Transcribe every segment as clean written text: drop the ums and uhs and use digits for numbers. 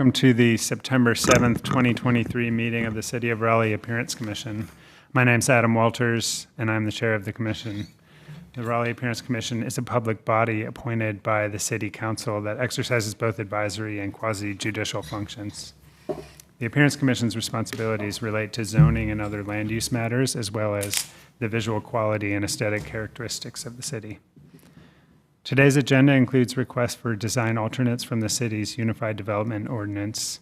Welcome to the September 7th, 2023 meeting of the City of Raleigh Appearance Commission. My name's Adam Walters, and I'm the chair of the commission. The Raleigh Appearance Commission is a public body appointed by the City Council that exercises both advisory and quasi-judicial functions. The Appearance Commission's responsibilities relate to zoning and other land use matters, as well as the visual quality and aesthetic characteristics of the city. Today's agenda includes requests for design alternates from the city's Unified Development Ordinance.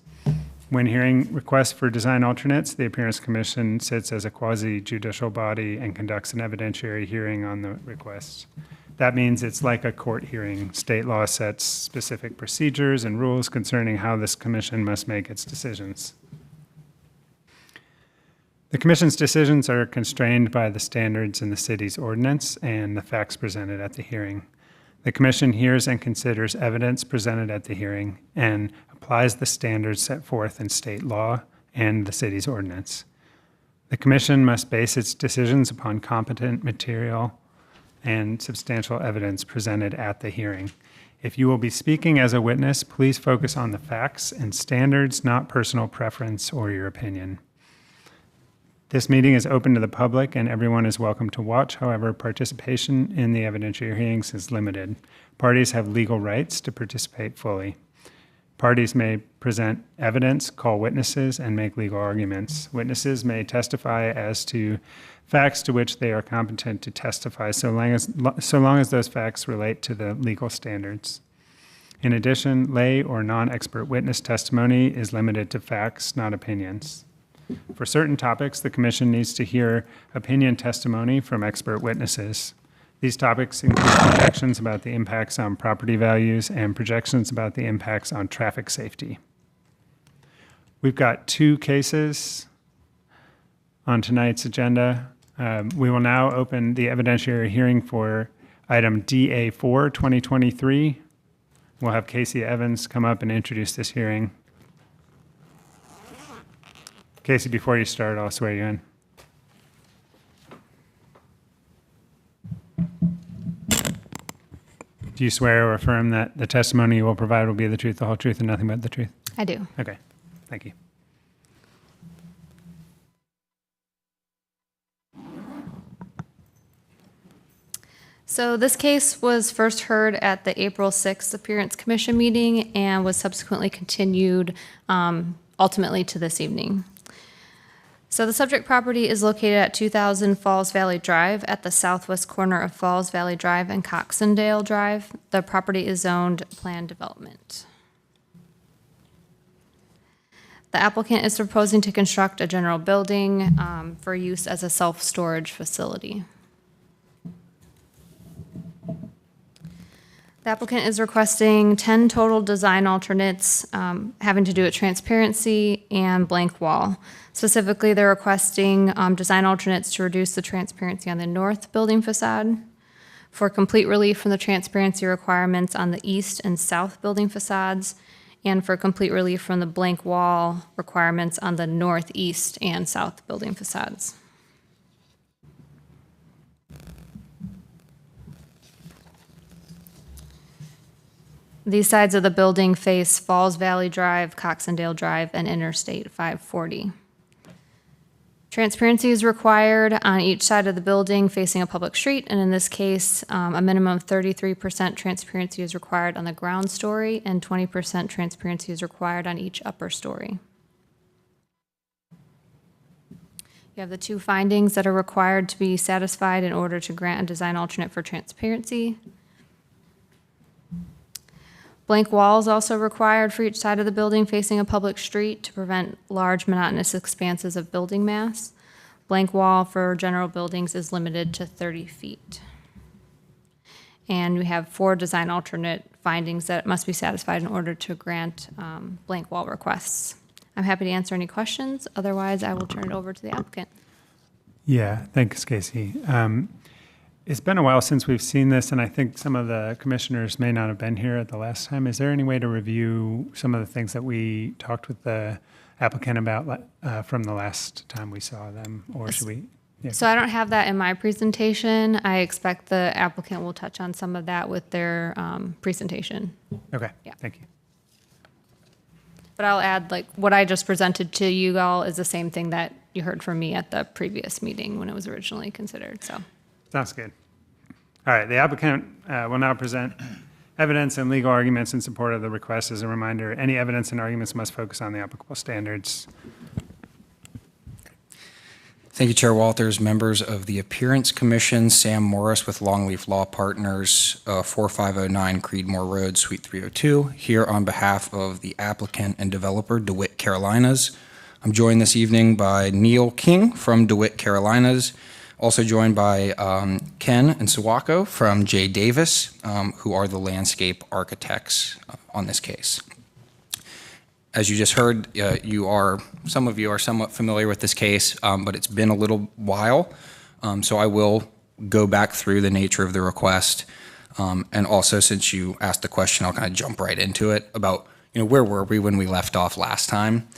When hearing requests for design alternates, the Appearance Commission sits as a quasi-judicial body and conducts an evidentiary hearing on the requests. That means it's like a court hearing. State law sets specific procedures and rules concerning how this commission must make its decisions. The commission's decisions are constrained by the standards in the city's ordinance and the facts presented at the hearing. The commission hears and considers evidence presented at the hearing and applies the standards set forth in state law and the city's ordinance. The commission must base its decisions upon competent material and substantial evidence presented at the hearing. If you will be speaking as a witness, please focus on the facts and standards, not personal preference or your opinion. This meeting is open to the public and everyone is welcome to watch. However, participation in the evidentiary hearings is limited. Parties have legal rights to participate fully. Parties may present evidence, call witnesses, and make legal arguments. Witnesses may testify as to facts to which they are competent to testify, so long as those facts relate to the legal standards. In addition, lay or non-expert witness testimony is limited to facts, not opinions. For certain topics, the commission needs to hear opinion testimony from expert witnesses. These topics include projections about the impacts on property values and projections about the impacts on traffic safety. We've got two cases on tonight's agenda. We will now open the evidentiary hearing for item DA4 2023. We'll have Casey Evans come up and introduce this hearing. Casey, before you start, I'll swear you in. Do you swear or affirm that the testimony you will provide will be the truth, the whole truth, and nothing but the truth? I do. Okay, thank you. So this case was first heard at the April 6th Appearance Commission meeting and was subsequently continued ultimately to this evening. So the subject property is located at 2000 Falls Valley Drive at the southwest corner of Falls Valley Drive and Coxondale Drive. The property is zoned planned development. The applicant is proposing to construct a general building for use as a self-storage facility. The applicant is requesting 10 total design alternates having to do with transparency and blank wall. Specifically, they're requesting design alternates to reduce the transparency on the north building facade, for complete relief from the transparency requirements on the east and south building facades, and for complete relief from the blank wall requirements on the northeast and south building facades. These sides of the building face Falls Valley Drive, Coxondale Drive, and Interstate 540. Transparency is required on each side of the building facing a public street, and in this case, a minimum of 33% transparency is required on the ground story, and 20% transparency is required on each upper story. You have the two findings that are required to be satisfied in order to grant a design alternate for transparency. Blank wall is also required for each side of the building facing a public street to prevent large monotonous expanses of building mass. Blank wall for general buildings is limited to 30 feet. And we have 4 design alternate findings that must be satisfied in order to grant blank wall requests. I'm happy to answer any questions. Otherwise, I will turn it over to the applicant. Yeah, thanks, Casey. It's been a while since we've seen this, and I think some of the commissioners may not have been here at the last time. Is there any way to review some of the things that we talked with the applicant about from the last time we saw them, or should we? Yeah. So I don't have that in my presentation. I expect the applicant will touch on some of that with their presentation. Okay, Yeah. thank you. But I'll add, like, what I just presented to you all is the same thing that you heard from me at the previous meeting when it was originally considered, so. Sounds good. All right, the applicant will now present evidence and legal arguments in support of the request. As a reminder, any evidence and arguments must focus on the applicable standards. Thank you, Chair Walters, members of the Appearance Commission, Sam Morris with Longleaf Law Partners, 4509 Creedmoor Road, Suite 302, here on behalf of the applicant and developer, DeWitt Carolinas. I'm joined this evening by Neil King from DeWitt Carolinas, also joined by Ken and Sawako from J. Davis, who are the landscape architects on this case. As you just heard, some of you are somewhat familiar with this case, but it's been a little while. So I will go back through the nature of the request. And also, since you asked the question, I'll kind of jump right into it about, where were we when we left off last time?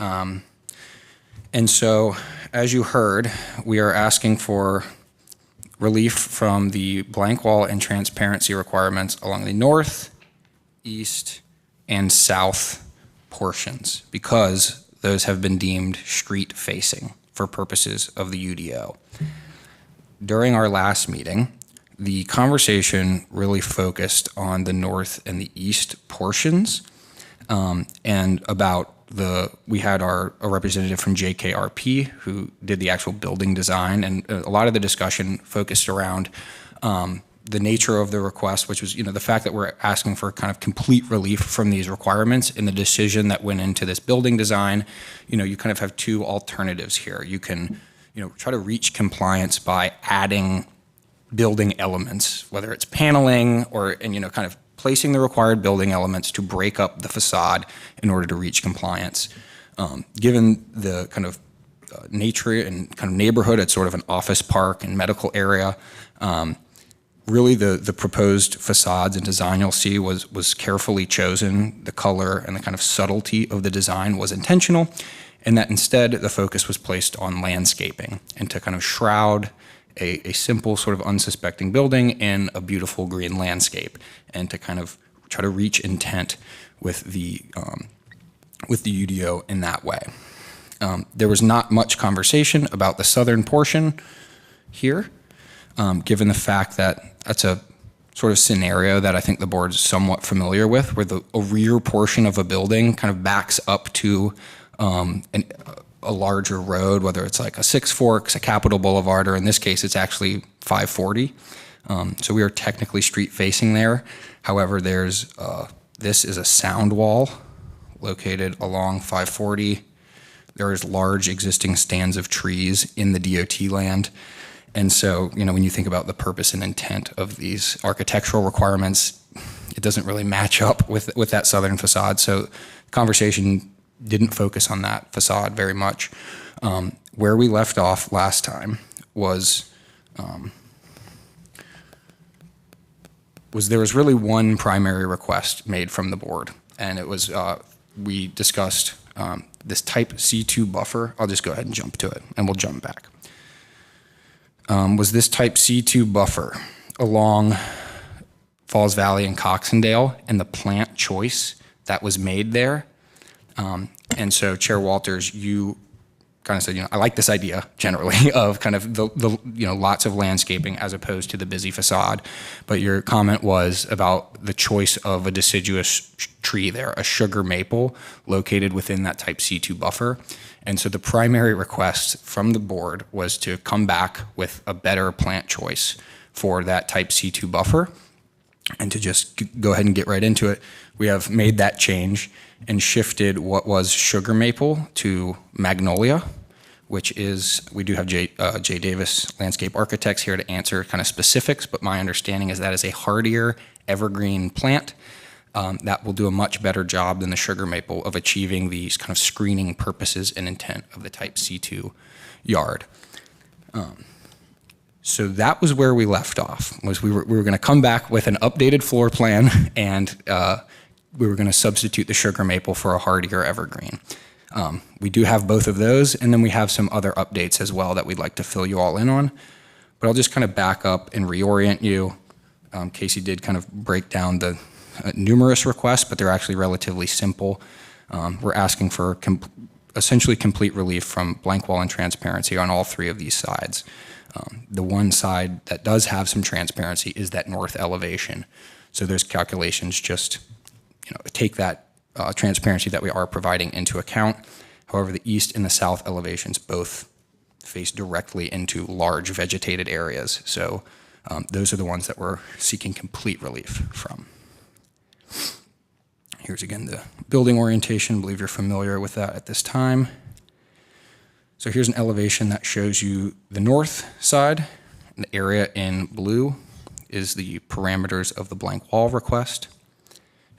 And so, as you heard, we are asking for relief from the blank wall and transparency requirements along the north, east, and south portions because those have been deemed street facing for purposes of the UDO. During our last meeting, the conversation really focused on the north and the east portions, and about we had a representative from JKRP who did the actual building design, and a lot of the discussion focused around the nature of the request, which was, the fact that we're asking for kind of complete relief from these requirements and the decision that went into this building design. You kind of have two alternatives here. You can, try to reach compliance by adding building elements, whether it's paneling or, kind of placing the required building elements to break up the facade in order to reach compliance. Given the kind of nature and kind of neighborhood, it's sort of an office park and medical area. Really, the proposed facades and design you'll see was carefully chosen. The color and the kind of subtlety of the design was intentional, and that instead the focus was placed on landscaping and to kind of shroud a simple sort of unsuspecting building in a beautiful green landscape, and to kind of try to reach intent with the UDO in that way. There was not much conversation about the southern portion here. Given the fact that that's a sort of scenario that I think the board's somewhat familiar with, where a rear portion of a building kind of backs up to a larger road, whether it's like a Six Forks, a Capitol Boulevard, or in this case, it's actually 540. So we are technically street facing there. However, this is a sound wall located along 540. There is large existing stands of trees in the DOT land. And so, when you think about the purpose and intent of these architectural requirements, it doesn't really match up with that southern facade. So the conversation didn't focus on that facade very much. Where we left off last time was there was really one primary request made from the board, and it was we discussed this type C2 buffer. I'll just go ahead and jump to it, and we'll jump back. Was this type C2 buffer along Falls Valley and Coxendale, and the plant choice that was made there. And so, Chair Walters, you kind of said, I like this idea generally of kind of the lots of landscaping as opposed to the busy facade. But your comment was about the choice of a deciduous tree there, a sugar maple located within that type C2 buffer. And so the primary request from the board was to come back with a better plant choice for that type C2 buffer. And to just go ahead and get right into it, we have made that change and shifted what was sugar maple to magnolia, which is, we do have J. Davis Landscape Architects here to answer kind of specifics, but my understanding is that is a hardier evergreen plant that will do a much better job than the sugar maple of achieving these kind of screening purposes and intent of the type C2 yard. So that was where we left off, was we were going to come back with an updated floor plan, and we were going to substitute the sugar maple for a hardier evergreen. We do have both of those, and then we have some other updates as well that we'd like to fill you all in on. But I'll just kind of back up and reorient you. Casey did kind of break down the numerous requests, but they're actually relatively simple. We're asking for essentially complete relief from blank wall and transparency on all three of these sides. The one side that does have some transparency is that north elevation. So those calculations just take that transparency that we are providing into account. However, the east and the south elevations both face directly into large vegetated areas. So those are the ones that we're seeking complete relief from. Here's again the building orientation. I believe you're familiar with that at this time. So here's an elevation that shows you the north side. The area in blue is the parameters of the blank wall request.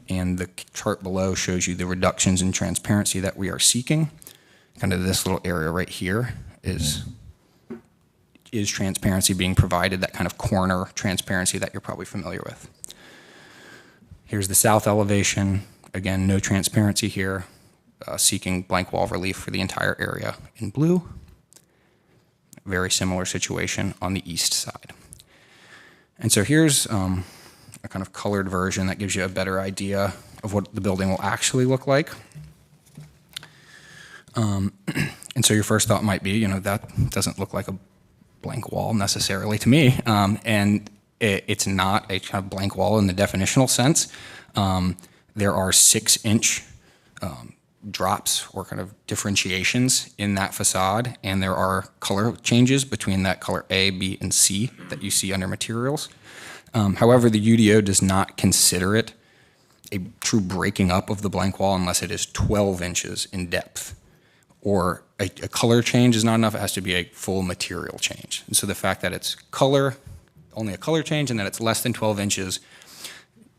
And the chart below shows you the reductions in transparency that we are seeking. Kind of this little area right here is transparency being provided, that kind of corner transparency that you're probably familiar with. Here's the south elevation. Again, no transparency here, seeking blank wall relief for the entire area in blue. Very similar situation on the east side. And so here's a kind of colored version that gives you a better idea of what the building will actually look like. And so your first thought might be, that doesn't look like a blank wall necessarily to me. And it's not a kind of blank wall in the definitional sense. There are 6-inch drops or kind of differentiations in that facade, and there are color changes between that color A, B, and C that you see under materials. However, the UDO does not consider it a true breaking up of the blank wall unless it is 12 inches in depth. Or a color change is not enough, it has to be a full material change. And so the fact that it's only a color change, and that it's less than 12 inches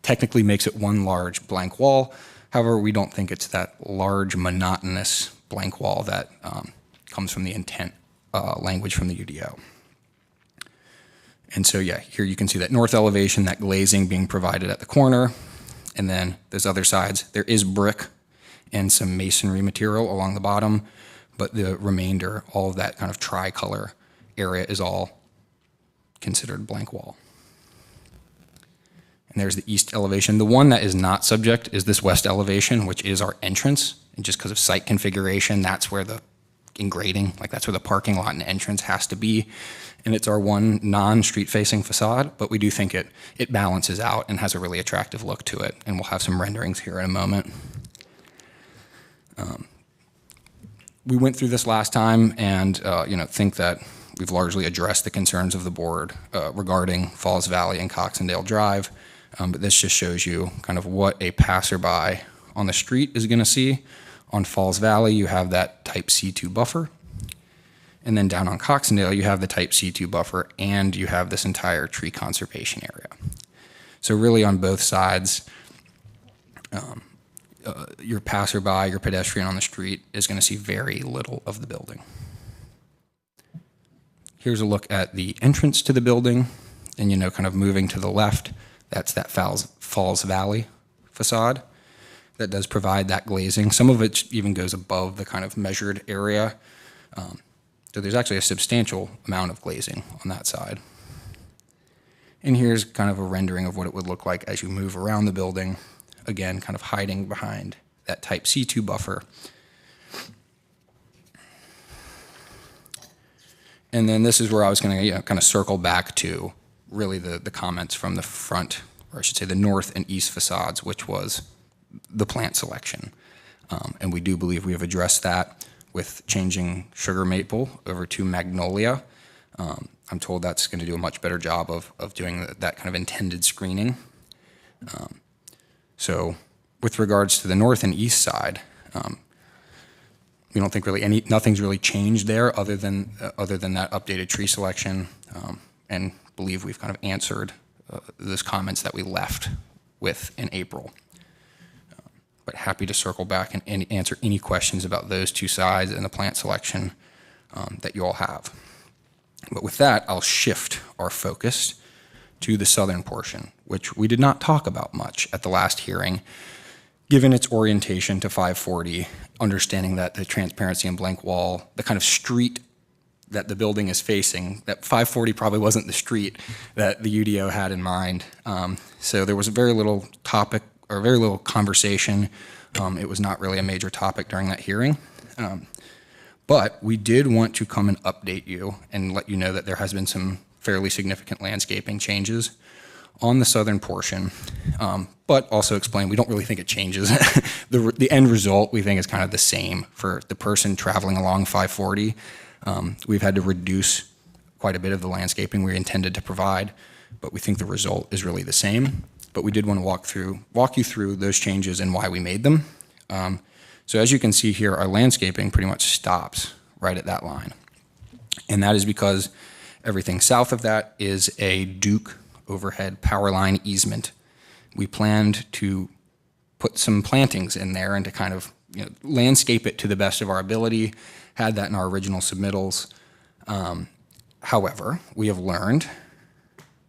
technically makes it one large blank wall. However, we don't think it's that large, monotonous blank wall that comes from the intent language from the UDO. And so, yeah, here you can see that north elevation, that glazing being provided at the corner. And then there's other sides. There is brick and some masonry material along the bottom, but the remainder, all of that kind of tricolor area is all considered blank wall. And there's the east elevation. The one that is not subject is this west elevation, which is our entrance. And just because of site configuration, that's where in grading, that's where the parking lot and entrance has to be. And it's our one non-street facing facade, but we do think it balances out and has a really attractive look to it. And we'll have some renderings here in a moment. We went through this last time and think that we've largely addressed the concerns of the board regarding Falls Valley and Coxendale Drive. But this just shows you kind of what a passerby on the street is going to see. On Falls Valley, you have that type C2 buffer. And then down on Coxendale, you have the type C2 buffer, and you have this entire tree conservation area. So really on both sides, your passerby, your pedestrian on the street is going to see very little of the building. Here's a look at the entrance to the building, and kind of moving to the left, that's that Falls Valley facade that does provide that glazing. Some of it even goes above the kind of measured area. So there's actually a substantial amount of glazing on that side. And here's kind of a rendering of what it would look like as you move around the building. Again, kind of hiding behind that type C2 buffer. And then this is where I was going to kind of circle back to really the comments from the front, or I should say the north and east facades, which was the plant selection. And we do believe we have addressed that with changing sugar maple over to magnolia. I'm told that's going to do a much better job of doing that kind of intended screening. So with regards to the north and east side, we don't think really nothing's really changed there other than that updated tree selection, and believe we've kind of answered those comments that we left with in April. but happy to circle back and answer any questions about those two sides and the plant selection that you all have. But with that, I'll shift our focus to the southern portion, which we did not talk about much at the last hearing, given its orientation to 540, understanding that the transparency and blank wall, the kind of street that the building is facing, that 540 probably wasn't the street that the UDO had in mind. So there was very little topic or very little conversation. It was not really a major topic during that hearing. But we did want to come and update you and let you know that there has been some fairly significant landscaping changes on the southern portion, but also explain we don't really think it changes. The end result we think is kind of the same for the person traveling along 540. We've had to reduce quite a bit of the landscaping we intended to provide, but we think the result is really the same. But we did want to walk you through those changes and why we made them. So as you can see here, our landscaping pretty much stops right at that line. And that is because everything south of that is a Duke overhead power line easement. We planned to put some plantings in there and to kind of landscape it to the best of our ability, had that in our original submittals. However, we have learned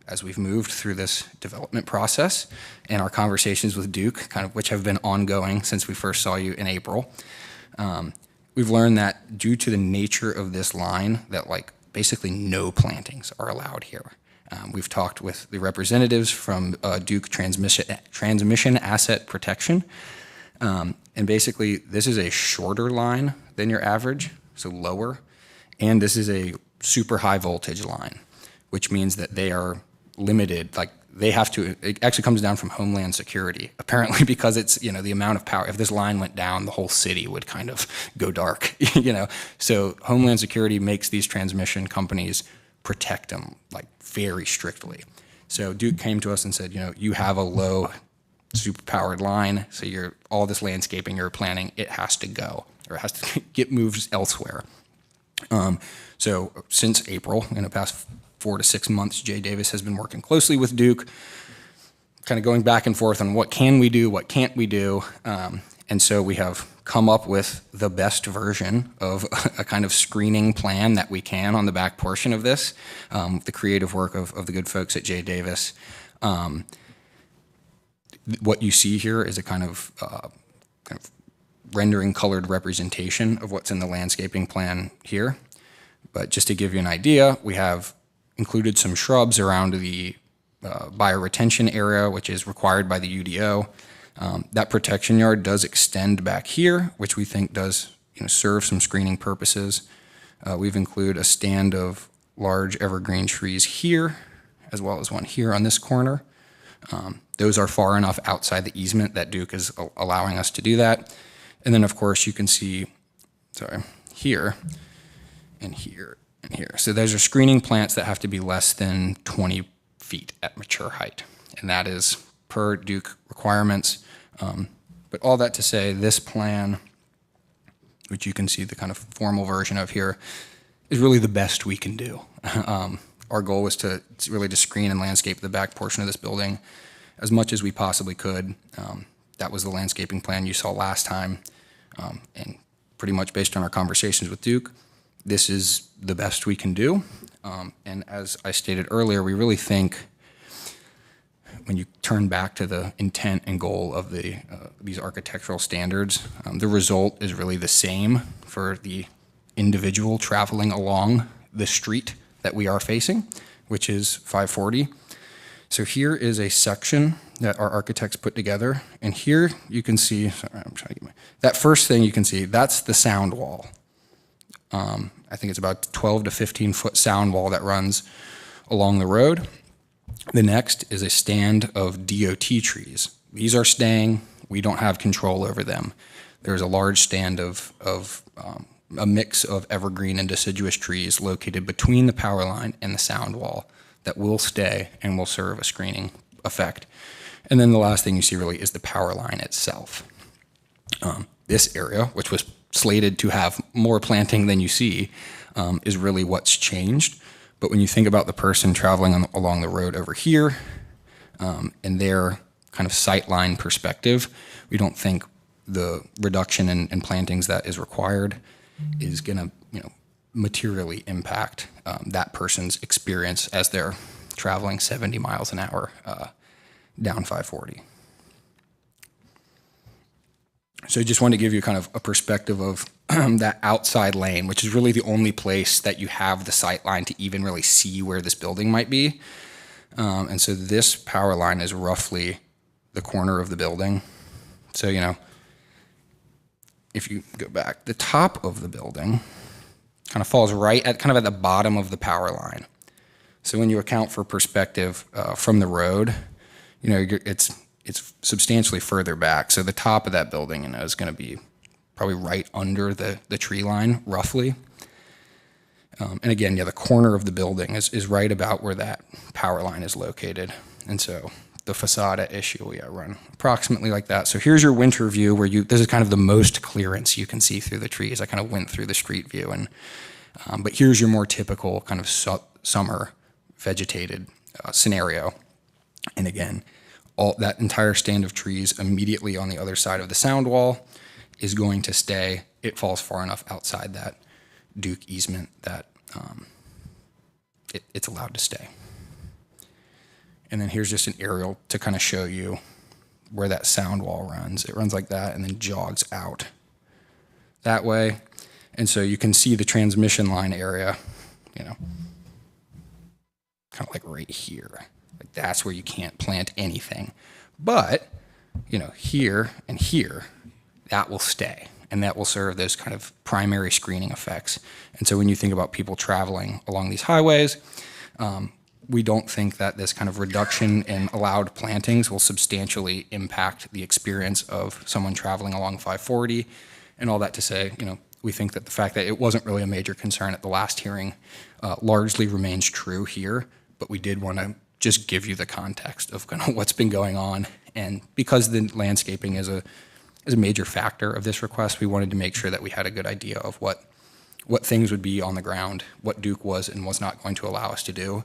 as we've moved through this development process and our conversations with Duke, kind of which have been ongoing since we first saw you in April, we've learned that due to the nature of this line, that basically no plantings are allowed here. We've talked with the representatives from Duke Transmission Asset Protection, and basically this is a shorter line than your average, so lower, and this is a super high voltage line, which means that they are limited, they have to, it actually comes down from Homeland Security, apparently, because it's, the amount of power. If this line went down, the whole city would kind of go dark, So Homeland Security makes these transmission companies protect them, very strictly. So Duke came to us and said, you have a low super powered line, so all this landscaping you're planning, it has to go, or it has to get moved elsewhere. So since April, in the past 4 to 6 months, Jay Davis has been working closely with Duke, kind of going back and forth on what can we do, what can't we do. And so we have come up with the best version of a kind of screening plan that we can on the back portion of this, the creative work of the good folks at Jay Davis. What you see here is a kind of rendering colored representation of what's in the landscaping plan here. But just to give you an idea, we have included some shrubs around the bioretention area, which is required by the UDO. That protection yard does extend back here, which we think does serve some screening purposes. We've included a stand of large evergreen trees here, as well as one here on this corner. Those are far enough outside the easement that Duke is allowing us to do that. And then, of course, you can see, here and here and here. So those are screening plants that have to be less than 20 feet at mature height. And that is per Duke requirements. But all that to say, this plan, which you can see the kind of formal version of here, is really the best we can do. Our goal was to really just screen and landscape the back portion of this building as much as we possibly could. That was the landscaping plan you saw last time. And pretty much based on our conversations with Duke, this is the best we can do. And as I stated earlier, we really think when you turn back to the intent and goal of these architectural standards, the result is really the same for the individual traveling along the street that we are facing, which is 540. So here is a section that our architects put together, and here you can see, that first thing you can see, that's the sound wall. I think it's about 12 to 15 foot sound wall that runs along the road. The next is a stand of DOT trees. These are staying, we don't have control over them. There's a large stand of a mix of evergreen and deciduous trees located between the power line and the sound wall that will stay and will serve a screening effect. And then the last thing you see really is the power line itself. This area, which was slated to have more planting than you see, is really what's changed. But when you think about the person traveling along the road over here and their kind of sightline perspective, we don't think the reduction in plantings that is required is going to, materially impact that person's experience as they're traveling 70 miles an hour down 540. So I just wanted to give you kind of a perspective of that outside lane, which is really the only place that you have the sight line to even really see where this building might be. And so this power line is roughly the corner of the building. So, if you go back, the top of the building kind of falls right at the bottom of the power line. So when you account for perspective from the road, it's substantially further back. So the top of that building, is going to be probably right under the tree line, roughly. And again, the corner of the building is right about where that power line is located. And so the facade at issue, we run approximately like that. So here's your winter view where this is kind of the most clearance you can see through the trees. I kind of went through the street view, but here's your more typical kind of summer vegetated scenario. And again, all that entire stand of trees immediately on the other side of the sound wall is going to stay. It falls far enough outside that Duke easement that it's allowed to stay. And then here's just an aerial to kind of show you where that sound wall runs. It runs like that and then jogs out that way. And so you can see the transmission line area, kind of like right here. Like that's where you can't plant anything. But, here and here, that will stay. And that will serve those kind of primary screening effects. And so when you think about people traveling along these highways, we don't think that this kind of reduction in allowed plantings will substantially impact the experience of someone traveling along 540. And all that to say, we think that the fact that it wasn't really a major concern at the last hearing largely remains true here. But we did want to just give you the context of kind of what's been going on. And because the landscaping is a major factor of this request, we wanted to make sure that we had a good idea of what things would be on the ground, what Duke was and was not going to allow us to do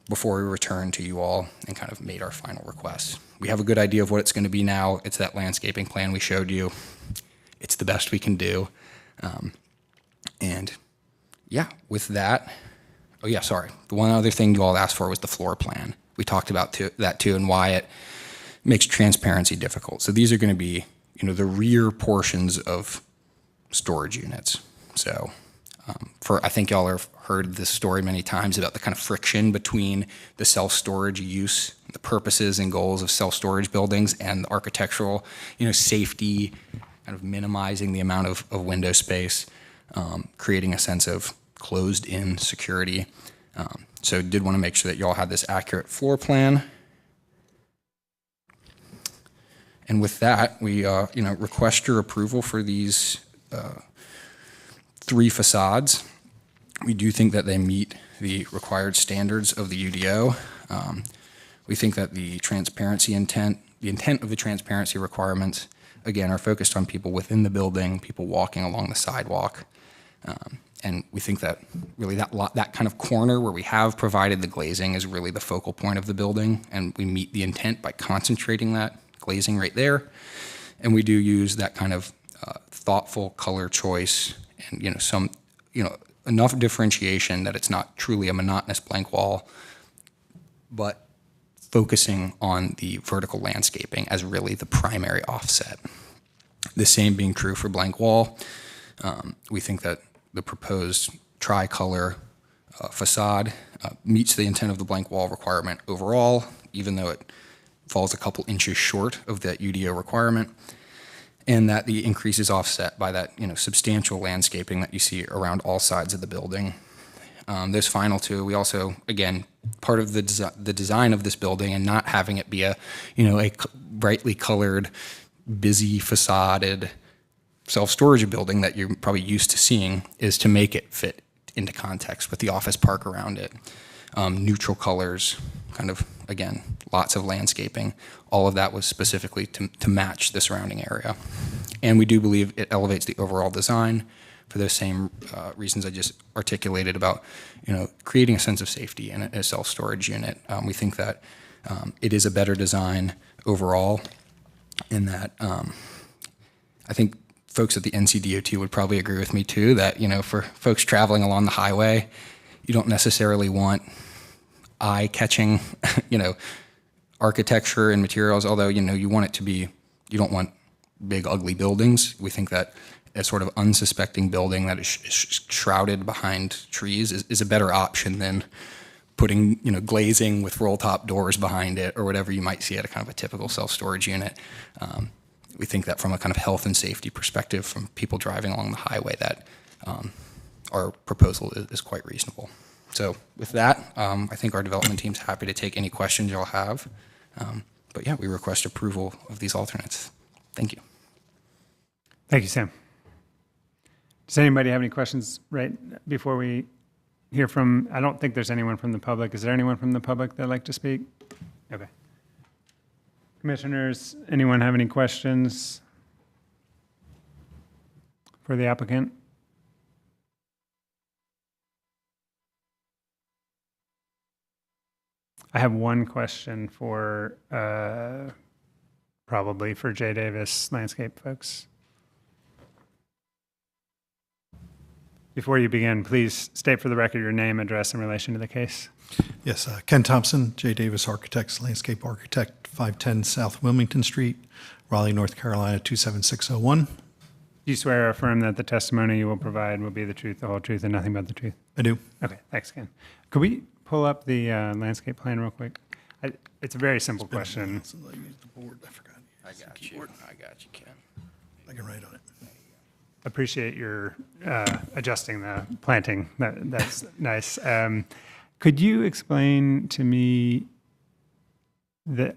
before we returned to you all and kind of made our final request. We have a good idea of what it's going to be now. It's that landscaping plan we showed you. It's the best we can do. With that, the one other thing you all asked for was the floor plan. We talked about that too and why it makes transparency difficult. So these are going to be, the rear portions of storage units. So I think y'all have heard this story many times about the kind of friction between the self-storage use, the purposes and goals of self-storage buildings and the architectural, safety, kind of minimizing the amount of window space, creating a sense of closed-in security. So did want to make sure that y'all had this accurate floor plan. And with that, we request your approval for these 3 facades. We do think that they meet the required standards of the UDO. We think that the intent of the transparency requirements, again, are focused on people within the building, people walking along the sidewalk. And we think that really that kind of corner where we have provided the glazing is really the focal point of the building, and we meet the intent by concentrating that glazing right there. And we do use that kind of thoughtful color choice and enough differentiation that it's not truly a monotonous blank wall, but focusing on the vertical landscaping as really the primary offset. The same being true for blank wall. We think that the proposed tricolor facade meets the intent of the blank wall requirement overall, even though it falls a couple inches short of that UDO requirement, and that the increase is offset by that substantial landscaping that you see around all sides of the building. Those final 2, we also, again, part of the design of this building and not having it be a brightly colored, busy facaded self-storage building that you're probably used to seeing is to make it fit into context with the office park around it. Neutral colors, kind of, again, lots of landscaping. All of that was specifically to match the surrounding area. And we do believe it elevates the overall design for those same reasons I just articulated about, creating a sense of safety in a self-storage unit. We think that it is a better design overall in that I think folks at the NCDOT would probably agree with me too, that, for folks traveling along the highway, you don't necessarily want eye-catching, architecture and materials, although, you want it to be, you don't want big, ugly buildings. We think that a sort of unsuspecting building that is shrouded behind trees is a better option than putting, glazing with roll-top doors behind it or whatever you might see at a kind of a typical self-storage unit. We think that from a kind of health and safety perspective from people driving along the highway, that our proposal is quite reasonable. So with that, I think our development team's happy to take any questions you'll have. But yeah, we request approval of these alternates. Thank you. Thank you, Sam. Does anybody have any questions right before we hear from, I don't think there's anyone from the public. Is there anyone from the public that'd like to speak? Okay. Commissioners, anyone have any questions for the applicant? I have one question for, probably for Jay Davis landscape folks. Before you begin, please state for the record your name, address in relation to the case. Yes, Ken Thompson, J. Davis Architects, landscape architect, 510 South Wilmington Street, Raleigh, North Carolina, 27601. Do you swear or affirm that the testimony you will provide will be the truth, the whole truth, and nothing but the truth? I do. Okay, thanks, Ken. Could we pull up the landscape plan real quick? It's a very simple question. I used the board. I forgot. I got you, Ken. I can write on it. Appreciate your adjusting the planting. That's nice. Could you explain to me the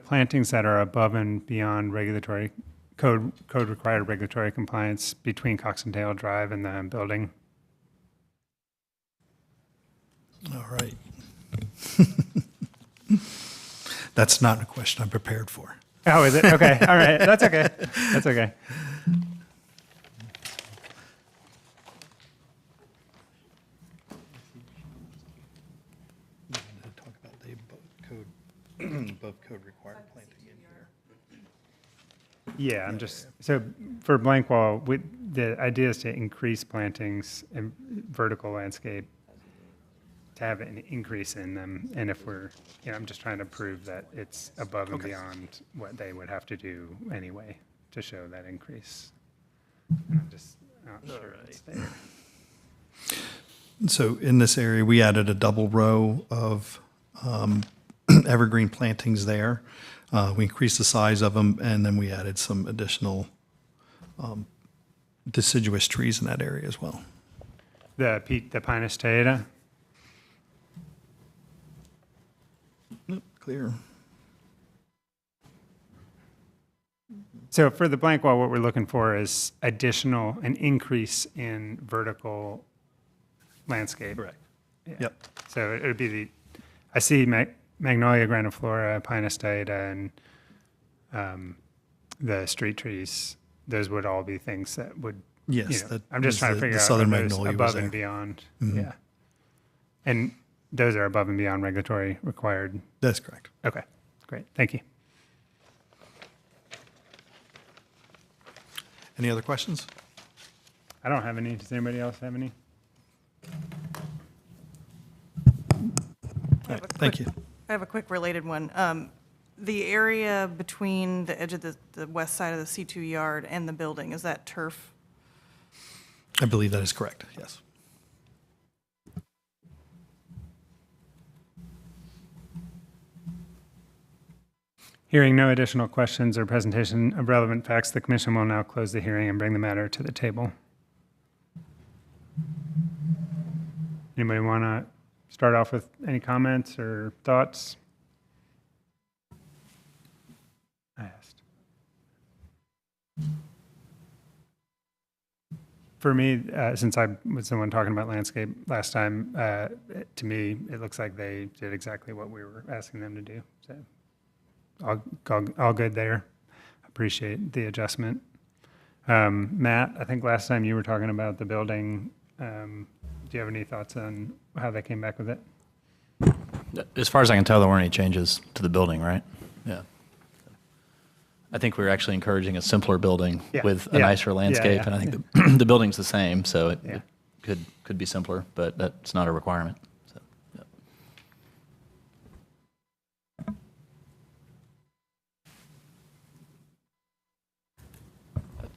plantings that are above and beyond regulatory code required regulatory compliance between Coxendale Drive and the building? All right. That's not a question I'm prepared for. Oh, is it? Okay. All right. That's okay. That's okay. Talk about the above code required planting in here. Yeah, I'm just, so for blank wall, the idea is to increase plantings and vertical landscape, to have an increase in them. And if we're, I'm just trying to prove that it's above and beyond what they would have to do anyway to show that increase. And I'm just not sure it's there. So in this area, we added a double row of evergreen plantings there. We increased the size of them, and then we added some additional deciduous trees in that area as well. The Pinus taeta? Nope, clear. So for the blank wall, what we're looking for is an increase in vertical landscape. Correct. Yeah. Yep. So it would be I see Magnolia grandiflora, Pinus taeta, and the street trees. Those would all be things that would, Yes. I'm just trying to figure out southern what those magnolia was above there. and beyond. Mhm. Yeah. And those are above and beyond regulatory required. That's correct. Okay, great. Thank you. Any other questions? I don't have any. Does anybody else have any? All right, thank you. I have a quick related one. The area between the edge of the west side of the C2 yard and the building, is that turf? I believe that is correct, yes. Hearing no additional questions or presentation of relevant facts, the commission will now close the hearing and bring the matter to the table. Anybody want to start off with any comments or thoughts? I asked. For me, since I was the one talking about landscape last time, to me, it looks like they did exactly what we were asking them to do. So all good there. Appreciate the adjustment. Matt, I think last time you were talking about the building. Do you have any thoughts on how they came back with it? As far as I can tell, there weren't any changes to the building, right? Yeah. I think we're actually encouraging a simpler building Yeah. with a Yeah. nicer landscape, Yeah. and I think the building's the same, so it Yeah. could be simpler, but that's not a requirement. So, yeah.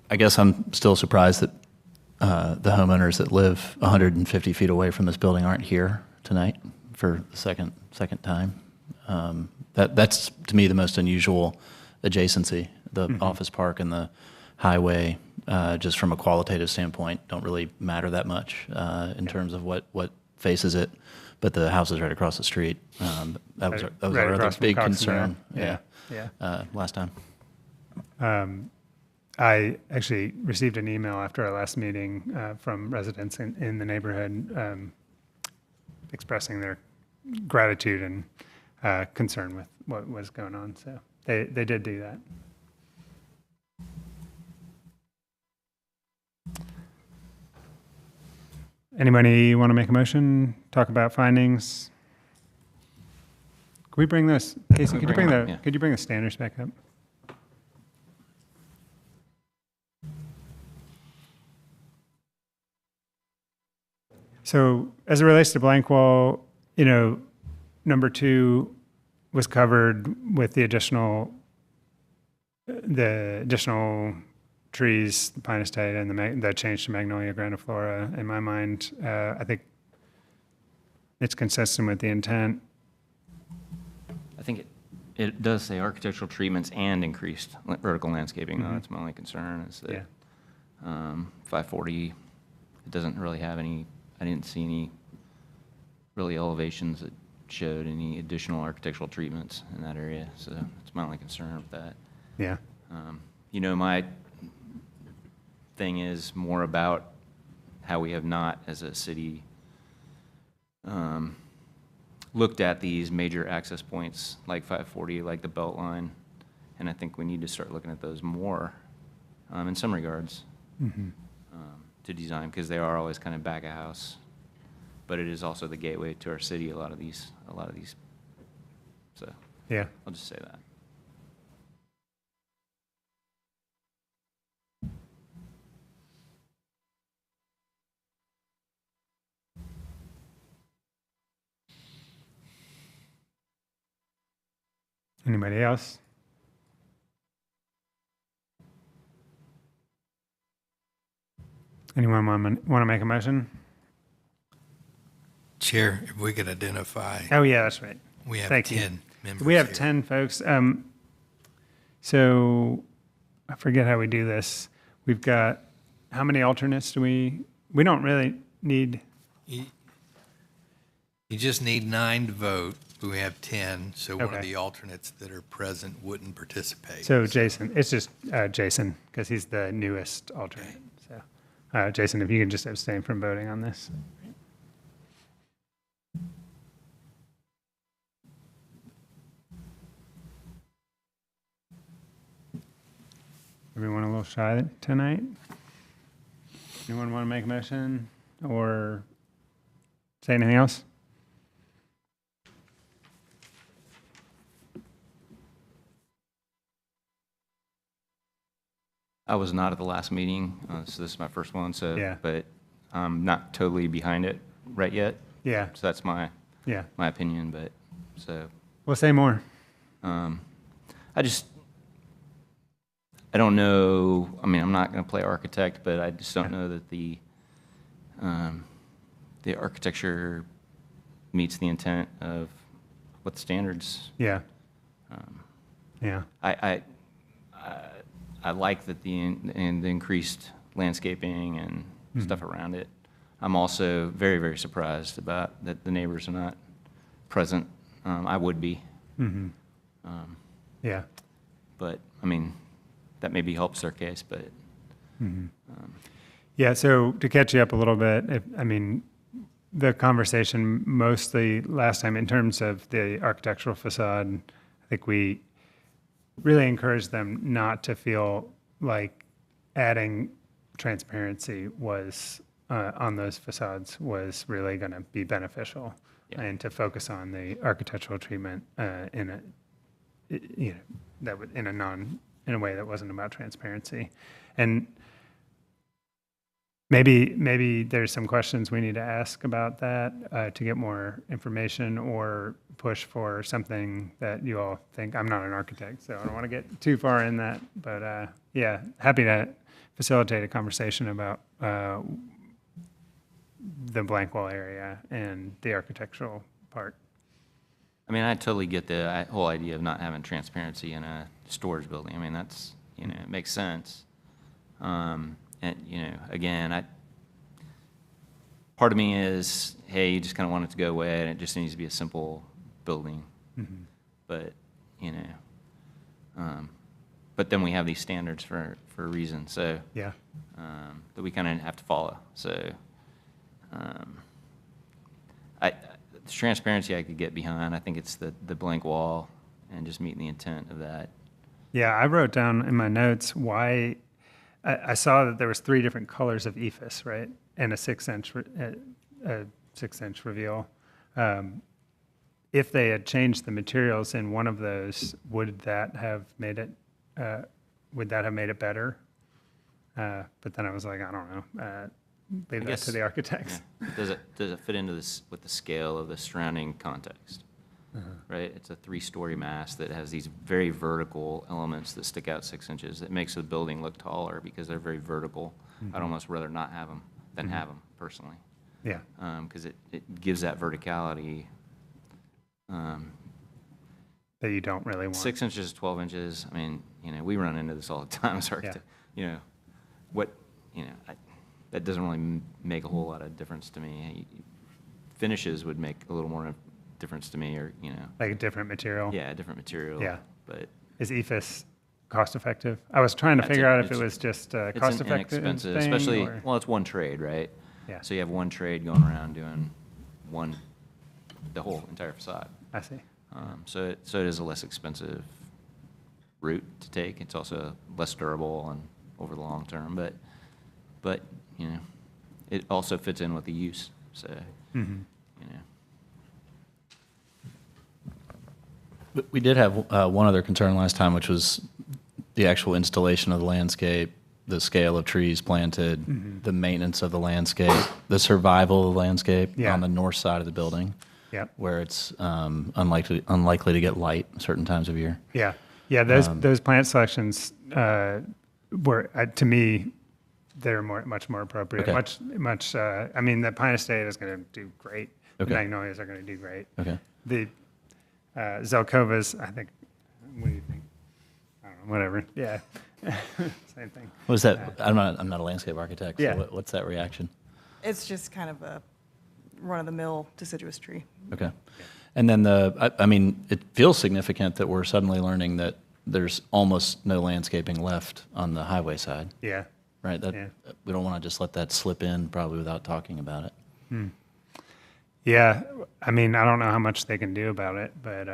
I guess I'm still surprised that the homeowners that live 150 feet away from this building aren't here tonight for the second time. That's, to me, the most unusual adjacency. The office park and the highway, just from a qualitative standpoint, don't really matter that much in terms of what faces it. But the house is right across the street. That was Right our other across from big Cox and concern. Dale. Yeah. Last time. I actually received an email after our last meeting from residents in the neighborhood expressing their gratitude and concern with what was going on. So they did do that. Anybody want to make a motion? Talk about findings? Could we bring this, Casey, could you bring them, yeah. could you bring the standards back up? So as it relates to blank wall, number 2 was covered with the additional trees, the pinus taeta, and the change to Magnolia grandiflora. In my mind, I think it's consistent with the intent. I think it does say architectural treatments and increased vertical landscaping, though. That's my only concern is that Yeah. 540, it doesn't really have any, I didn't see any really elevations that showed any additional architectural treatments in that area. So that's my only concern with that. Yeah. My thing is more about how we have not, as a city, looked at these major access points like 540, like the Beltline, and I think we need to start looking at those more in some regards to design, because they are always kind of back of house, but it is also the gateway to our city. A lot of these. So Yeah. I'll just say that. Anybody else? Anyone want to make a motion? Chair, if we could identify, Oh, yeah, that's right. we have Thank you. 10 members We have here. 10 folks. So I forget how we do this. We've got, how many alternates do we don't really need, You just need 9 to vote, but we have 10, so one Okay. of the alternates that are present wouldn't participate. so Jason, it's just Jason, because he's the newest alternate. So Jason, if you can just abstain from voting on this. Everyone a little shy tonight? Anyone want to make a motion or say anything else? I was not at the last meeting, so this is my first one. So, Yeah. but I'm not totally behind it right yet. Yeah, So that's my yeah. opinion. But so We'll say more. I don't know. I mean, I'm not going to play architect, but I just don't know that the architecture meets the intent of what the standards. Yeah. Yeah. I like that the increased landscaping and stuff around it. I'm also very, very surprised about that the neighbors are not present. I would be, Yeah. but I mean, that maybe helps their case. But Yeah, so to catch you up a little bit, the conversation mostly last time in terms of the architectural facade, I think we really encouraged them not to feel like adding transparency was on those facades was really going to be beneficial, and to focus on the architectural treatment in a non in a way that wasn't about transparency. And maybe there's some questions we need to ask about that to get more information, or push for something that you all think. I'm not an architect, so I don't want to get too far in that. But yeah, happy to facilitate a conversation about the blank wall area and the architectural part. I mean, I totally get the whole idea of not having transparency in a storage building. I mean, that's, you know, it makes sense. And, you know, again, part of me is, hey, you just kind of want it to go away, and it just needs to be a simple building. But, you know, but then we have these standards for a reason, so Yeah. that we kind of have to follow. So, the transparency I could get behind. I think it's the blank wall and just meeting the intent of that. Yeah, I wrote down in my notes why I saw that there was 3 different colors of ephes, right, and a 6-inch reveal. If they had changed the materials in one of those, would that have made it better? But then I was like, I don't know. Leave that guess- to the architects. Yeah. Does it fit into this with the scale of the surrounding context? Right? It's a 3-story mass that has these very vertical elements that stick out 6 inches. It makes the building look taller because they're very vertical. I'd almost rather not have them than have them, personally, Yeah. because it gives that verticality. That you don't really want. 6 inches, 12 inches. I mean, you know, we run into this all the time as architects. You know, that doesn't really make a whole lot of difference to me. Finishes would make a little more difference to me, or, you know, Like a different material. yeah, a different material. Yeah. But Is ephes cost effective? I was trying to Yeah, figure out if it it's- was just a it's cost an effective inexpensive, thing, especially, or- well, it's one trade, right? Yeah. So you have one trade going around doing the whole entire facade. I see. So it is a less expensive route to take. It's also less durable and over the long term, but you know, it also fits in with the use. So you know, We did have one other concern last time, which was the actual installation of the landscape, the scale of trees planted, the maintenance of the landscape, the survival of the landscape Yeah. on the north side of the building, Yep. where it's unlikely to get light certain times of year. Yeah. Yeah. Those plant selections were, to me, they're much more appropriate. Okay. Much. I mean, the Pine Estate is going to do great. Okay. The Magnolias are going to do great. Okay. The Zelkovas, I think. What do you think? I don't know. Whatever. Yeah. Same thing. What is that? I'm not a landscape architect. So Yeah. what's that reaction? It's just kind of a run-of-the-mill deciduous tree. Okay. And then I mean, it feels significant that we're suddenly learning that there's almost no landscaping left on the highway side, Yeah. right? Yeah. We don't want to just let that slip in probably without talking about it. Yeah, I mean, I don't know how much they can do about it, but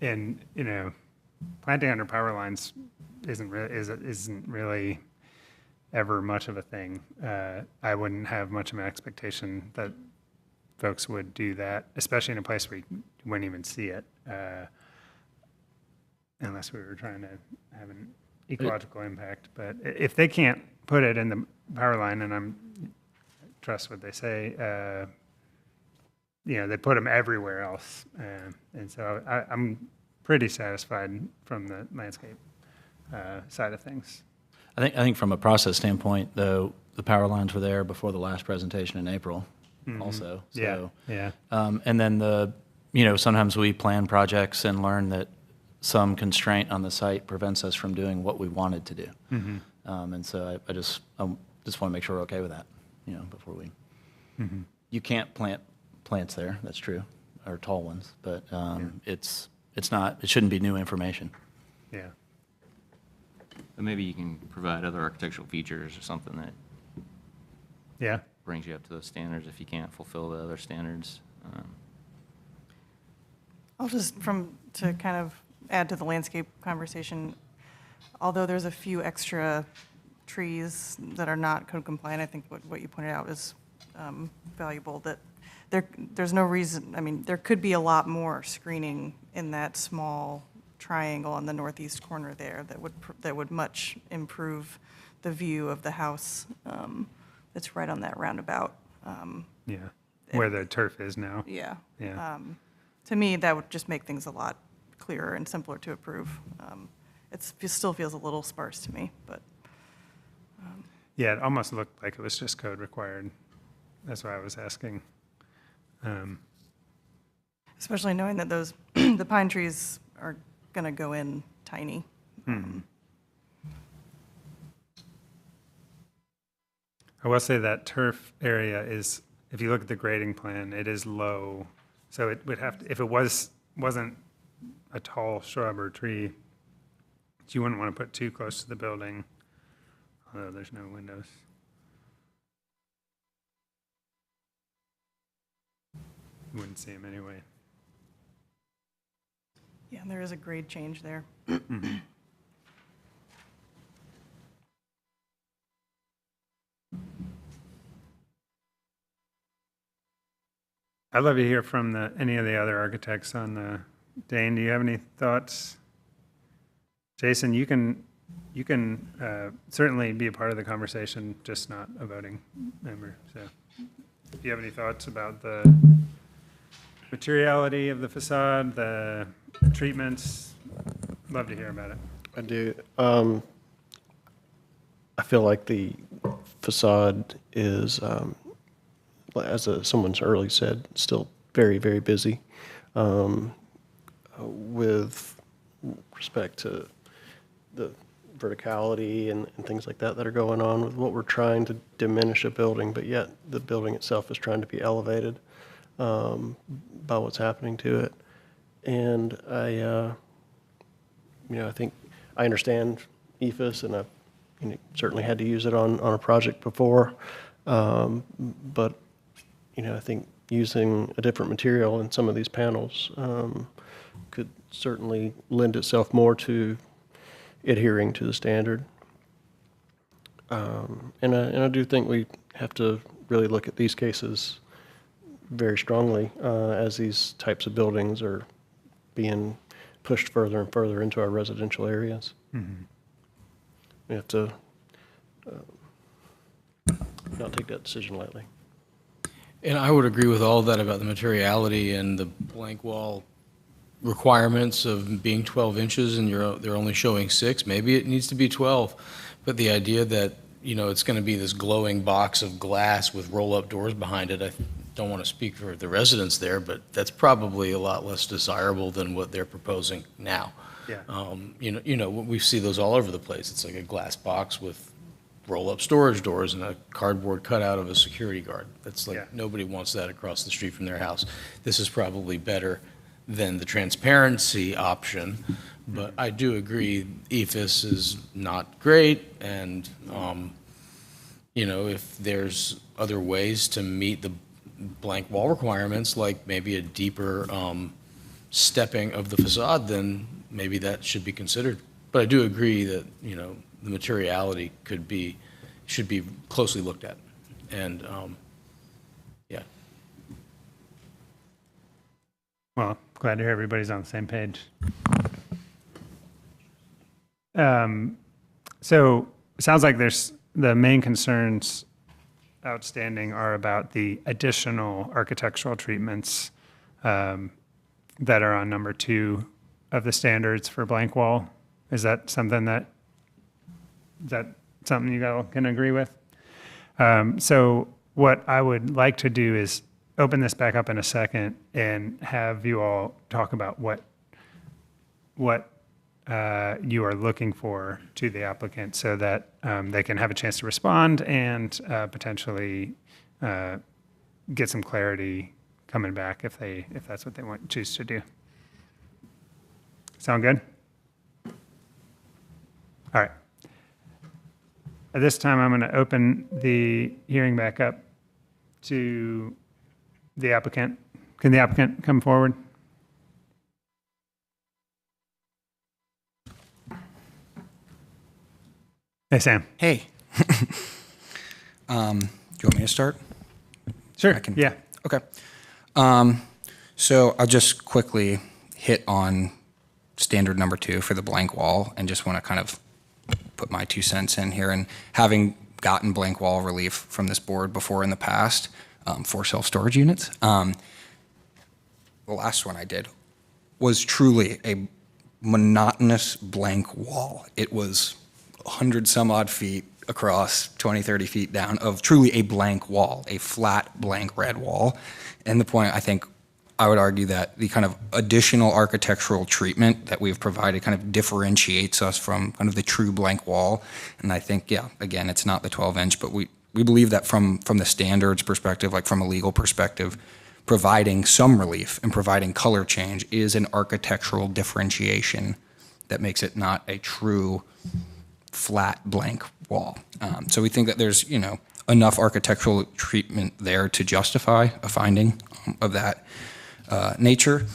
and you know, planting under power lines isn't really ever much of a thing. I wouldn't have much of an expectation that folks would do that, especially in a place where you wouldn't even see it, unless we were trying to have an ecological impact. But if they can't put it in the power line, and trust what they say, you know, they put them everywhere else. And so I'm pretty satisfied from the landscape side of things. I think from a process standpoint, though, the power lines were there before the last presentation in April also. So, Yeah. and then sometimes we plan projects and learn that some constraint on the site prevents us from doing what we wanted to do. And so I just want to make sure we're okay with that, you know, before we. You can't plant plants there, that's true, or tall ones, but it shouldn't be new information. Yeah. but maybe you can provide other architectural features or something that Yeah. brings you up to those standards if you can't fulfill the other standards. I'll just, to kind of add to the landscape conversation, although there's a few extra trees that are not code compliant, I think what you pointed out is valuable, that there's no reason, I mean, there could be a lot more screening in that small triangle on the northeast corner there that would much improve the view of the house that's right on that roundabout. Yeah, where the turf is now. Yeah. Yeah. To me, that would just make things a lot clearer and simpler to approve. It still feels a little sparse to me, but Yeah, it almost looked like it was just code required. That's why I was asking. especially knowing that the pine trees are going to go in tiny. I will say that turf area is, if you look at the grading plan, it is low. So it would have to, if it wasn't a tall shrub or tree, you wouldn't want to put too close to the building, although there's no windows. You wouldn't see them anyway. Yeah, and there is a grade change there. I'd love to hear from any of the other architects on the, Dane, do you have any thoughts? Jason, you can certainly be a part of the conversation, just not a voting member. So do you have any thoughts about the materiality of the facade, the treatments? Love to hear about it. I do. I feel like the facade is, as someone's early said, still very, very busy. With respect to the verticality and things like that are going on with what we're trying to diminish a building, but yet the building itself is trying to be elevated by what's happening to it. And I think I understand EFS, and I've certainly had to use it on a project before. But I think using a different material in some of these panels could certainly lend itself more to adhering to the standard. And I do think we have to really look at these cases very strongly as these types of buildings are being pushed further and further into our residential areas. We have to not take that decision lightly. And I would agree with all of that about the materiality and the blank wall requirements of being 12 inches and they're only showing 6. Maybe it needs to be 12. But the idea that, it's going to be this glowing box of glass with roll-up doors behind it, I don't want to speak for the residents there, but that's probably a lot less desirable than what they're proposing now. Yeah. We see those all over the place. It's like a glass box with roll-up storage doors and a cardboard cutout of a security guard. That's like, nobody wants that across the street from their house. This is probably better than the transparency option, but I do agree EFS is not great, and if there's other ways to meet the blank wall requirements, like maybe a deeper stepping of the facade, then maybe that should be considered. But I do agree that the materiality should be closely looked at, and yeah. Well, glad to hear everybody's on the same page. So it sounds like there's the main concerns outstanding are about the additional architectural treatments that are on number 2 of the standards for blank wall. Is that something you all can agree with? So what I would like to do is open this back up in a second and have you all talk about what you are looking for to the applicant so that they can have a chance to respond and potentially get some clarity coming back if that's what they choose to do. Sound good? All right. At this time, I'm going to open the hearing back up to the applicant. Can the applicant come forward? Hey, Sam. Hey. Do you want me to start? Sure. Yeah. Okay. So I'll just quickly hit on standard number 2 for the blank wall, and just want to kind of put my 2 cents in here. And having gotten blank wall relief from this board before in the past for self-storage units, the last one I did was truly a monotonous blank wall. It was 100 some odd feet across, 20, 30 feet down, of truly a blank wall, a flat blank red wall. And the point, I think, I would argue that the kind of additional architectural treatment that we've provided kind of differentiates us from kind of the true blank wall. And I think, yeah, again, it's not the 12-inch, but we believe that from the standards perspective, like from a legal perspective, providing some relief and providing color change is an architectural differentiation that makes it not a true flat blank wall. So we think that there's, enough architectural treatment there to justify a finding of that nature.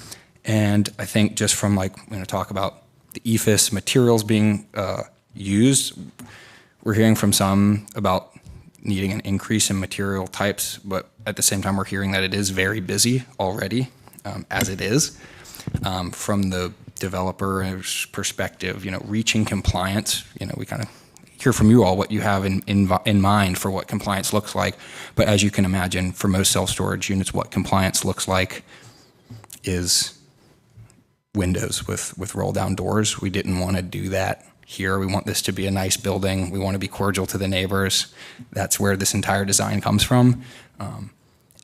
And I think just from talk about the EFIS materials being used, we're hearing from some about needing an increase in material types, but at the same time, we're hearing that it is very busy already, as it is. From the developer's perspective, reaching compliance, we kind of hear from you all what you have in mind for what compliance looks like. But as you can imagine, for most self-storage units, what compliance looks like is windows with roll-down doors. We didn't want to do that here. We want this to be a nice building. We want to be cordial to the neighbors. That's where this entire design comes from.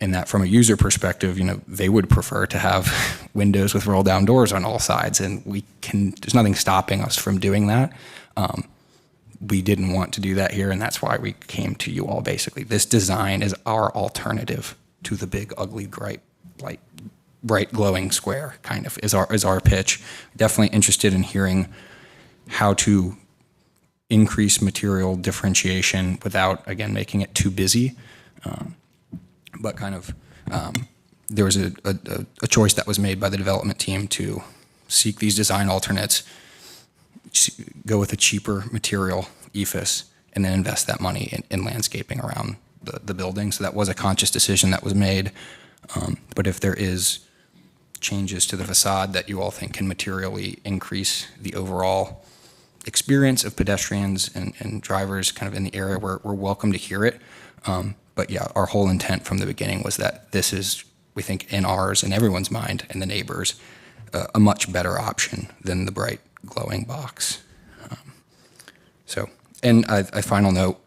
And that from a user perspective, they would prefer to have windows with roll-down doors on all sides. And there's nothing stopping us from doing that. We didn't want to do that here, and that's why we came to you all, basically. This design is our alternative to the big, ugly, bright glowing square, kind of, is our pitch. Definitely interested in hearing how to increase material differentiation without, again, making it too busy. But kind of, there was a choice that was made by the development team to seek these design alternates, go with a cheaper material, EFIS, and then invest that money in landscaping around the building. So that was a conscious decision that was made. But if there is changes to the facade that you all think can materially increase the overall experience of pedestrians and drivers kind of in the area, we're welcome to hear it. But yeah, our whole intent from the beginning was that this is, we think, in ours and everyone's mind and the neighbors, a much better option than the bright glowing box. And a final note,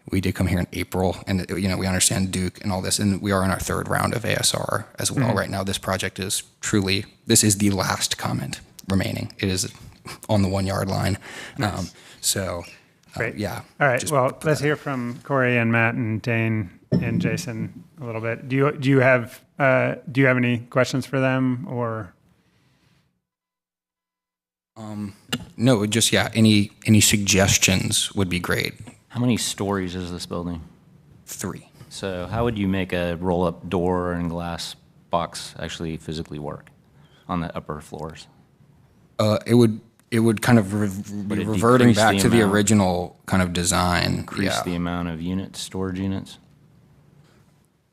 we did come here in April, and we understand Duke and all this, and we are in our 3rd round of ASR as well. Mm-hmm. Right now, this project is this is the last comment remaining. It is on the 1 yard line. Nice. Great. Yeah. All right. Well, let's hear from Corey and Matt and Dane and Jason a little bit. Do you have any questions for them or? No, just, any suggestions would be great. How many stories is this building? 3. So how would you make a roll-up door and glass box actually physically work on the upper floors? It would kind of be reverting back to the original kind of design. Increase the amount of storage units?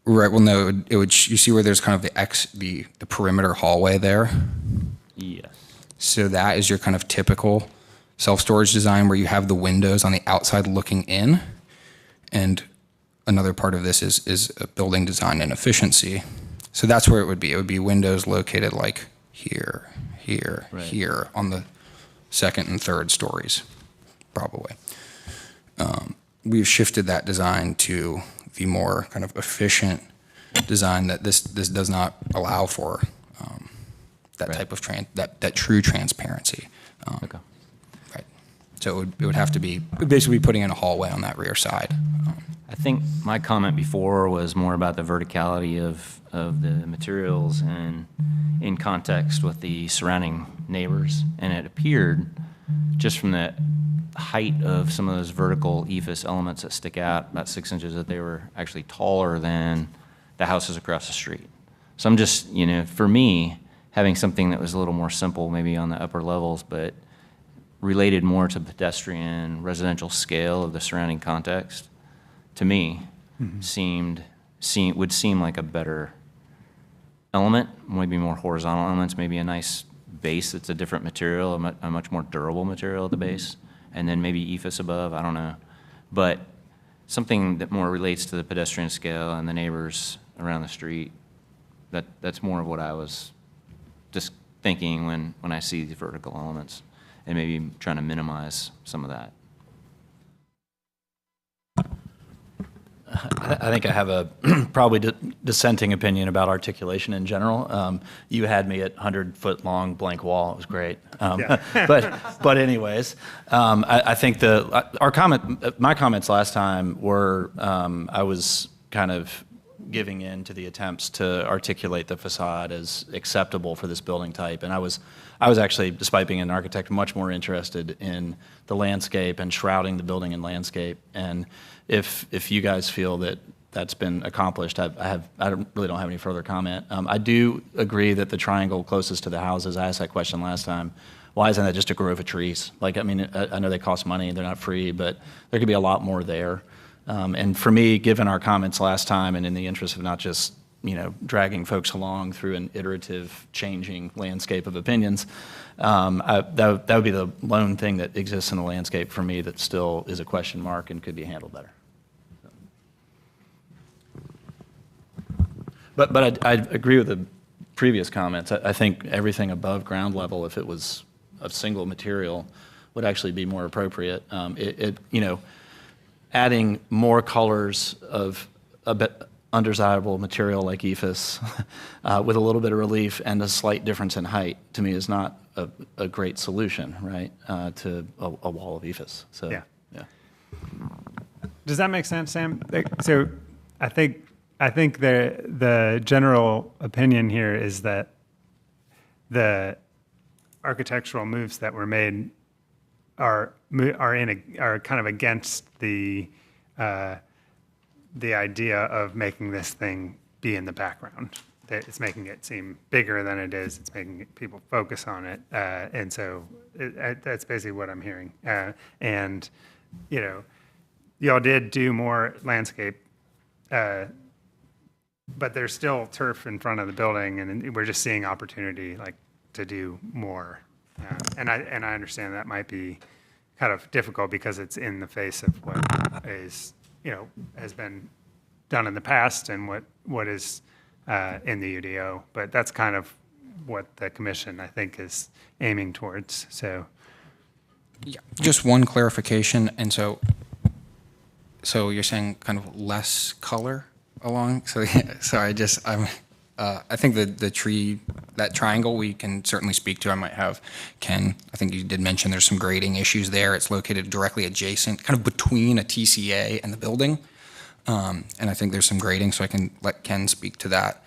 Right. Well, no, it would. You see where there's kind of the perimeter hallway there? Yes. So that is your kind of typical self-storage design where you have the windows on the outside looking in. And another part of this is a building design and efficiency. So that's where it would be. It would be windows located like here, right. here on the 2nd and 3rd stories, probably. We've shifted that design to the more kind of efficient design that this does not allow for that right. type of that true transparency. Okay. Right. So it would have to be basically putting in a hallway on that rear side. I think my comment before was more about the verticality of the materials and in context with the surrounding neighbors. And it appeared, just from the height of some of those vertical EFIS elements that stick out, about 6 inches, that they were actually taller than the houses across the street. So I'm just, for me, having something that was a little more simple, maybe on the upper levels, but related more to pedestrian residential scale of the surrounding context, to me, would seem like a better element, maybe more horizontal elements, maybe a nice base that's a different material, a much more durable material at the base, and then maybe ephes above, I don't know. But something that more relates to the pedestrian scale and the neighbors around the street, that's more of what I was just thinking when I see these vertical elements, and maybe trying to minimize some of that. I think I have a probably dissenting opinion about articulation in general. You had me at 100-foot-long blank wall. It was great. But anyways, I think my comments last time were I was kind of giving in to the attempts to articulate the facade as acceptable for this building type, and I was actually, despite being an architect, much more interested in the landscape and shrouding the building in landscape. And if you guys feel that that's been accomplished, I really don't have any further comment. I do agree that the triangle closest to the houses, I asked that question last time, why isn't that just a grove of trees? Like, I mean, I know they cost money, they're not free, but there could be a lot more there. And for me, given our comments last time, and in the interest of not just dragging folks along through an iterative, changing landscape of opinions, that would be the lone thing that exists in the landscape for me that still is a question mark and could be handled better. But I agree with the previous comments. I think everything above ground level, if it was of single material, would actually be more appropriate. Adding more colors of a bit undesirable material like ephes with a little bit of relief and a slight difference in height, to me, is not a great solution, right, to a wall of ephes. So, Yeah. yeah. Does that make sense, Sam? So I think the general opinion here is that the architectural moves that were made are kind of against the idea of making this thing be in the background. That it's making it seem bigger than it is. It's making people focus on it, and so that's basically what I'm hearing. And y'all did do more landscape, but there's still turf in front of the building, and we're just seeing opportunity to do more. And I understand that might be kind of difficult because it's in the face of what is has been done in the past and what is in the UDO. But that's kind of what the commission, I think, is aiming towards. So, Yeah, just one clarification. And so you're saying kind of less color along? So I think the tree, that triangle, we can certainly speak to. I might have Ken. I think you did mention there's some grading issues there. It's located directly adjacent, kind of between a TCA and the building. And I think there's some grading, so I can let Ken speak to that.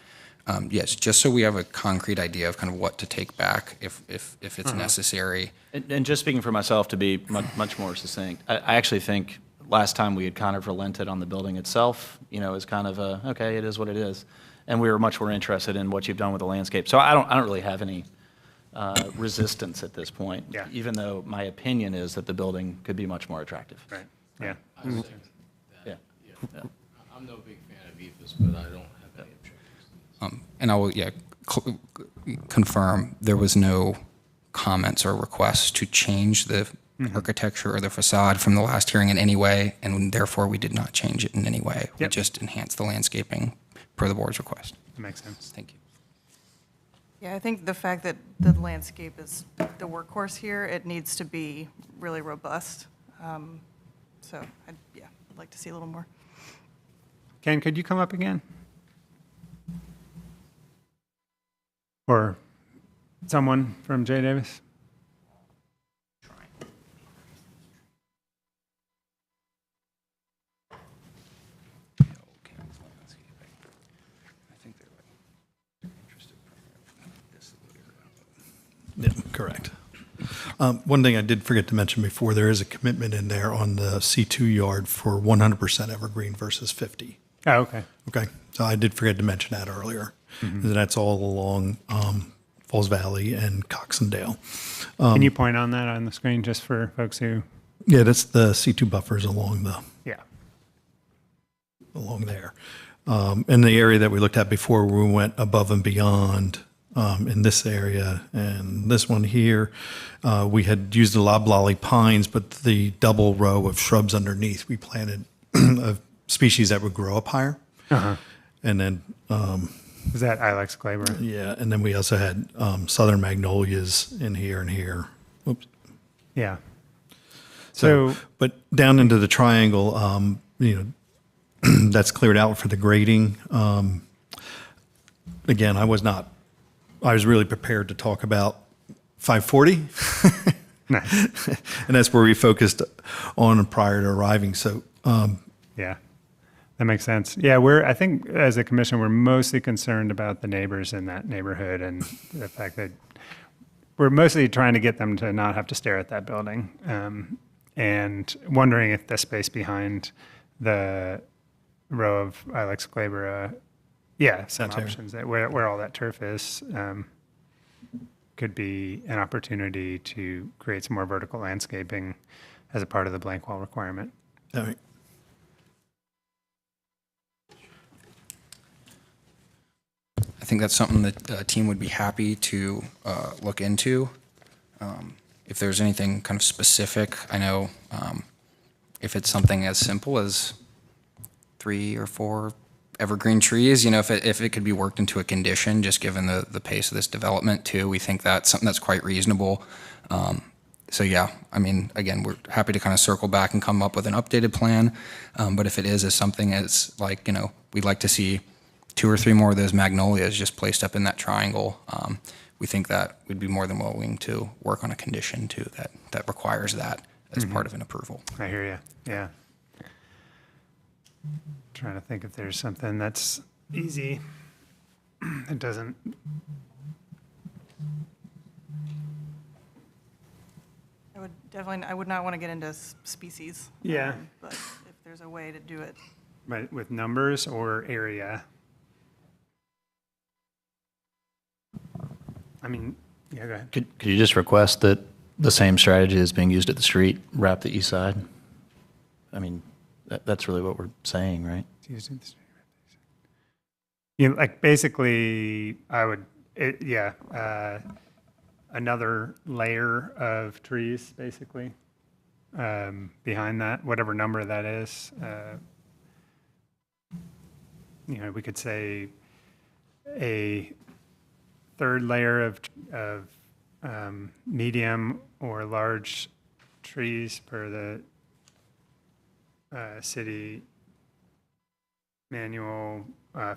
Yes, just so we have a concrete idea of kind of what to take back if it's necessary. And just speaking for myself, to be much more succinct, I actually think last time we had kind of relented on the building itself, as kind of okay, it is what it is. And we were much more interested in what you've done with the landscape. So I don't really have any resistance at this point, Yeah. even though my opinion is that the building could be much more attractive. right, yeah. I second that. Yeah. I'm no big fan of ephes, but I don't have any objections. And I will, confirm there was no comments or requests to change the architecture or the facade from the last hearing in any way, and therefore we did not change it in any way. We Yep. just enhanced the landscaping per the board's request. That makes sense. Thank you. Yeah, I think the fact that the landscape is the workhorse here, it needs to be really robust. So, I'd like to see a little more. Ken, could you come up again? Or someone from J. Davis? Yeah, correct. One thing I did forget to mention before, there is a commitment in there on the C2 yard for 100% evergreen versus 50. Oh, okay. Okay, so I did forget to mention that earlier. And that's all along Falls Valley and Coxondale. Can you point on that on the screen just for folks who? Yeah, that's the C2 buffers along Yeah. there. In the area that we looked at before, we went above and beyond in this area. And this one here, we had used the loblolly pines, but the double row of shrubs underneath, we planted a species that would grow up higher. And then, Is that Ilex glabra? yeah, and then we also had southern magnolias in here and here. Oops. Yeah. So, So, but down into the triangle, that's cleared out for the grading. Again, I was really prepared to talk about 540. nice. And that's where we focused on prior to arriving. So, Yeah, that makes sense. Yeah, I think as a commission, we're mostly concerned about the neighbors in that neighborhood and the fact that we're mostly trying to get them to not have to stare at that building, and wondering if the space behind the row of Ilex glabra, some That's here. options that where all that turf is, could be an opportunity to create some more vertical landscaping as a part of the blank wall requirement. all right. I think that's something that the team would be happy to look into. If there's anything kind of specific, I know if it's something as simple as 3 or 4 evergreen trees, if it could be worked into a condition, just given the pace of this development too, we think that's something that's quite reasonable. So yeah, I mean, again, we're happy to kind of circle back and come up with an updated plan. But if it is as something as like, we'd like to see 2 or 3 more of those magnolias just placed up in that triangle. We think that we'd be more than willing to work on a condition too that requires that as part of an approval. I hear you. Yeah. Trying to think if there's something that's easy. It doesn't. I would not want to get into species. Yeah. But if there's a way to do it. But with numbers or area. I mean, yeah, go ahead. Could you just request that the same strategy is being used at the street, wrap the east side? I mean, that's really what we're saying, right? Like basically, another layer of trees, basically, behind that, whatever number that is. We could say a third layer of medium or large trees per the city manual,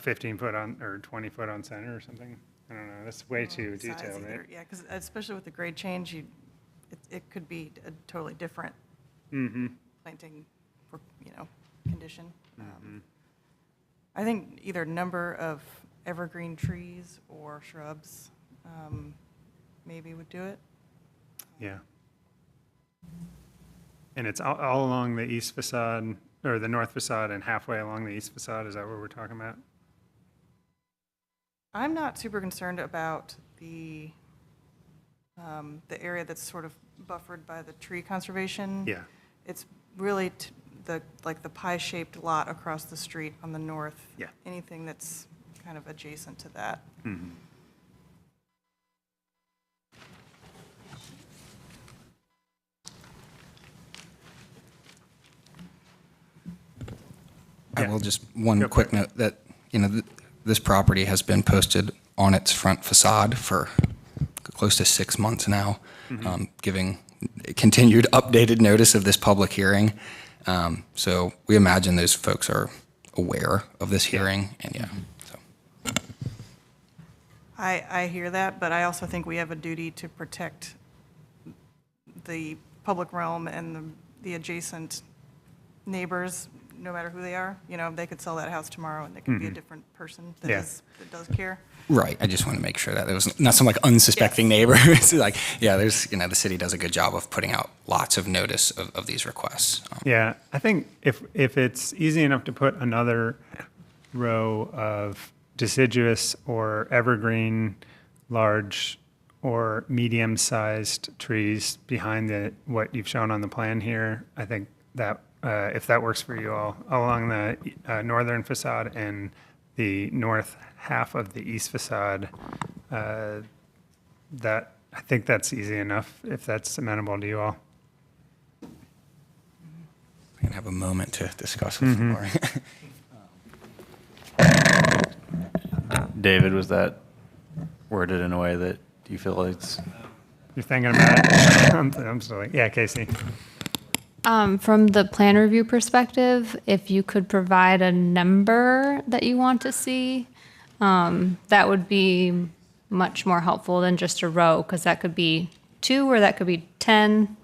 15 foot on or 20 foot on center or something. I don't know. That's way too Size detailed, either. right? Yeah, because especially with the grade change, it could be a totally different planting for, condition. I think either number of evergreen trees or shrubs maybe would do it. Yeah. And it's all along the east facade or the north facade and halfway along the east facade. Is that what we're talking about? I'm not super concerned about the area that's sort of buffered by the tree conservation. Yeah. It's really the pie-shaped lot across the street on the north. Yeah. Anything that's kind of adjacent to that. Mm-hmm. I will just one Go for quick it. note that this property has been posted on its front facade for close to 6 months now, giving continued updated notice of this public hearing. So we imagine those folks are aware of this hearing, and yeah. So. I hear that, but I also think we have a duty to protect the public realm and the adjacent neighbors, no matter who they are. They could sell that house tomorrow, and they could be a different person that Yeah. that does care. Right. I just want to make sure that there was not some unsuspecting neighbor. It's like, yeah, there's, the city does a good job of putting out lots of notice of these requests. Yeah, I think if it's easy enough to put another row of deciduous or evergreen, large or medium-sized trees behind what you've shown on the plan here, I think that if that works for you all, along the northern facade and the north half of the east facade. That, I think that's easy enough, if that's amenable to you all. We can have a moment to discuss with Laurie. David, was that worded in a way that you feel it's? You're thinking about it? I'm sorry. Yeah, Casey. From the plan review perspective, if you could provide a number that you want to see, that would be much more helpful than just a row, because that could be 2 or that could be 10.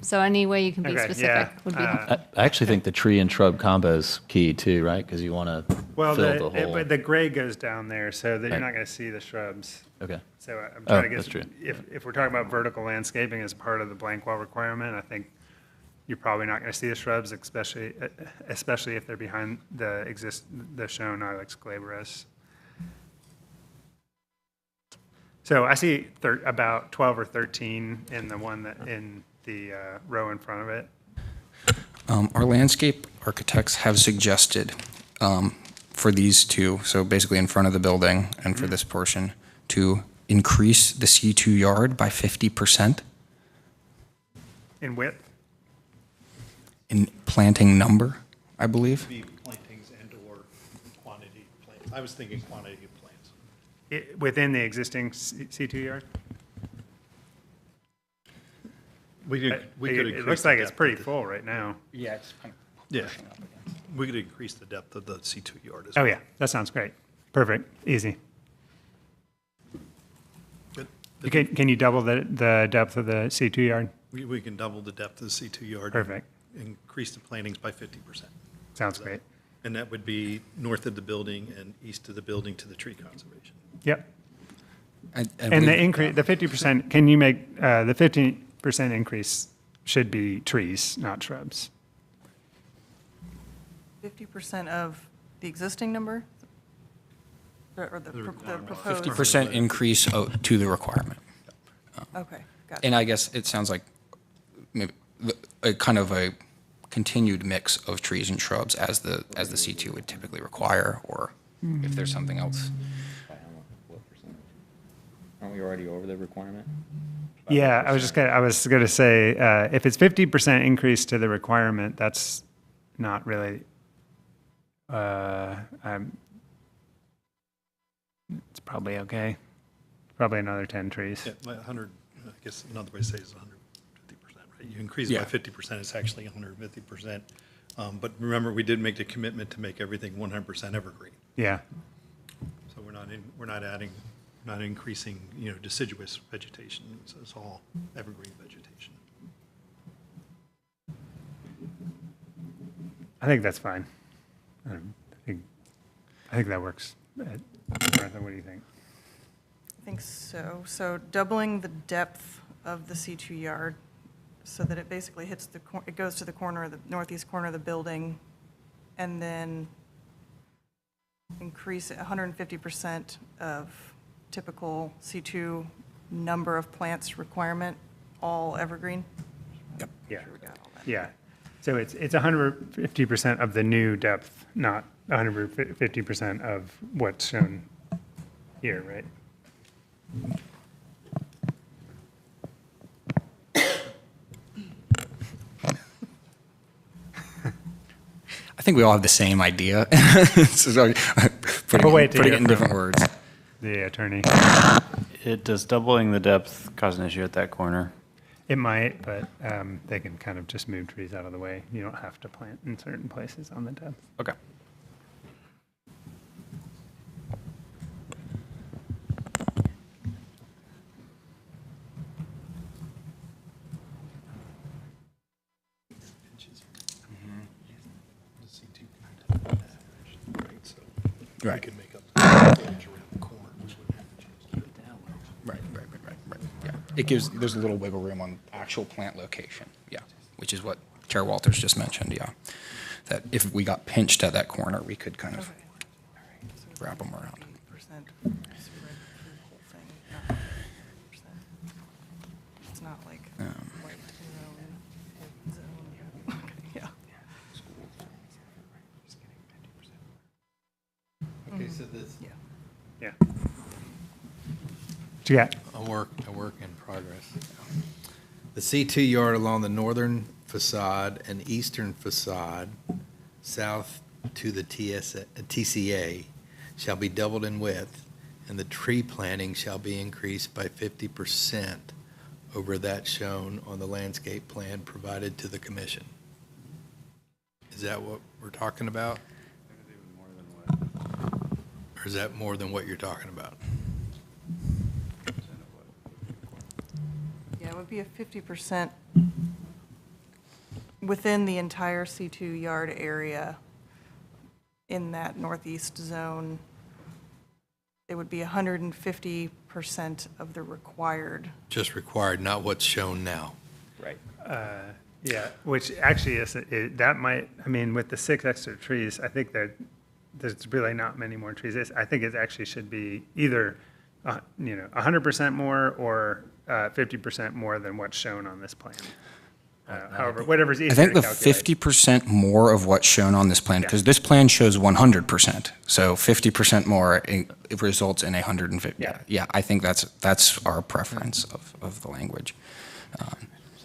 So any way you can be Okay, specific yeah, would be helpful. I actually think the tree and shrub combo is key too, right? Because you want to Well, fill the whole. but the gray goes down there, so that you're Right. not going to see the shrubs. Okay. So I'm Oh, trying to get, that's true. if we're talking about vertical landscaping as part of the blank wall requirement, I think you're probably not going to see the shrubs, especially if they're behind the shown Ilex glabrous. So I see about 12 or 13 in the one that in the row in front of it. Our landscape architects have suggested for these two, so basically in front of the building and for this portion, to increase the C2 yard by 50% In width? in planting number, I believe. Be plantings and/or quantity of plants. I was thinking quantity of plants. Within the existing C2 yard? We could increase. It looks the like it's depth pretty of the- full right now. Yeah, it's kind of Yeah, we could increase the depth of the C2 yard as well. Oh, yeah, that sounds great. Perfect, easy. Good. Can you double the depth of the C2 yard? We can double the depth of the C2 yard. Perfect. Increase the plantings by 50%. Sounds great. And that would be north of the building and east of the building to the tree conservation. Yep. I And believe- the increase, the 50%, can you make, the 50% increase should be trees, not shrubs? 50% of the existing number? Or the proposed? 50% increase to the requirement. Okay, got it. And I guess it sounds like maybe a kind of a continued mix of trees and shrubs as the C2 would typically require, or if there's something else. What percentage? Aren't we already over the requirement? Yeah, I was gonna say, if it's 50% increase to the requirement, that's not really, it's probably okay. Probably another 10 trees. Yeah, 100, I guess another way to say it is 150%, right? You increase it by Yeah. 50%, it's actually 150%. But remember, we did make the commitment to make everything 100% evergreen. Yeah, So we're not increasing, deciduous vegetation. It's all evergreen vegetation. I think that's fine. I think that works. Martha, what do you think? I think so. So doubling the depth of the C2 yard so that it basically hits it goes to the corner of the northeast corner of the building, and then increase it 150% of typical C2 number of plants requirement, all evergreen? Yep. Yeah, Sure we got all that. yeah. So it's 150% of the new depth, not 150% of what's shown here, right? I think we all have the same idea. So, But wait to putting hear it in from- different words. The attorney. Does doubling the depth cause an issue at that corner? It might, but they can kind of just move trees out of the way. You don't have to plant in certain places on the depth. Okay. We Right. could make up the frontage around the corner, which wouldn't have to change the Right. Yeah. It gives, there's a little wiggle room on actual plant location. Yeah. Which is what Chair Walters just mentioned. Yeah. That if we got pinched at that corner, we could kind of Okay. So wrap them around. 50% spread through the whole thing, not 50%. It's not like white zone, zone. Okay, yeah. Okay, so this, Yeah. What you got? a work in progress. The C2 yard along the northern facade and eastern facade, south to the TCA, shall be doubled in width, and the tree planting shall be increased by 50% over that shown on the landscape plan provided to the commission. Is that what we're talking about? Or is that more than what you're talking about? Yeah, it would be a 50% within the entire C2 yard area in that northeast zone. It would be 150% of the required. Just required, not what's shown now. Right. Yeah, which actually is, that might, I mean, with the 6 extra trees, I think that there's really not many more trees. I think it actually should be either, 100% more or 50% more than what's shown on this plan. However, whatever's easier I think to the calculate. 50% more of what's shown on this plan, Yeah. because this plan shows 100%. So 50% more it results in 150. Yeah. Yeah, I think that's our preference of the language.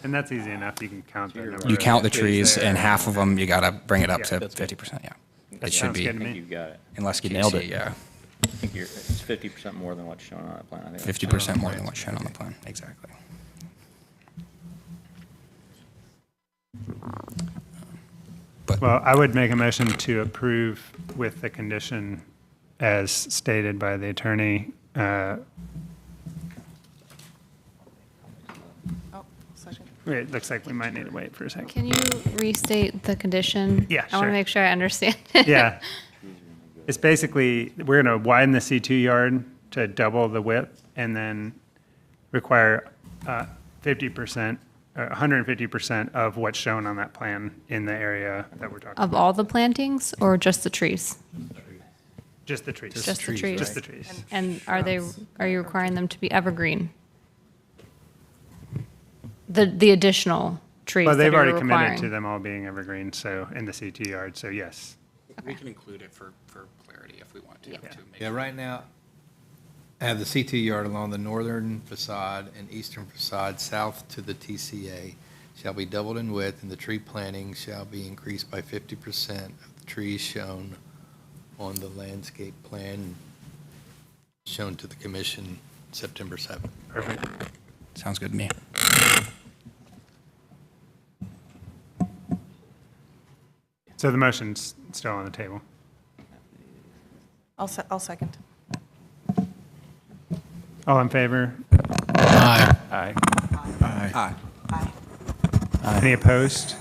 And that's easy enough. You can count the number. You of count the trees, there. and half of them, you got to bring it up Yeah. to 50%, yeah. It That should sounds be, good to I think me. you've got it. unless you nailed it. Yeah, I think it's 50% more than what's shown on that plan. I think that's 50% more than what's shown on the plan, exactly. Well, I would make a motion to approve with the condition as stated by the attorney. Oh, second. It looks like we might need to wait for a second. Can you restate the condition? Yeah, I want sure. to make sure I understand. Yeah. It's basically, we're going to widen the C2 yard to double the width and then require 50%, 150% of what's shown on that plan in the area that we're talking Of about. all the plantings or just the trees? Just the trees. Just the trees. Just the trees. And are you requiring them to be evergreen? The additional trees Well, that they've you're already committed to requiring? them all being evergreen, so, in the C2 yard, so yes. We can include it for clarity if we want to. Yeah, right now, I have the C2 yard along the northern facade and eastern facade south to the TCA shall be doubled in width, and the tree planting shall be increased by 50% of the trees shown on the landscape plan shown to the commission September 7th. Perfect. Sounds good to me. So the motion's still on the table. I'll second. All in favor? Aye. Aye. Aye. Any opposed?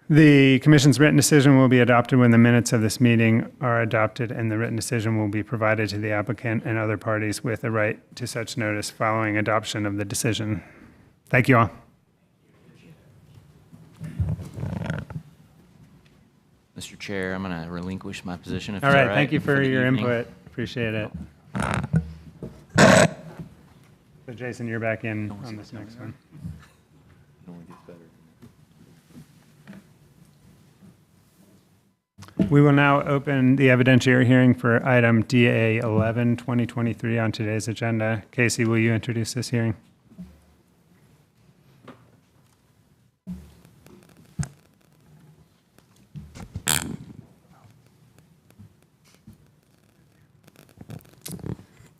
The commission's written decision will be adopted when the minutes of this meeting are adopted, and the written decision will be provided to the applicant and other parties with a right to such notice following adoption of the decision. Thank you all. Mr. Chair, I'm going to relinquish my position if All it's right, thank you for the your evening. input. Appreciate it. So Jason, you're back in on this next one. We will now open the evidentiary hearing for item DA 11, 2023 on today's agenda. Casey, will you introduce this hearing?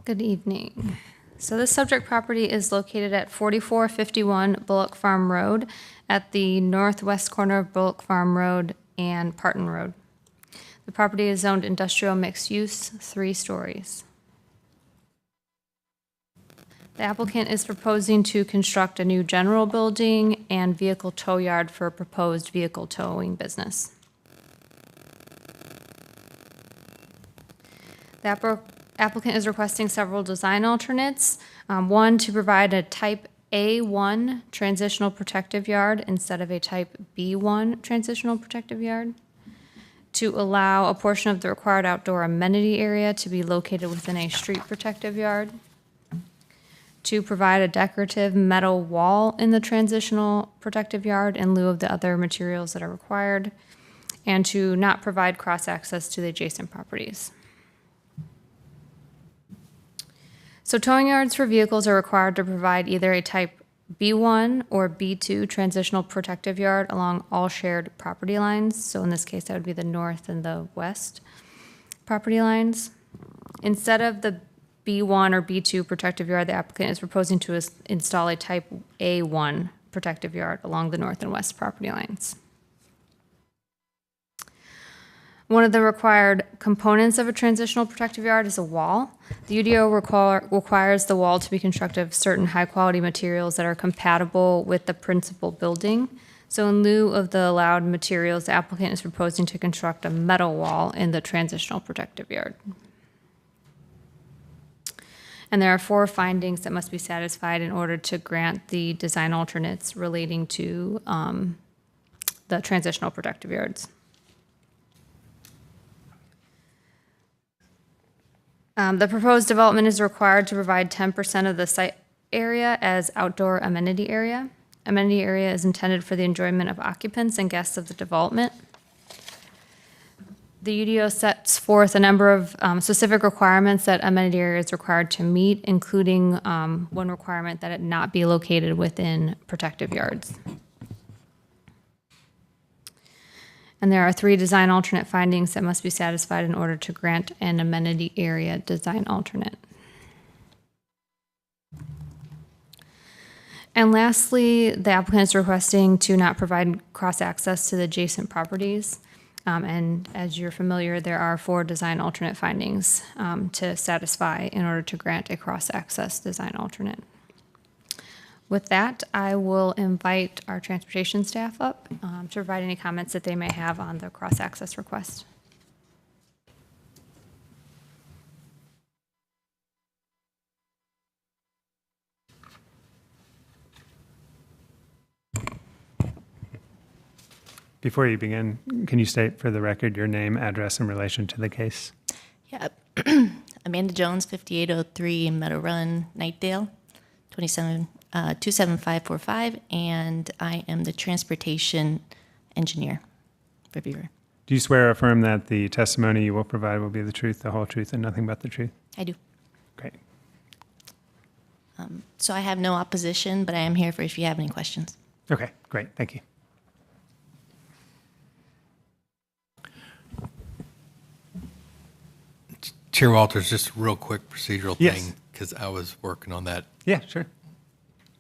Good evening. So this subject property is located at 4451 Bullock Farm Road at the northwest corner of Bullock Farm Road and Parton Road. The property is zoned industrial mixed use, 3 stories. The applicant is proposing to construct a new general building and vehicle tow yard for a proposed vehicle towing business. The applicant is requesting several design alternates. One, to provide a type A1 transitional protective yard instead of a type B1 transitional protective yard. To allow a portion of the required outdoor amenity area to be located within a street protective yard. to provide a decorative metal wall in the transitional protective yard in lieu of the other materials that are required, and to not provide cross-access to the adjacent properties. So towing yards for vehicles are required to provide either a type B1 or B2 transitional protective yard along all shared property lines. So in this case, that would be the north and the west property lines. Instead of the B1 or B2 protective yard, the applicant is proposing to install a type A1 protective yard along the north and west property lines. One of the required components of a transitional protective yard is a wall. The UDO requires the wall to be constructed of certain high-quality materials that are compatible with the principal building. So in lieu of the allowed materials, the applicant is proposing to construct a metal wall in the transitional protective yard. And there are 4 findings that must be satisfied in order to grant the design alternates relating to the transitional protective yards. The proposed development is required to provide 10% of the site area as outdoor amenity area. Amenity area is intended for the enjoyment of occupants and guests of the development. The UDO sets forth a number of specific requirements that amenity area is required to meet, including one requirement that it not be located within protective yards. And there are 3 design alternate findings that must be satisfied in order to grant an amenity area design alternate. And lastly, the applicant is requesting to not provide cross-access to the adjacent properties. And as you're familiar, there are 4 design alternate findings to satisfy in order to grant a cross-access design alternate. With that, I will invite our transportation staff up to provide any comments that they may have on the cross-access request. Before you begin, can you state for the record your name, address, in relation to the case? Yeah. Amanda Jones, 5803 Meadow Run, Nightdale, 27545, and I am the transportation engineer for Beaver. Do you swear or affirm that the testimony you will provide will be the truth, the whole truth, and nothing but the truth? I do. Great. So I have no opposition, but I am here for if you have any questions. Okay, great. Thank you. Chair Walters, just a real quick procedural Yes. thing, because I was working on that Yeah, sure.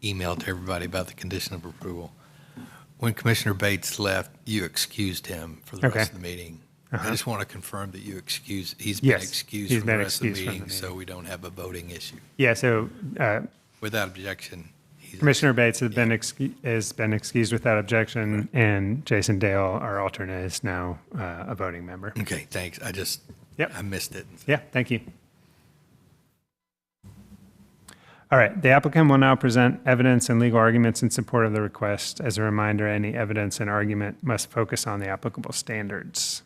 email to everybody about the condition of approval. When Commissioner Bates left, you excused him for the Okay. rest of the meeting. Uh-huh. I just want to confirm that you excused, he's Yes, been excused he's from the been rest of the excused from the meeting, so meeting. we don't have a voting issue. Yeah, so Without objection, he's. Commissioner Bates has been excused without objection, and Jason Dale, our alternate, is now a voting member. Okay, thanks. Yep. I missed it. Yeah, thank you. All right, the applicant will now present evidence and legal arguments in support of the request. As a reminder, any evidence and argument must focus on the applicable standards.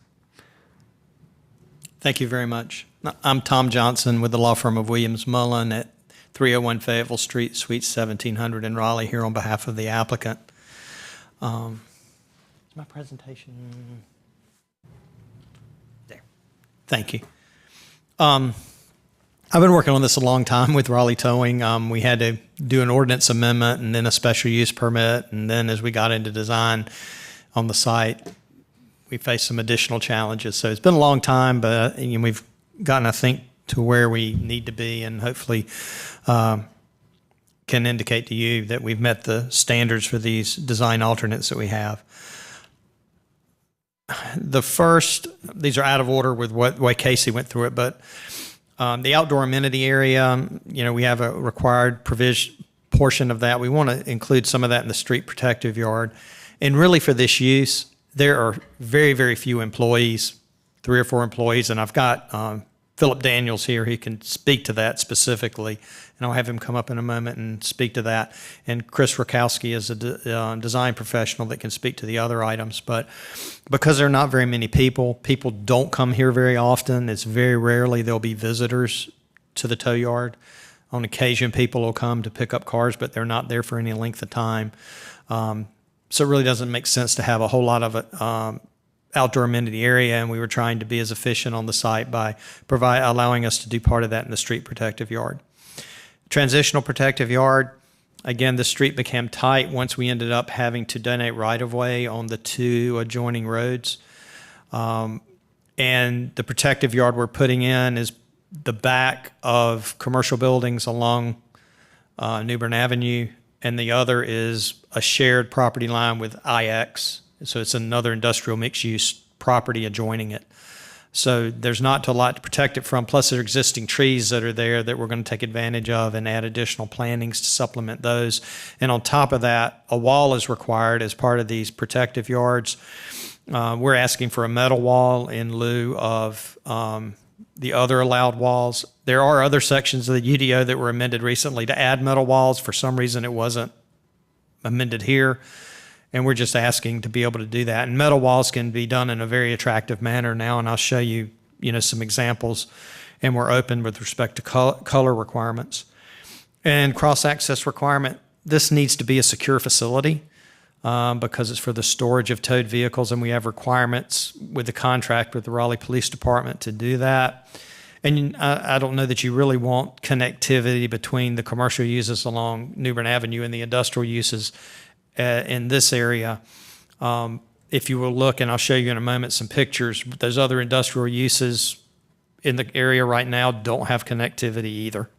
Thank you very much. I'm Tom Johnson with the law firm of Williams Mullen at 301 Fayetteville Street, Suite 1700 in Raleigh, here on behalf of the applicant. My presentation. There. Thank you. I've been working on this a long time with Raleigh Towing. We had to do an ordinance amendment and then a special use permit. And then as we got into design on the site, we faced some additional challenges. So it's been a long time, but we've gotten, I think, to where we need to be, and hopefully can indicate to you that we've met the standards for these design alternates that we have. The first, these are out of order with what way Casey went through it, but the outdoor amenity area, we have a required provision portion of that. We want to include some of that in the street protective yard. And really for this use, there are very, very few employees, 3 or 4 employees, and I've got Philip Daniels here. He can speak to that specifically, and I'll have him come up in a moment and speak to that. And Chris Rakowski is a design professional that can speak to the other items. But because there are not very many people don't come here very often. It's very rarely there'll be visitors to the tow yard. On occasion, people will come to pick up cars, but they're not there for any length of time. So it really doesn't make sense to have a whole lot of outdoor amenity area, and we were trying to be as efficient on the site by allowing us to do part of that in the street protective yard. Transitional protective yard, again, the street became tight once we ended up having to donate right-of-way on the 2 adjoining roads. And the protective yard we're putting in is the back of commercial buildings along New Bern Avenue, and the other is a shared property line with IX. So it's another industrial mixed-use property adjoining it. So there's not a lot to protect it from. Plus, there are existing trees that are there that we're going to take advantage of and add additional plantings to supplement those. And on top of that, a wall is required as part of these protective yards. We're asking for a metal wall in lieu of the other allowed walls. There are other sections of the UDO that were amended recently to add metal walls. For some reason, it wasn't amended here. And we're just asking to be able to do that. And metal walls can be done in a very attractive manner now, and I'll show you, some examples. And we're open with respect to color requirements. And cross-access requirement, this needs to be a secure facility because it's for the storage of towed vehicles, and we have requirements with the contract with the Raleigh Police Department to do that. And I don't know that you really want connectivity between the commercial uses along New Bern Avenue and the industrial uses in this area. If you will look, and I'll show you in a moment some pictures, those other industrial uses in the area right now don't have connectivity either.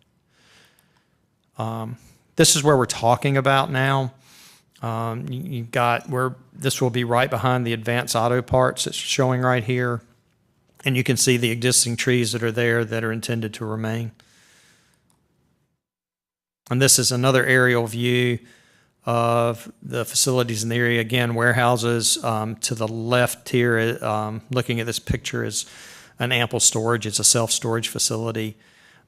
This is where we're talking about now. You've got where this will be right behind the Advanced Auto Parts that's showing right here. And you can see the existing trees that are there that are intended to remain. And this is another aerial view of the facilities in the area. Again, warehouses. To the left here, looking at this picture, is an ample storage. It's a self-storage facility.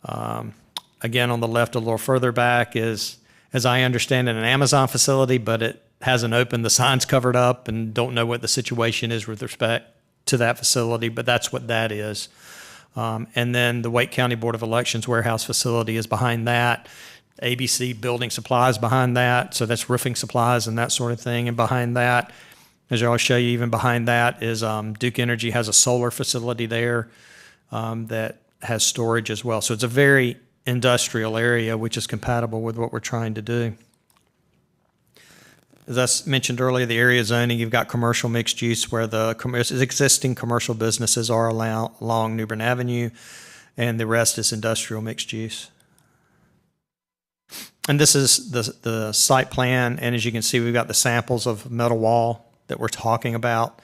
Again, on the left, a little further back is, as I understand it, an Amazon facility, but it hasn't opened. The sign's covered up and don't know what the situation is with respect to that facility, but that's what that is. And then the Wake County Board of Elections warehouse facility is behind that. ABC Building Supplies behind that, so that's roofing supplies and that sort of thing. And behind that, as I'll show you, even behind that is Duke Energy has a solar facility there that has storage as well. So it's a very industrial area, which is compatible with what we're trying to do. As I mentioned earlier, the area zoning, you've got commercial mixed use where the existing commercial businesses are along New Bern Avenue, and the rest is industrial mixed use. And this is the site plan, and as you can see, we've got the samples of metal wall that we're talking about.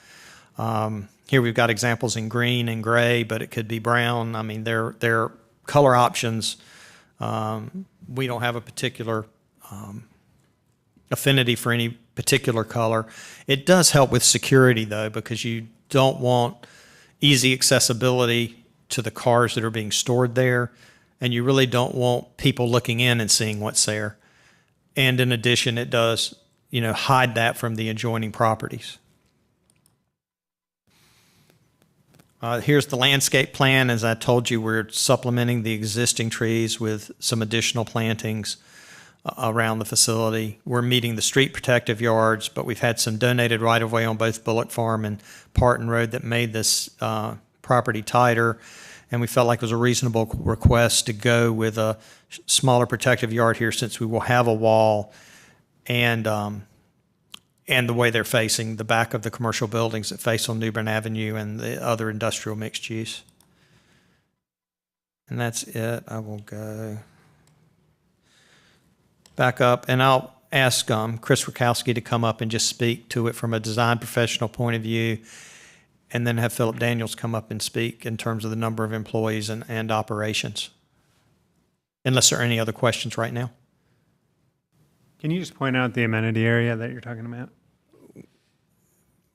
Here we've got examples in green and gray, but it could be brown. I mean, they're color options. We don't have a particular affinity for any particular color. It does help with security, though, because you don't want easy accessibility to the cars that are being stored there, and you really don't want people looking in and seeing what's there. And in addition, it does, hide that from the adjoining properties. Here's the landscape plan. As I told you, we're supplementing the existing trees with some additional plantings around the facility. We're meeting the street protective yards, but we've had some donated right-of-way on both Bullock Farm and Parton Road that made this property tighter, and we felt like it was a reasonable request to go with a smaller protective yard here, since we will have a wall and the way they're facing the back of the commercial buildings that face on New Bern Avenue and the other industrial mixed use. And that's it. I will go back up, and I'll ask Chris Rakowski to come up and just speak to it from a design professional point of view, and then have Philip Daniels come up and speak in terms of the number of employees and operations. Unless there are any other questions right now. Can you just point out the amenity area that you're talking about?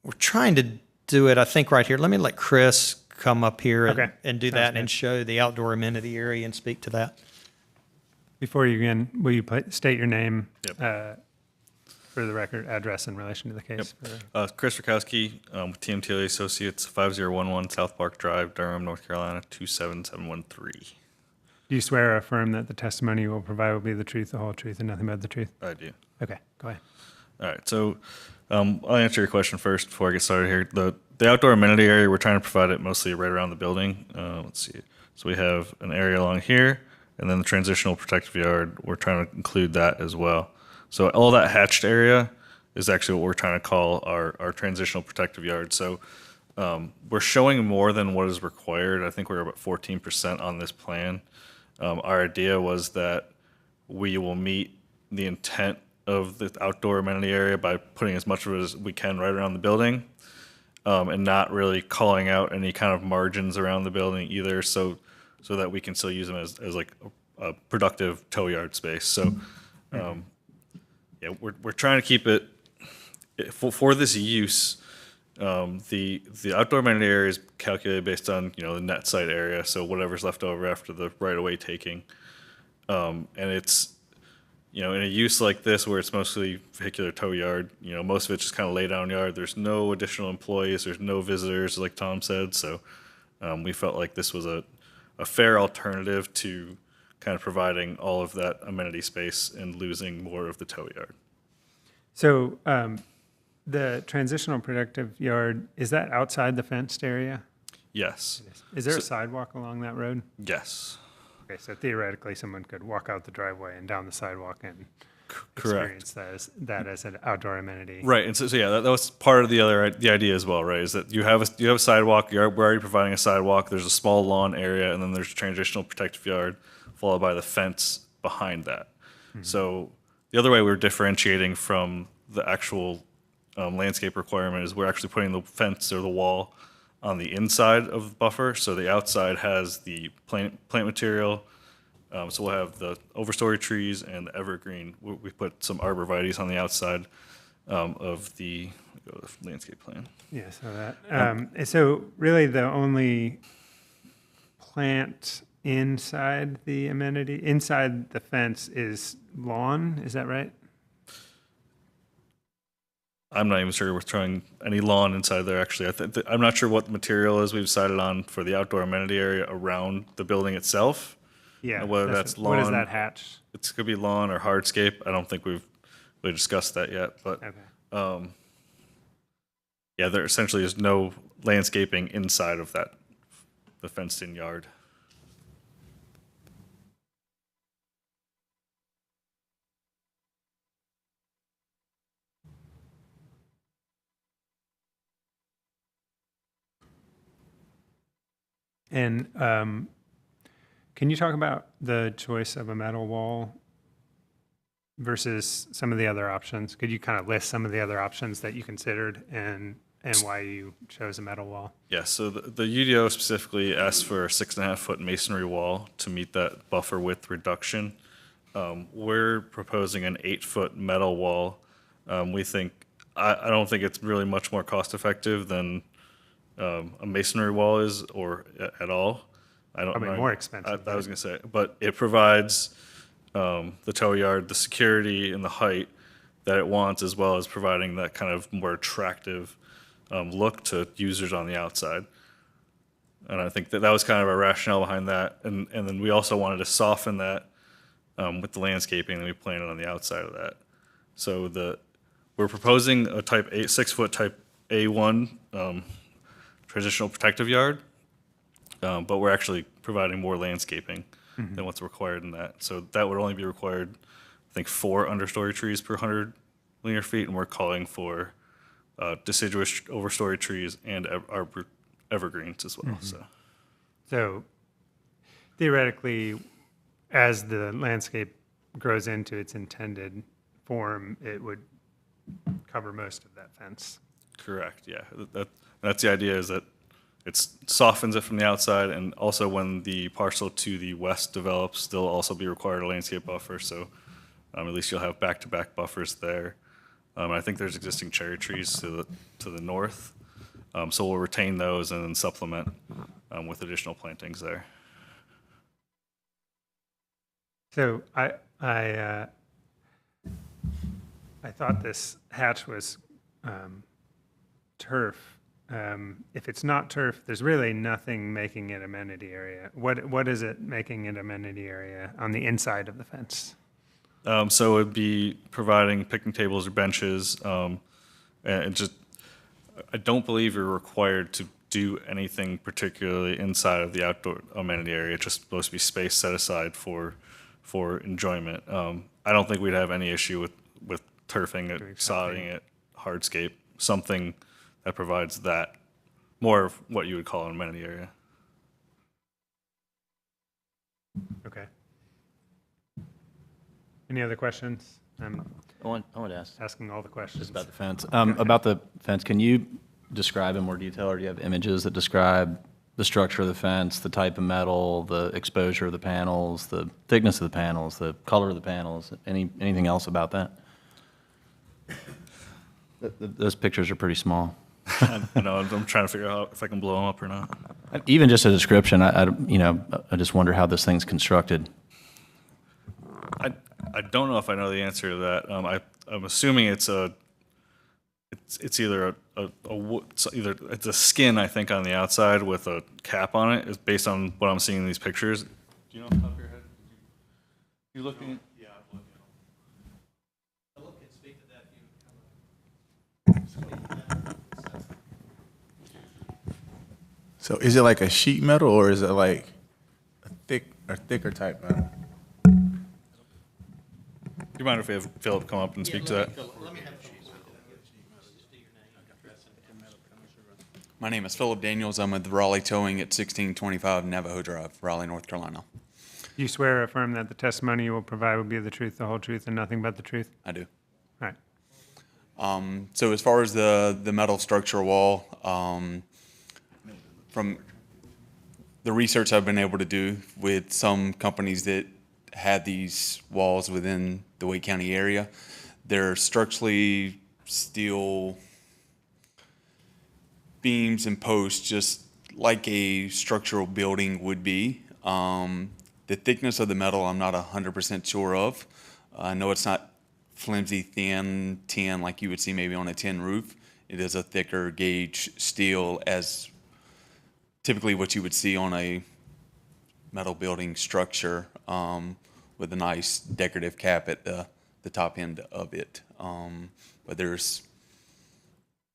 We're trying to do it, I think, right here. Let me let Chris come up here and do that and show the outdoor amenity area and speak to that. Before you begin, will you state your name for the record, address in relation to the case? Yep. Chris Rakowski with TMTLA Associates, 5011 South Park Drive, Durham, North Carolina, 27713. Do you swear or affirm that the testimony you will provide will be the truth, the whole truth, and nothing but the truth? I do. Okay, go ahead. All right, so I'll answer your question first before I get started here. The outdoor amenity area, we're trying to provide it mostly right around the building. Let's see. So we have an area along here, and then the transitional protective yard, we're trying to include that as well. So all that hatched area is actually what we're trying to call our transitional protective yard. So we're showing more than what is required. I think we're about 14% on this plan. Our idea was that we will meet the intent of the outdoor amenity area by putting as much of it as we can right around the building, and not really calling out any kind of margins around the building either, so that we can still use them as like a productive tow yard space. So yeah, we're trying to keep it for this use. The outdoor amenity area is calculated based on the net site area, so whatever's left over after the right of way taking, and it's in a use like this where it's mostly vehicular tow yard. Most of it's just kind of lay down yard. There's no additional employees. There's no visitors, like Tom said. So we felt like this was a fair alternative to kind of providing all of that amenity space and losing more of the tow yard. So the transitional protective yard, is that outside the fenced area? Yes. Is there a sidewalk along that road? Yes. Okay, so theoretically, someone could walk out the driveway and down the sidewalk and Correct. experience that as an outdoor amenity. Right, and so yeah, that was part of the idea as well, right? Is that you have a sidewalk. We're already providing a sidewalk. There's a small lawn area, and then there's a transitional protective yard, followed by the fence behind that. Mm-hmm. So the other way we're differentiating from the actual landscape requirement is we're actually putting the fence or the wall on the inside of the buffer. So the outside has the plant material. So we'll have the overstory trees and the evergreen. We put some arborvitaes on the outside of the landscape plan. Yeah, so that. So really the only plant inside the amenity, inside the fence is lawn, is that right? I'm not even sure we're throwing any lawn inside there, actually. I'm not sure what the material is we've decided on for the outdoor amenity area around the building itself. Yeah. Whether that's lawn. What is that hatch? It's going to be lawn or hardscape. I don't think we've really discussed that yet. But okay. Yeah, there essentially is no landscaping inside of the fenced-in yard. And can you talk about the choice of a metal wall versus some of the other options? Could you kind of list some of the other options that you considered and why you chose a metal wall? Yeah, so the UDO specifically asked for a 6.5-foot masonry wall to meet that buffer width reduction. We're proposing an 8-foot metal wall. We think, I don't think it's really much more cost effective than a masonry wall is, or at all. Probably more expensive. I was going to say, but it provides the tow yard the security and the height that it wants, as well as providing that kind of more attractive look to users on the outside. And I think that was kind of our rationale behind that. And then we also wanted to soften that with the landscaping that we planted on the outside of that. So we're proposing a 6-foot type A1 transitional protective yard, but we're actually providing more landscaping than what's required in that. So that would only be required, I think, 4 understory trees per 100 linear feet, and we're calling for deciduous overstory trees and evergreens as well. So theoretically, as the landscape grows into its intended form, it would cover most of that fence. Correct, yeah. That's the idea, is that it softens it from the outside, and also when the parcel to the west develops, there'll also be required a landscape buffer, so at least you'll have back-to-back buffers there. I think there's existing cherry trees to the north, so we'll retain those and then supplement with additional plantings there. So I thought this hatch was turf if it's not turf, there's really nothing making it amenity area. What is it making it amenity area on the inside of the fence? So it would be providing picnic tables or benches, and just, I don't believe you're required to do anything particularly inside of the outdoor amenity area. It's just supposed to be space set aside for enjoyment. I don't think we'd have any issue with turfing it, sodding it, hardscape, something that provides that, more of what you would call an amenity area. Okay. Any other questions? I want to ask Asking all the questions. just about the fence. About the fence, can you describe in more detail, or do you have images that describe the structure of the fence, the type of metal, the exposure of the panels, the thickness of the panels, the color of the panels, anything else about that? Those pictures are pretty small. I know, I'm trying to figure out if I can blow them up or not. Even just a description, I just wonder how this thing's constructed. I don't know if I know the answer to that. I'm assuming it's either it's a skin, I think, on the outside with a cap on it. It's based on what I'm seeing in these pictures. Do you know off the top of your head? You looking? Yeah, I'm looking. Philip can speak to that. So is it like a sheet metal, or is it like a thicker type metal? Do you mind if we have Philip come up and speak to that? My name is Philip Daniels. I'm with Raleigh Towing at 1625 Navajo Drive, Raleigh, North Carolina. You swear or affirm that the testimony you will provide will be the truth, the whole truth, and nothing but the truth? I do. All right. So as far as the metal structure wall, from the research I've been able to do with some companies that had these walls within the Wake County area, they're structurally steel beams and posts, just like a structural building would be. The thickness of the metal, I'm not 100% sure of. I know it's not flimsy, thin tin like you would see maybe on a tin roof. It is a thicker gauge steel, as typically what you would see on a metal building structure, with a nice decorative cap at the top end of it. But there's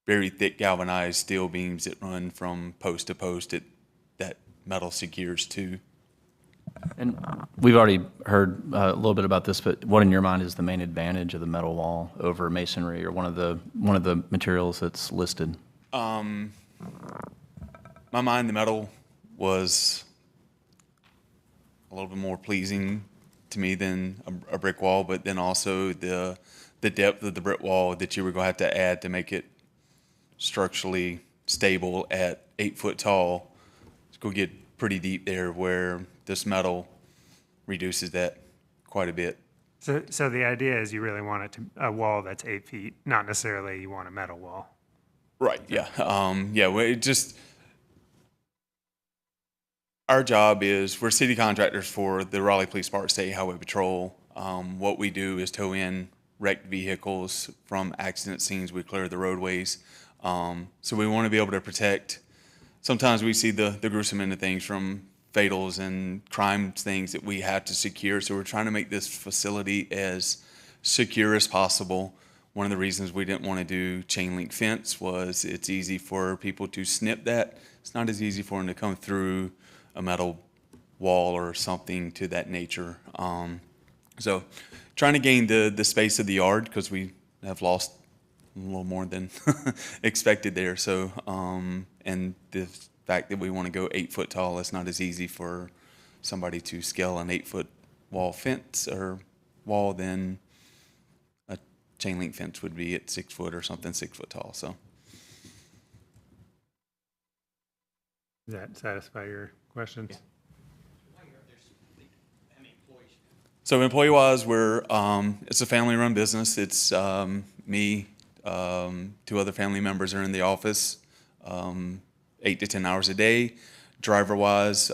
very thick galvanized steel beams that run from post to post that metal secures to. And we've already heard a little bit about this, but what in your mind is the main advantage of the metal wall over masonry, or one of the materials that's listed? My mind, the metal was a little bit more pleasing to me than a brick wall, but then also the depth of the brick wall that you were going to have to add to make it structurally stable at 8 foot tall. It's going to get pretty deep there, where this metal reduces that quite a bit. So the idea is you really want it to a wall that's 8 feet, not necessarily you want a metal wall. Right. Yeah. It just, our job is, we're city contractors for the Raleigh Police Department State Highway Patrol. What we do is tow in wrecked vehicles from accident scenes. We clear the roadways. So we want to be able to protect. Sometimes we see the gruesome end of things, from fatals and crime things that we have to secure. So we're trying to make this facility as secure as possible. One of the reasons we didn't want to do chain link fence was it's easy for people to snip that. It's not as easy for them to come through a metal wall or something to that nature. So trying to gain the space of the yard, because we have lost a little more than expected there. So, and the fact that we want to go 8 foot tall, it's not as easy for somebody to scale an 8 foot wall fence or wall than a chain link fence would be at 6 foot or something 6 foot tall. So. Does that satisfy your questions? Yeah. So employee-wise, we're it's a family-run business. It's me, 2 other family members are in the office, 8 to 10 hours a day. Driver-wise,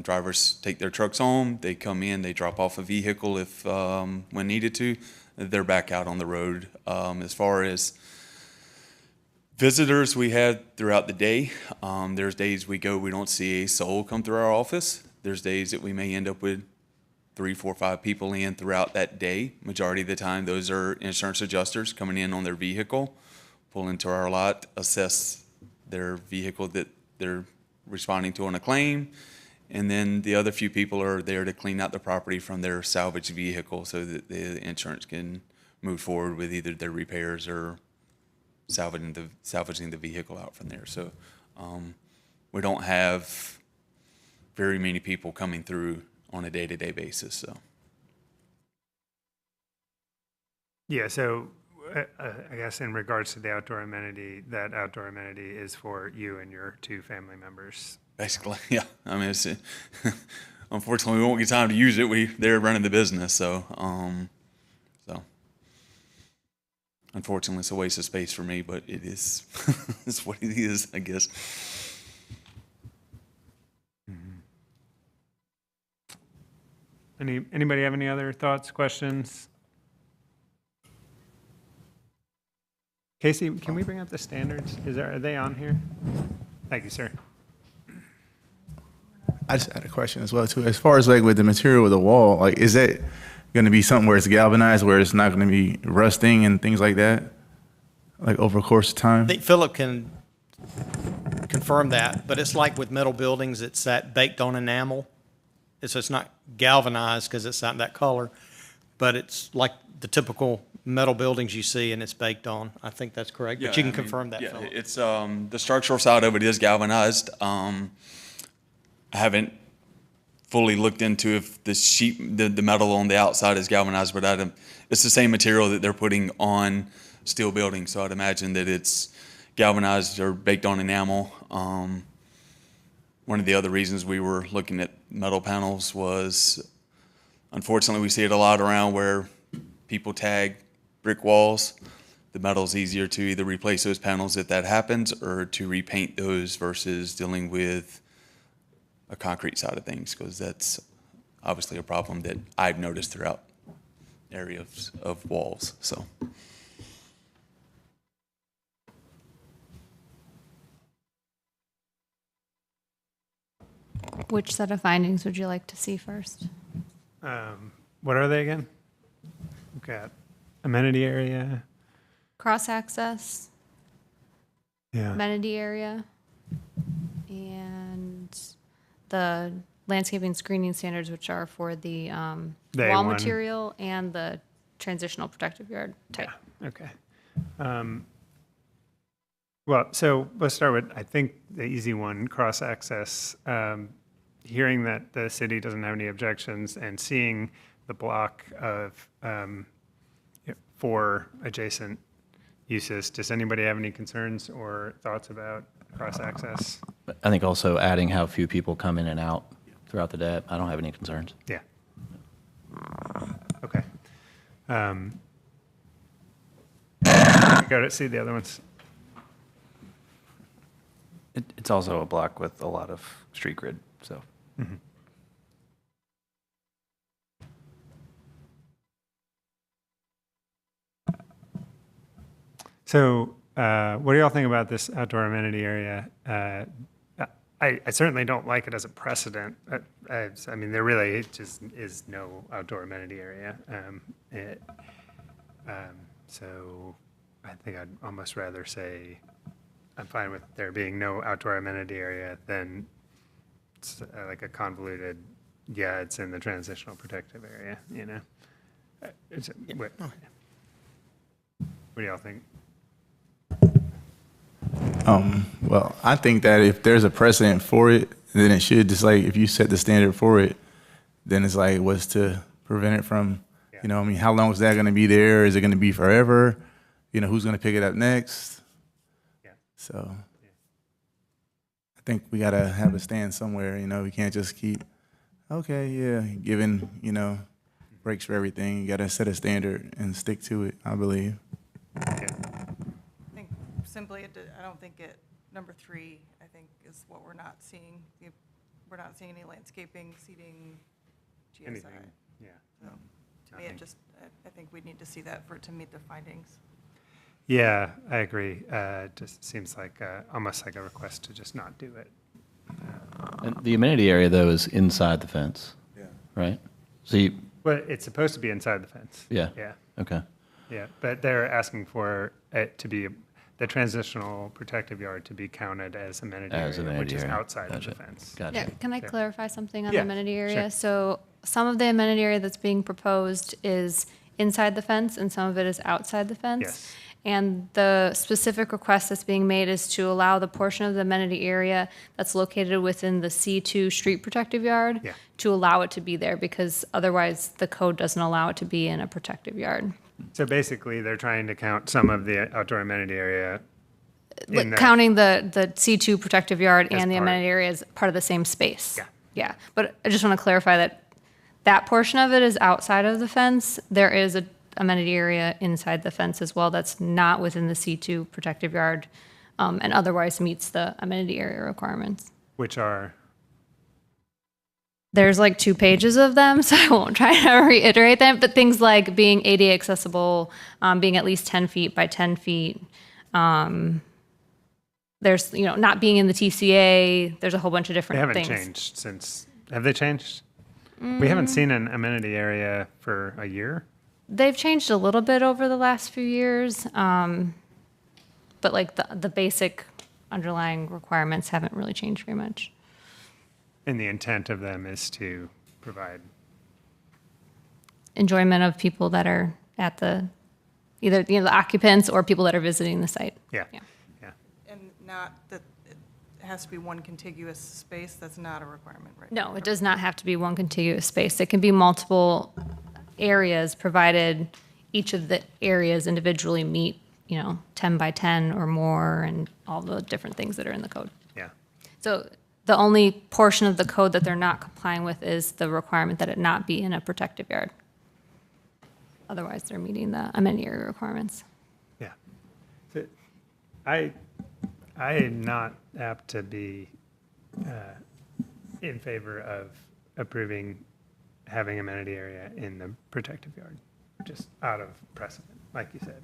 drivers take their trucks home. They come in, they drop off a vehicle if when needed to. They're back out on the road. As far as Visitors we had throughout the day. There's days we go, we don't see a soul come through our office. There's days that we may end up with 3, 4, 5 people in throughout that day. Majority of the time, those are insurance adjusters coming in on their vehicle, pull into our lot, assess their vehicle that they're responding to on a claim. And then the other few people are there to clean out the property from their salvaged vehicle so that the insurance can move forward with either their repairs or salvaging the vehicle out from there. So we don't have very many people coming through on a day-to-day basis. So Yeah, so I guess in regards to the outdoor amenity, that outdoor amenity is for you and your 2 family members. basically, yeah. I mean, it's, unfortunately, we won't get time to use it. They're running the business, so unfortunately, it's a waste of space for me. But it is, it's what it is, I guess. Anybody have any other thoughts, questions? Casey, can we bring up the standards? Are they on here? Thank you, sir. I just had a question as well too. As far as like with the material of the wall, like is that going to be something where it's galvanized, where it's not going to be rusting and things like that, like over a course of time? I think Philip can confirm that, but it's like with metal buildings, it's that baked on enamel. It's not galvanized because it's not that color, but it's like the typical metal buildings you see and it's baked on. I think that's correct, but you can confirm that, Yeah, Philip. it's the structural side of it is galvanized. I haven't fully looked into if the metal on the outside is galvanized, but it's the same material that they're putting on steel buildings. So I'd imagine that it's galvanized or baked on enamel. One of the other reasons we were looking at metal panels was, unfortunately, we see it a lot around where people tag brick walls. The metal's easier to either replace those panels if that happens or to repaint those versus dealing with a concrete side of things, because that's obviously a problem that I've noticed throughout areas of walls. So. Which set of findings would you like to see first? What are they again? We've got amenity area. Cross-access, Yeah. amenity area, and the landscaping screening standards, which are for the The wall A1. material and the transitional protective yard type. Yeah. Okay. Well, so let's start with, I think, the easy one, cross-access. Hearing that the city doesn't have any objections and seeing the block of 4 adjacent uses, does anybody have any concerns or thoughts about cross-access? I think also adding how few people come in and out throughout the day, I don't have any concerns. Yeah. Okay. Go to see the other ones. It's also a block with a lot of street grid, so. Mm-hmm. So, what do y'all think about this outdoor amenity area? I certainly don't like it as a precedent. I mean, there really just is no outdoor amenity area. So, I think I'd almost rather say I'm fine with there being no outdoor amenity area than it's like a convoluted, yeah, it's in the transitional protective area, you know? What do y'all think? Well, I think that if there's a precedent for it, then it should just like, if you set the standard for it, then it's like, what's to prevent it from, you know, I mean, how long is that going to be there? Is it going to be forever? You know, who's going to pick it up next? Yeah. So I think we got to have a stand somewhere, you know, we can't just keep, okay, yeah, giving, you know, breaks for everything. You got to set a standard and stick to it, I believe. I think simply, I don't think number 3, I think, is what we're not seeing. We're not seeing any landscaping, seating, GSI. Anything, yeah. So, to me, I think we need to see that for it to meet the findings. Yeah, I agree. It just seems like almost like a request to just not do it. And the amenity area, though, is inside the fence. Yeah. Right? So you, But it's supposed to be inside the fence. yeah. Yeah. Okay. Yeah, but they're asking for it to be, the transitional protective yard to be counted as amenity As area, amenity which is area. outside of the Gotcha. fence. Gotcha. Yeah, can I clarify something on Yeah, the amenity sure. area? So some of the amenity area that's being proposed is inside the fence and some of it is outside the fence. Yes. And the specific request that's being made is to allow the portion of the amenity area that's located within the C2 street protective yard Yeah. to allow it to be there because otherwise the code doesn't allow it to be in a protective yard. So basically, they're trying to count some of the outdoor amenity area in Like that. counting the C2 protective yard As and the part. amenity area as part of the same space. Yeah. Yeah, but I just want to clarify that that portion of it is outside of the fence. There is a amenity area inside the fence as well that's not within the C2 protective yard and otherwise meets the amenity area requirements. Which are, There's like 2 pages of them, so I won't try to reiterate them, but things like being ADA accessible, being at least 10 feet by 10 feet. There's, not being in the TCA. There's a whole bunch of they different haven't things. changed since, have they changed? We haven't seen an amenity area for a year. They've changed a little bit over the last few years, but like the basic underlying requirements haven't really changed very much. And the intent of them is to provide, Enjoyment of people that are at either the occupants or people that are visiting the site. yeah. And not that it has to be one contiguous space, that's not a requirement, right? No, it does not have to be one contiguous space. It can be multiple areas, provided each of the areas individually meet, 10 by 10 or more, and all the different things that are in the code. Yeah. So the only portion of the code that they're not complying with is the requirement that it not be in a protective yard. Otherwise, they're meeting the amenity area requirements. Yeah. So I am not apt to be in favor of approving having amenity area in the protective yard, just out of precedent, like you said.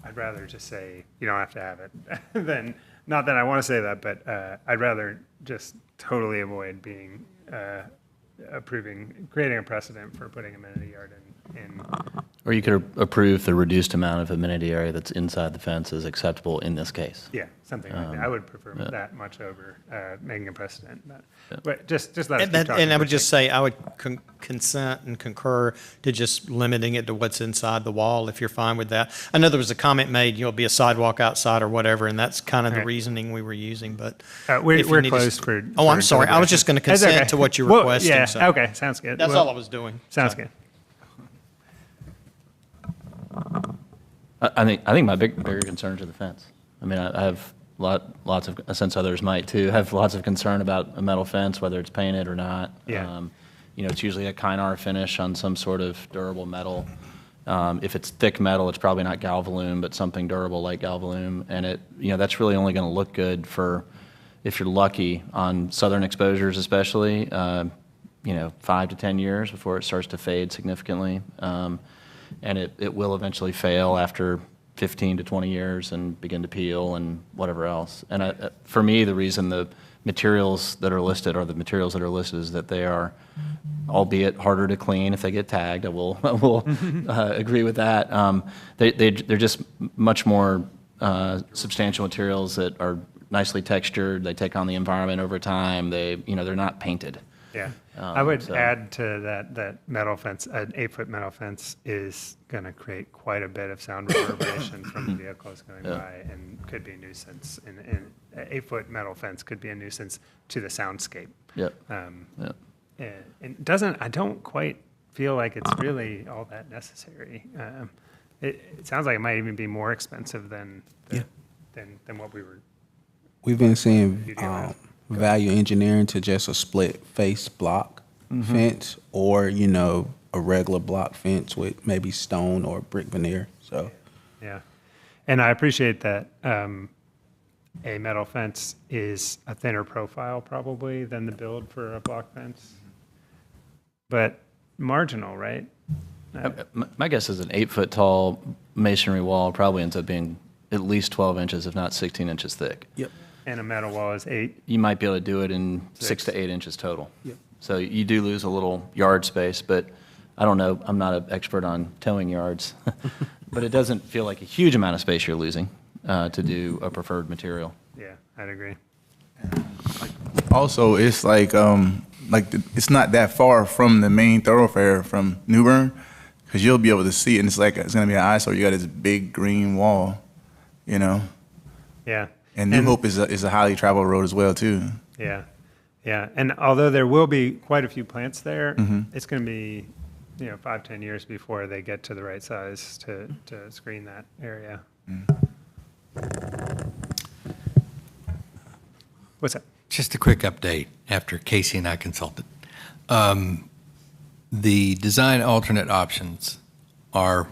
I'd rather just say you don't have to have it than, not that I want to say that, but I'd rather just totally avoid being creating a precedent for putting amenity yard in. Or you could approve the reduced amount of amenity area that's inside the fence as acceptable in this case. Yeah, something like that. I would prefer that much over making a precedent. But just let us keep talking. And I would just say, I would consent and concur to just limiting it to what's inside the wall, if you're fine with that. I know there was a comment made, it'll be a sidewalk outside or whatever, and that's kind of the Okay. reasoning we were using, but. We're if you need to- closed for. Oh, I'm sorry. I was just going to That's okay. consent to what you're Well, requesting. Yeah, so. okay, sounds good. That's Well, all I was doing. Sounds So. good. I think my bigger concerns are the fence. I mean, I have lots of, since others might too, have lots of concern about a metal fence, whether it's painted or not. Yeah. It's usually a Kynar finish on some sort of durable metal. If it's thick metal, it's probably not Galvalume, but something durable like Galvalume. And that's really only going to look good for, if you're lucky, on southern exposures especially, 5 to 10 years before it starts to fade significantly. And it will eventually fail after 15 to 20 years and begin to peel and whatever else. And for me, the reason the materials that are listed are the materials that are listed is that they are, albeit harder to clean if they get tagged. I will agree with that. They're just much more substantial materials that are nicely textured. They take on the environment over time. They're not painted. Yeah. I would add to that metal fence, an 8-foot metal fence is going to create quite a bit of sound reverberation from the vehicles going by and could be a nuisance. And an 8-foot metal fence could be a nuisance to the soundscape. Yep. I don't quite feel like it's really all that necessary. It sounds like it might even be more expensive than what we were. We've been seeing Video. value engineering to just a split face block fence, or a regular block fence with maybe stone or brick veneer. So Yeah. And I appreciate that a metal fence is a thinner profile probably than the build for a block fence. But marginal, right? My guess is an 8-foot tall masonry wall probably ends up being at least 12 inches, if not 16 inches thick. Yep. And a metal wall is 8. You might be able to do it in 6 6. to 8 inches total. Yep. So you do lose a little yard space, but I don't know, I'm not an expert on towing yards. But it doesn't feel like a huge amount of space you're losing to do a preferred material. Yeah, I'd agree. Also, it's it's not that far from the main thoroughfare from New Bern, because you'll be able to see it, and it's gonna be an eyesore. You got this big green wall, you know. Yeah. And New Hope is a highly traveled road as well too. Yeah, yeah. And although there will be quite a few plants there, Mhm. it's going to be, 5-10 years before they get to the right size to screen that area. What's that? Just a quick update after Casey and I consulted. The design alternate options are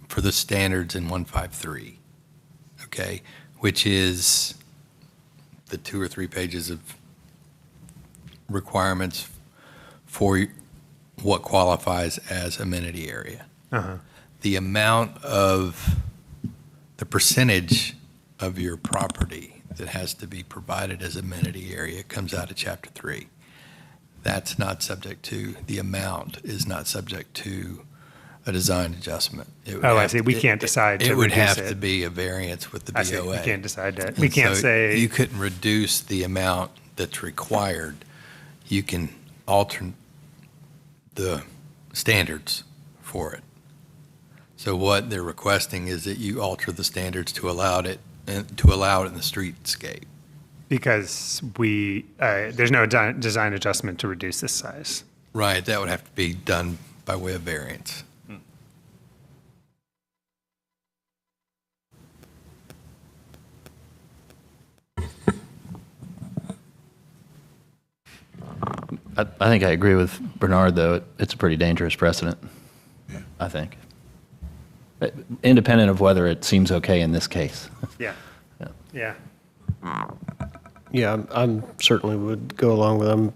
for the standards in 153, okay, which is the 2 or 3 pages of requirements for what qualifies as amenity area. Uh-huh. The amount of the percentage of your property that has to be provided as amenity area comes out of Chapter 3. That's not subject to, the amount is not subject to a design adjustment. It would Oh, I have see. We can't decide to It would reduce have to it. be a variance with the I see. We BOA. can't decide that. And We can't so say- You couldn't reduce the amount that's required. You can alter the standards for it. So what they're requesting is that you alter the standards to allow it in the streetscape. Because there's no design adjustment to reduce this size. Right, that would have to be done by way of variance. I think I agree with Bernard, though. It's a pretty dangerous precedent, I think. Independent of whether it seems okay in this case. Yeah. Yeah. Yeah, I'm certainly would go along with, I'm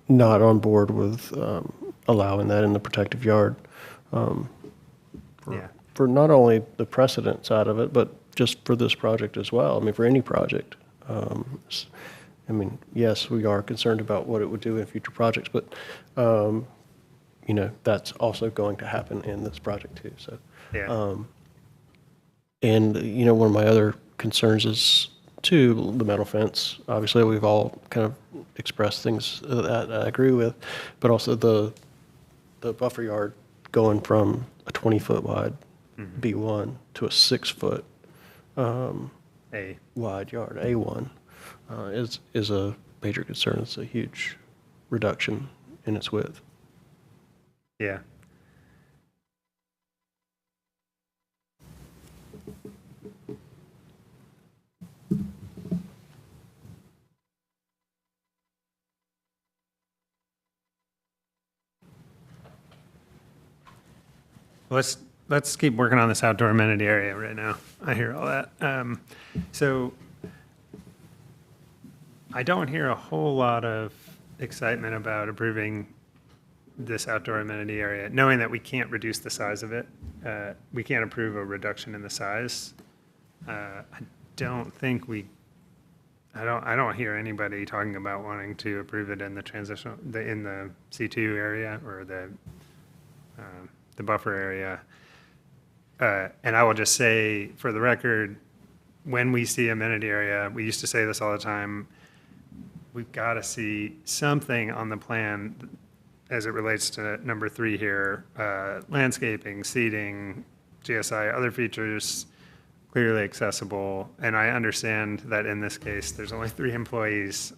not on board with allowing that in the protective yard. Yeah. For not only the precedent side of it, but just for this project as well. I mean, for any project. I mean, yes, we are concerned about what it would do in future projects, but, that's also going to happen in this project too, so. Yeah. And, one of my other concerns is, too, the metal fence. Obviously, we've all kind of expressed things that I agree with, but also the buffer yard going from a 20-foot wide B1 to a 6-foot wide yard, A1, is a major concern. It's a huge reduction in its width. Yeah. Let's keep working on this outdoor amenity area right now. I hear all that. So I don't hear a whole lot of excitement about approving this outdoor amenity area, knowing that we can't reduce the size of it. We can't approve a reduction in the size. I don't hear anybody talking about wanting to approve it in the in the C2 area or the buffer area. And I will just say, for the record, when we see amenity area, we used to say this all the time, we've got to see something on the plan as it relates to number 3 here, landscaping, seating, GSI, other features, clearly accessible. And I understand that in this case, there's only 3 employees,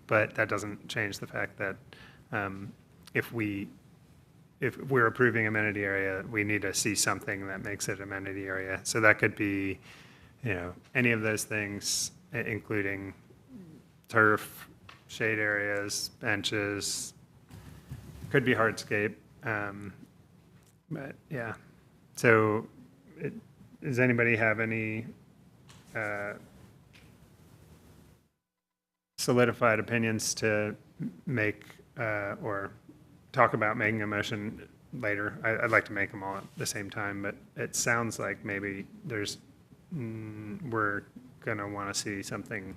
but that doesn't change the fact that if we're approving amenity area, we need to see something that makes it amenity area. So that could be, any of those things, including turf, shade areas, benches, could be hardscape. But yeah, so does anybody have any solidified opinions to make or talk about making a motion later. I'd like to make them all at the same time, but it sounds like maybe we're going to want to see something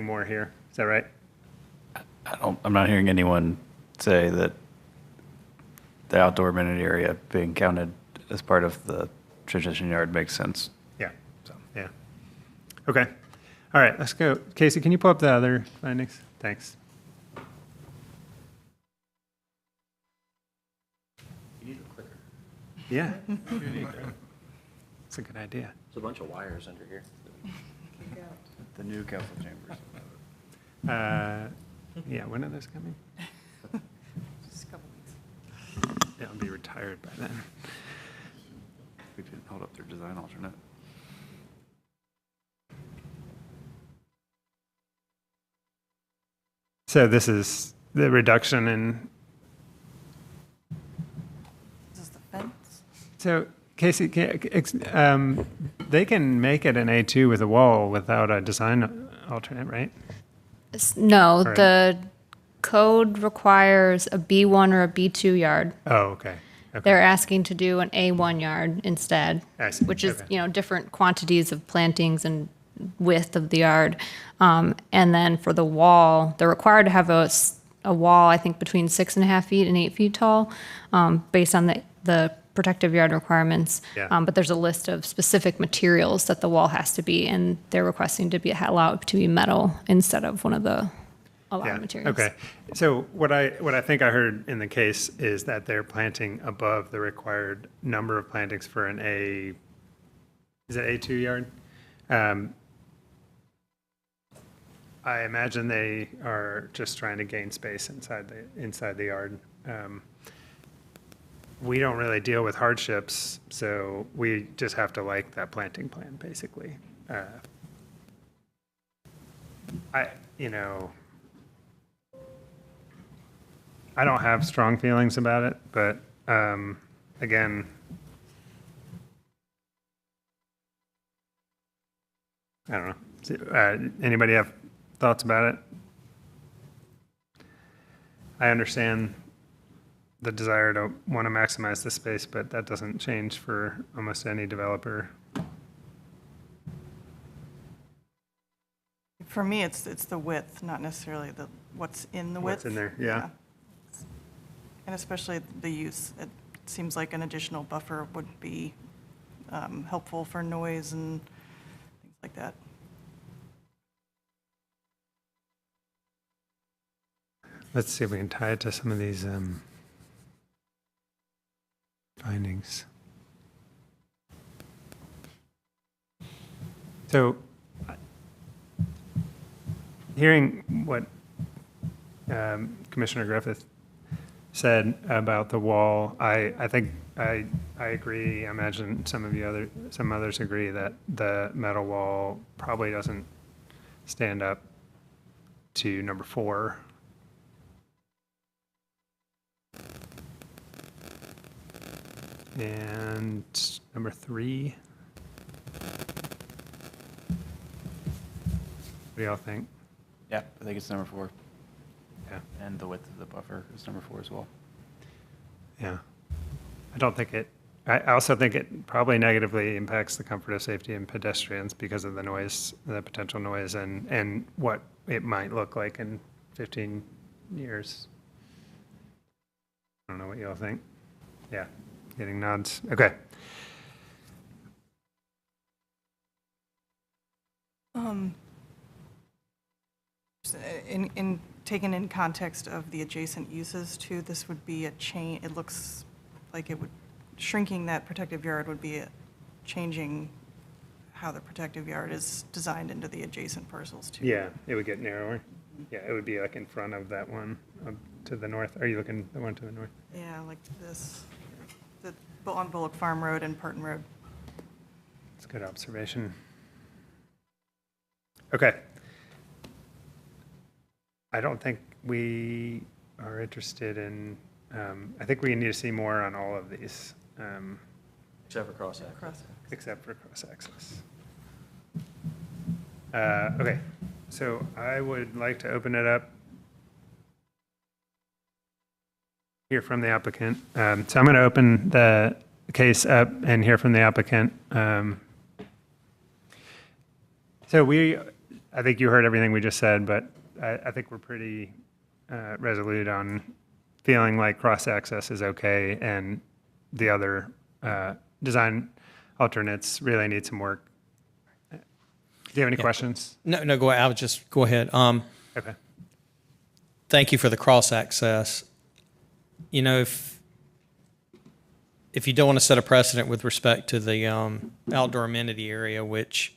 more here. Is that right? I'm not hearing anyone say that the outdoor amenity area being counted as part of the transition yard makes sense. Yeah. So, yeah. Okay. All right, let's go. Casey, can you pull up the other findings? Thanks. You need a clicker. Yeah. It's a good idea. There's a bunch of wires under here. The new council chambers. Yeah, when are those coming? Just a couple weeks. Yeah, I'll be retired by then. We didn't hold up their design alternate. So this is the reduction in. Is this the fence? So Casey, they can make it an A2 with a wall without a design alternate, right? No, Right. the code requires a B1 or a B2 yard. Oh, okay. Okay. They're asking to do an A1 yard instead, I see. which is, Okay. different quantities of plantings and width of the yard. And then for the wall, they're required to have a wall, I think, between 6.5 feet and 8 feet tall, based on the protective yard requirements. Yeah. But there's a list of specific materials that the wall has to be, and they're requesting to be allowed to be metal instead of one of the allowed materials. Okay. So what I think I heard in the case is that they're planting above the required number of plantings for an is it A2 yard? I imagine they are just trying to gain space inside the yard. We don't really deal with hardships, so we just have to like that planting plan, basically. I don't have strong feelings about it, but again, I don't know. Anybody have thoughts about it? I understand the desire to want to maximize the space, but that doesn't change for almost any developer. For me, it's the width, not necessarily what's in the width. What's in there, yeah. And especially the use. It seems like an additional buffer would be helpful for noise and things like that. Let's see if we can tie it to some of these findings. So, hearing what Commissioner Griffith said about the wall, I think I agree. I imagine some others agree that the metal wall probably doesn't stand up to number 4. And number 3. What do y'all think? Yeah, I think it's number 4. Yeah. And the width of the buffer is number 4 as well. Yeah. I also think it probably negatively impacts the comfort of safety and pedestrians because of the noise, the potential noise, and what it might look like in 15 years. I don't know what y'all think. Yeah, getting nods. Okay. In taken in context of the adjacent uses too, this would be a change. It looks like it would shrinking that protective yard would be changing how the protective yard is designed into the adjacent parcels too. Yeah, it would get narrower. Yeah, it would be like in front of that one to the north. Are you looking at the one to the north? Yeah, like this, on Bullock Farm Road and Parton Road. That's a good observation. Okay. I don't think we are interested in, I think we need to see more on all of these. Except for cross-access. Except for cross-access. Okay, so I would like to open it up hear from the applicant. So I'm going to open the case up and hear from the applicant. I think you heard everything we just said, but I think we're pretty resolute on feeling like cross-access is okay and the other design alternates really need some work. Do you have any questions? No, go ahead. I would just go ahead. Okay. Thank you for the cross-access. You know, if you don't want to set a precedent with respect to the outdoor amenity area, which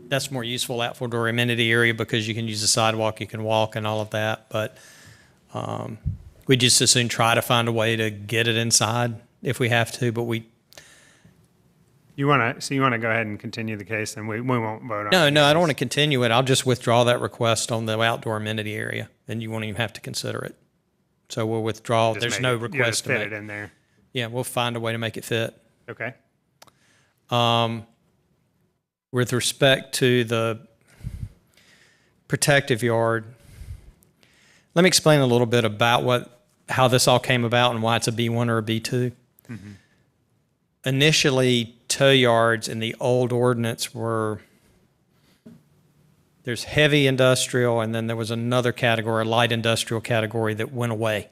that's more useful outdoor amenity area because you can use the sidewalk, you can walk and all of that. But we just as soon try to find a way to get it inside if we have to. But you want to go ahead and continue the case, and we won't vote on it. No, I don't want to continue it. I'll just withdraw that request on the outdoor amenity area, and you won't even have to consider it. So we'll withdraw. Just There's make no it- request you just to fit make it in there. Yeah, we'll find a way to make it fit. Okay. With respect to the protective yard, let me explain a little bit about how this all came about and why it's a B1 or a B2. Mm-hmm. Initially, tow yards in the old ordinance there's heavy industrial, and then there was another category, a light industrial category that went away.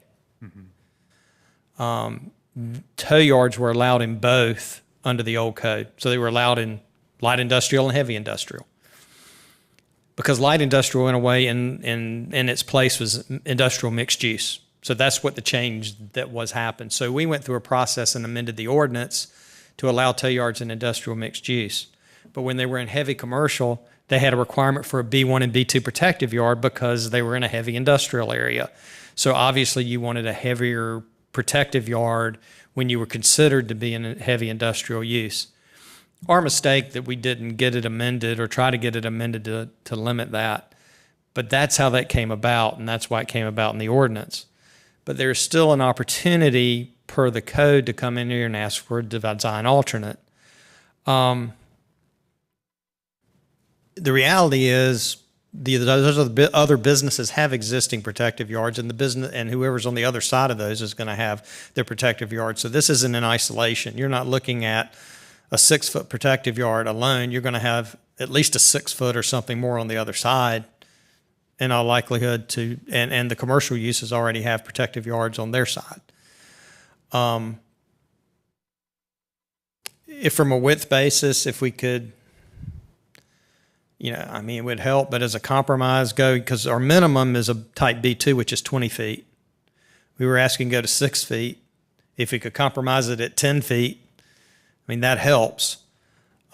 Tow yards were allowed in both under the old code. So they were allowed in light industrial and heavy industrial. Because light industrial went away and in its place was industrial mixed use. So that's what the change that was happened. So we went through a process and amended the ordinance to allow tow yards in industrial mixed use. But when they were in heavy commercial, they had a requirement for a B1 and B2 protective yard because they were in a heavy industrial area. So obviously you wanted a heavier protective yard when you were considered to be in a heavy industrial use. Our mistake that we didn't get it amended or try to get it amended to limit that. But that's how that came about, and that's why it came about in the ordinance. But there's still an opportunity per the code to come in here and ask for a design alternate. The reality is those other businesses have existing protective yards, and the business and whoever's on the other side of those is going to have their protective yard. So this isn't in isolation. You're not looking at a 6-foot protective yard alone. You're going to have at least a 6-foot or something more on the other side in all likelihood and the commercial uses already have protective yards on their side. If from a width basis, if we could, it would help, but as a compromise because our minimum is a type B2, which is 20 feet. We were asking to go to 6 feet. If we could compromise it at 10 feet, that helps.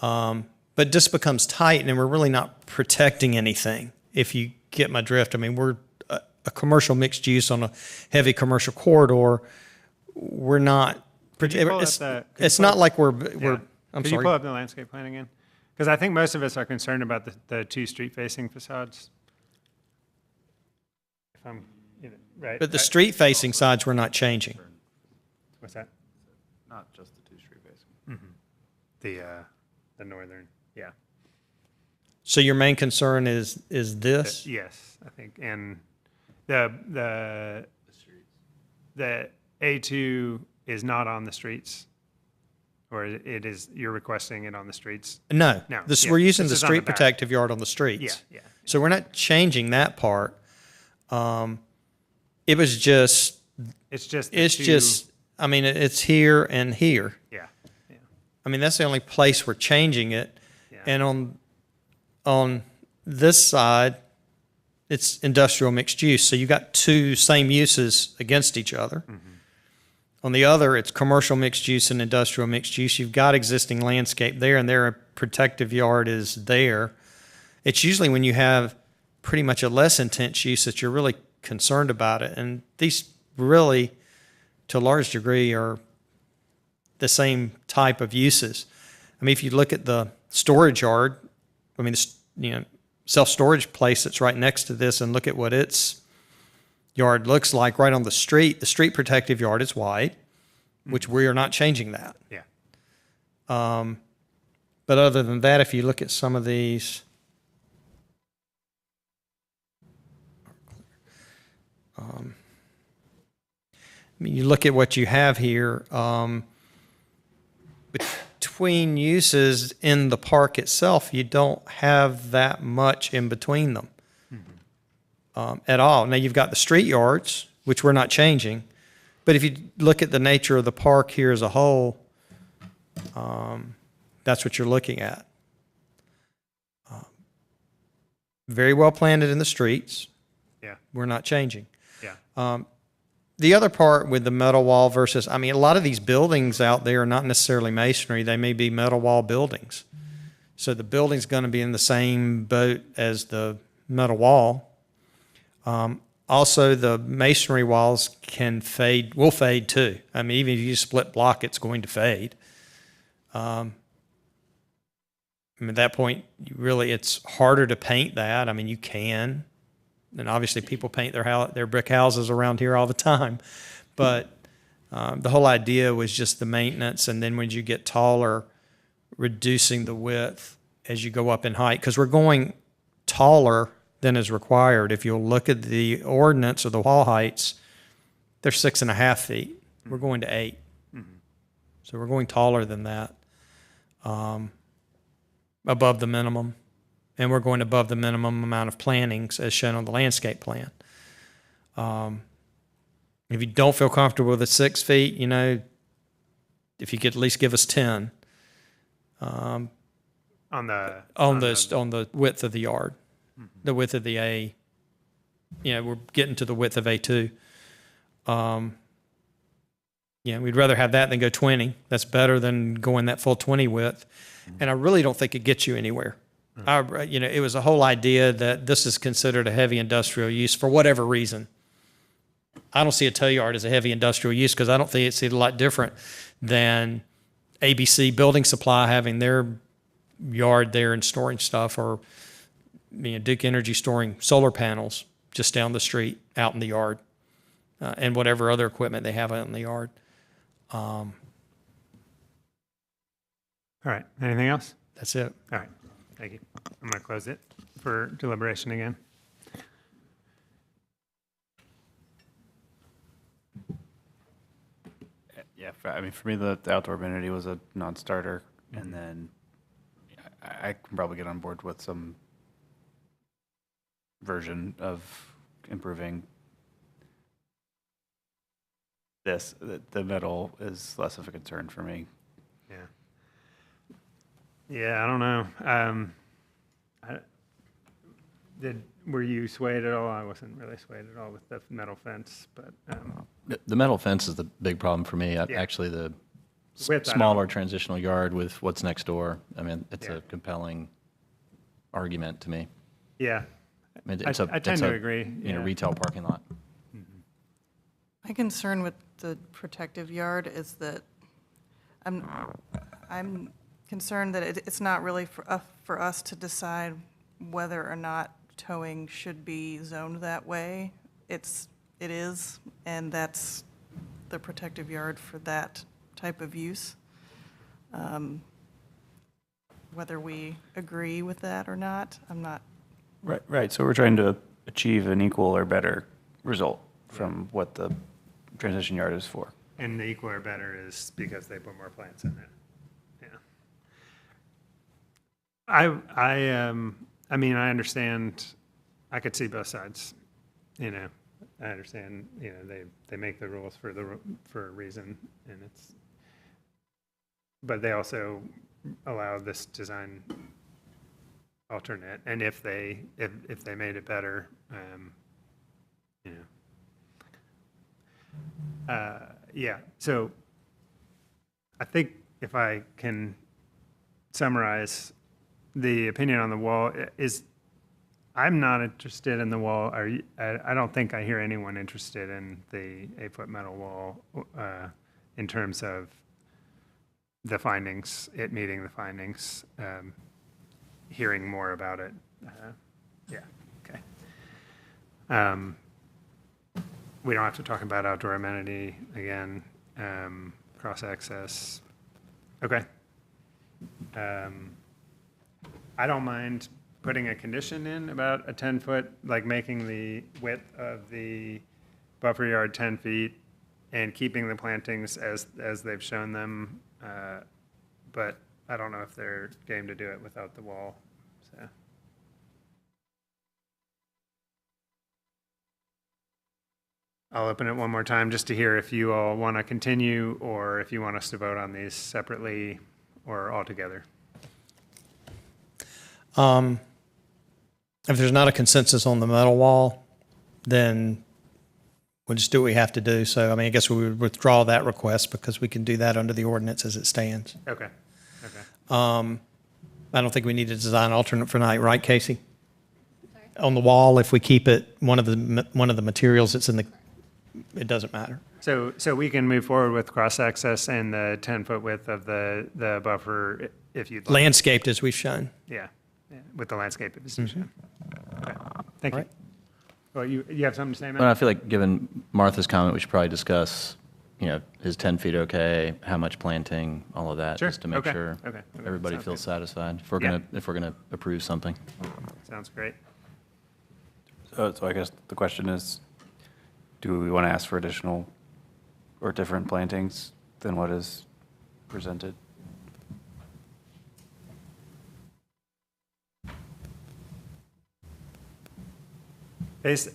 But it just becomes tight, and we're really not protecting anything, if you get my drift. We're a commercial mixed use on a heavy commercial corridor. We're not. It's not like we're. I'm Could sorry. you pull up the landscape plan again? Because I think most of us are concerned about the two street-facing facades. If I'm right. But the street-facing sides we're not changing. What's that? Not just the two street facing. Mm-hmm. The northern, yeah. So your main concern is this? Yes, I think, and the A2 is not on the streets, or it is. You're requesting it on the streets? No. We're using the street back. protective yard on the streets. Yeah. So we're not changing that part. It was just. It's just. It's here and here. Yeah. That's the only place we're changing it. Yeah. And on this side, it's industrial mixed use. So you got two same uses against each other. Mm-hmm. On the other, it's commercial mixed use and industrial mixed use. You've got existing landscape there, and their protective yard is there. It's usually when you have pretty much a less intense use that you're really concerned about it. And these really, to a large degree, are the same type of uses. If you look at the storage yard, self-storage place that's right next to this, and look at what its yard looks like right on the street protective yard is white, which we are not changing that. Yeah. But other than that, if you look at some of these, mean, you look at what you have here, between uses in the park itself, you don't have that much in between them at all. Now, you've got the street yards, which we're not changing, but if you look at the nature of the park here as a whole, that's what you're looking at. Very well planted in the streets. Yeah. We're not changing. Yeah. The other part with the metal wall versus, I mean, a lot of these buildings out there are not necessarily masonry. They may be metal wall buildings. So the building's going to be in the same boat as the metal wall. Also, the masonry walls will fade too. I mean, even if you split block, it's going to fade. I mean, at that point, it's harder to paint that. I mean, you can. And obviously, people paint their brick houses around here all the time. But the whole idea was just the maintenance, and then when you get taller, reducing the width as you go up in height. Because we're going taller than is required. If you'll look at the ordinance or the wall heights, they're 6.5 feet. We're going to 8. So we're going taller than that, above the minimum. And we're going above the minimum amount of plantings as shown on the landscape plan. If you don't feel comfortable with the 6 feet, if you could at least give us 10 On the width of the yard, the width of the A. We're getting to the width of A2. We'd rather have that than go 20. That's better than going that full 20 width. And I really don't think it gets you anywhere. It was a whole idea that this is considered a heavy industrial use for whatever reason. I don't see a tow yard as a heavy industrial use because I don't think it's a lot different than ABC Building Supply having their yard there and storing stuff, or Duke Energy storing solar panels just down the street out in the yard, and whatever other equipment they have out in the yard. All right. Anything else? That's it. All right. Thank you. I'm going to close it for deliberation again. Yeah, for me, the outdoor amenity was a non-starter, and then I can probably get on board with some version of improving this. The metal is less of a concern for me. Yeah. Yeah, I don't know. Were you swayed at all? I wasn't really swayed at all with the metal fence, but The metal fence is the big problem for me. Yeah. Actually, the Width, I smaller transitional yard with what's next door, I mean, it's Yeah. a compelling argument to me. yeah, I mean, I it's a tend to agree. Yeah. retail parking lot. My concern with the protective yard is that I'm concerned that it's not really for us to decide whether or not towing should be zoned that way. It is, and that's the protective yard for that type of use. Whether we agree with that or not, I'm not. Right. So we're trying to achieve an equal or better result from what the transition yard is for. And the equal or better is because they put more plants in it. Yeah. I mean, I understand. I could see both sides. I understand. They make the rules for a reason, and but they also allow this design alternate. And if they made it better, yeah. So I think if I can summarize, the opinion on the wall is, I'm not interested in the wall. I don't think I hear anyone interested in the 8-foot metal wall in terms of the findings, it meeting the findings, hearing more about it. Yeah, okay. We don't have to talk about outdoor amenity again, cross-access. Okay. I don't mind putting a condition in about a 10-foot, like making the width of the buffer yard 10 feet and keeping the plantings as they've shown them, but I don't know if they're game to do it without the wall, so. I'll open it one more time just to hear if you all want to continue or if you want us to vote on these separately or all together. If there's not a consensus on the metal wall, then we'll just do what we have to do. So, I mean, I guess we would withdraw that request because we can do that under the ordinance as it stands. Okay. I don't think we need a design alternate for tonight, right, Casey? On the wall, if we keep it, one of the materials that's in the, it doesn't matter. So we can move forward with cross-access and the 10-foot width of the buffer if you'd like. Landscaped as we've shown. Yeah, with the landscape position. Okay, thank you. Right. Well, you have something to say, Matt? Well, I feel like given Martha's comment, we should probably discuss, is 10 feet okay, how much planting, all of that, Sure. just to make Okay. sure Okay. everybody Sounds feels good. satisfied if we're Yeah. gonna approve something. Sounds great. So I guess the question is, do we want to ask for additional or different plantings than what is presented?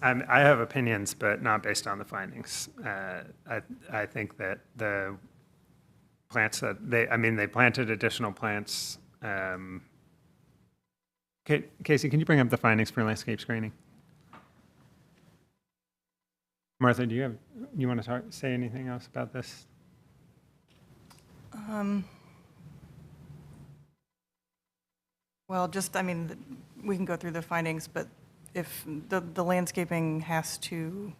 I have opinions, but not based on the findings. I think that the plants that they planted additional plants. Casey, can you bring up the findings for landscape screening? Martha, do you want to say anything else about this? Well, we can go through the findings, but if the landscaping has to,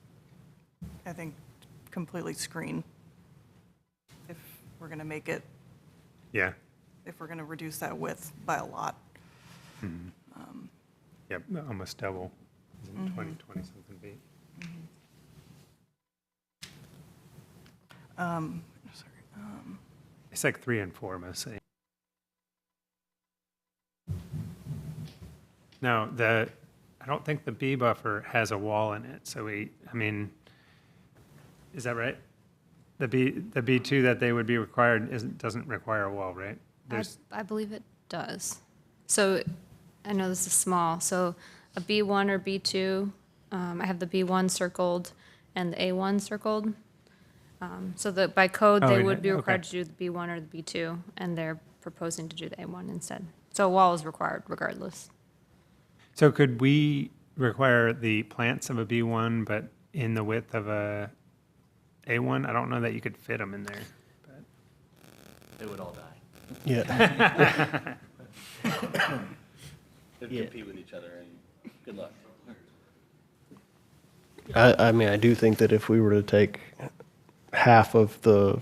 I think, completely screen, if we're going to make it, Yeah. if we're going to reduce that width by a lot. Yep, almost double. Isn't it 20 something feet? It's like 3 and 4 mostly. No, I don't think the B buffer has a wall in it, so is that right? The B2 that they would be required doesn't require a wall, right? I believe it does. So I know this is small, so a B1 or B2, I have the B1 circled and the A1 circled. So that by code, they would be required to do the B1 or the B2, and they're proposing to do the A1 instead. So a wall is required regardless. So could we require the plants of a B1, but in the width of a A1? I don't know that you could fit them in there. But. They would all die. Yeah. They'd compete with each other, and good luck. I do think that if we were to take half of the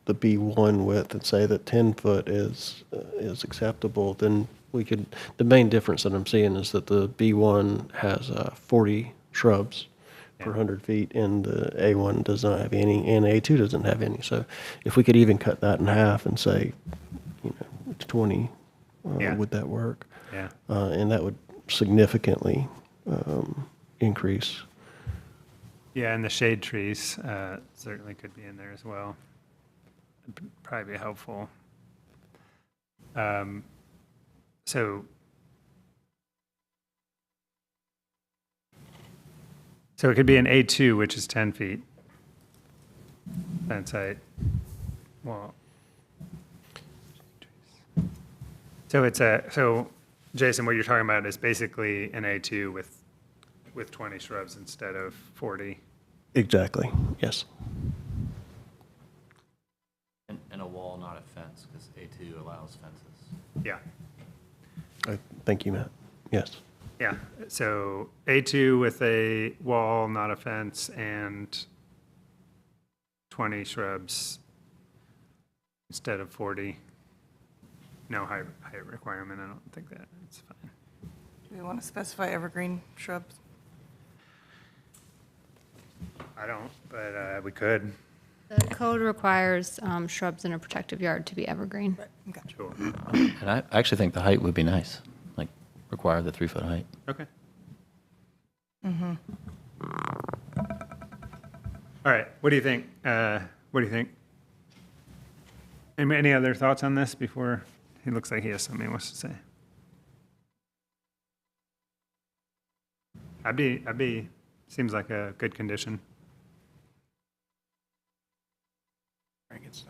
B1 width and say that 10 foot is acceptable, then we could, the main difference that I'm seeing is that the B1 has 40 shrubs per 100 feet, and the A1 does not have any, and A2 doesn't have any. So if we could even cut that in half and say, 20, would that work? Yeah. And that would significantly increase. Yeah, and the shade trees certainly could be in there as well. It'd probably be helpful. So it could be an A2, which is 10 feet. Fence height. Well, so Jason, what you're talking about is basically an A2 with 20 shrubs instead of 40. Exactly, yes. And a wall, not a fence, because A2 allows fences. Yeah. Thank you, Matt. Yes. Yeah, so A2 with a wall, not a fence, and 20 shrubs instead of 40. No height requirement, I don't think that's fine. Do we want to specify evergreen shrubs? I don't, but we could. The code requires shrubs in a protective yard to be evergreen. Okay. Sure. And I actually think the height would be nice, like require the 3-foot height. Okay. All right, what do you think? What do you think? Any other thoughts on this before? He looks like he has something he wants to say. Seems like a good condition. Very good sign.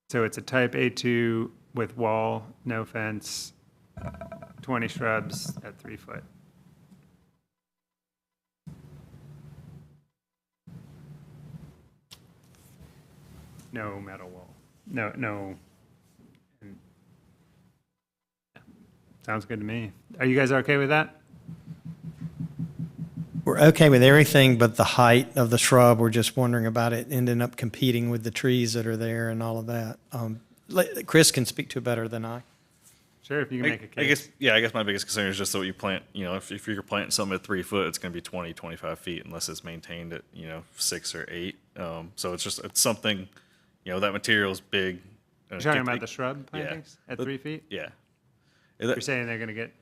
So it's a type A2 with wall, no fence, 20 shrubs at 3 foot. No metal wall. No. And- yeah. Sounds good to me. Are you guys okay with that? We're okay with everything but the height of the shrub. We're just wondering about it ending up competing with the trees that are there and all of that. Chris can speak to it better than I. Sure, if you can make a case. I guess my biggest concern is just that what you plant, if you're planting something at 3 foot, it's going to be 20, 25 feet unless it's maintained at, 6 or 8. So it's something, that material is big. You're talking about the shrub plantings at 3 feet? Yeah. You're saying they're going to get.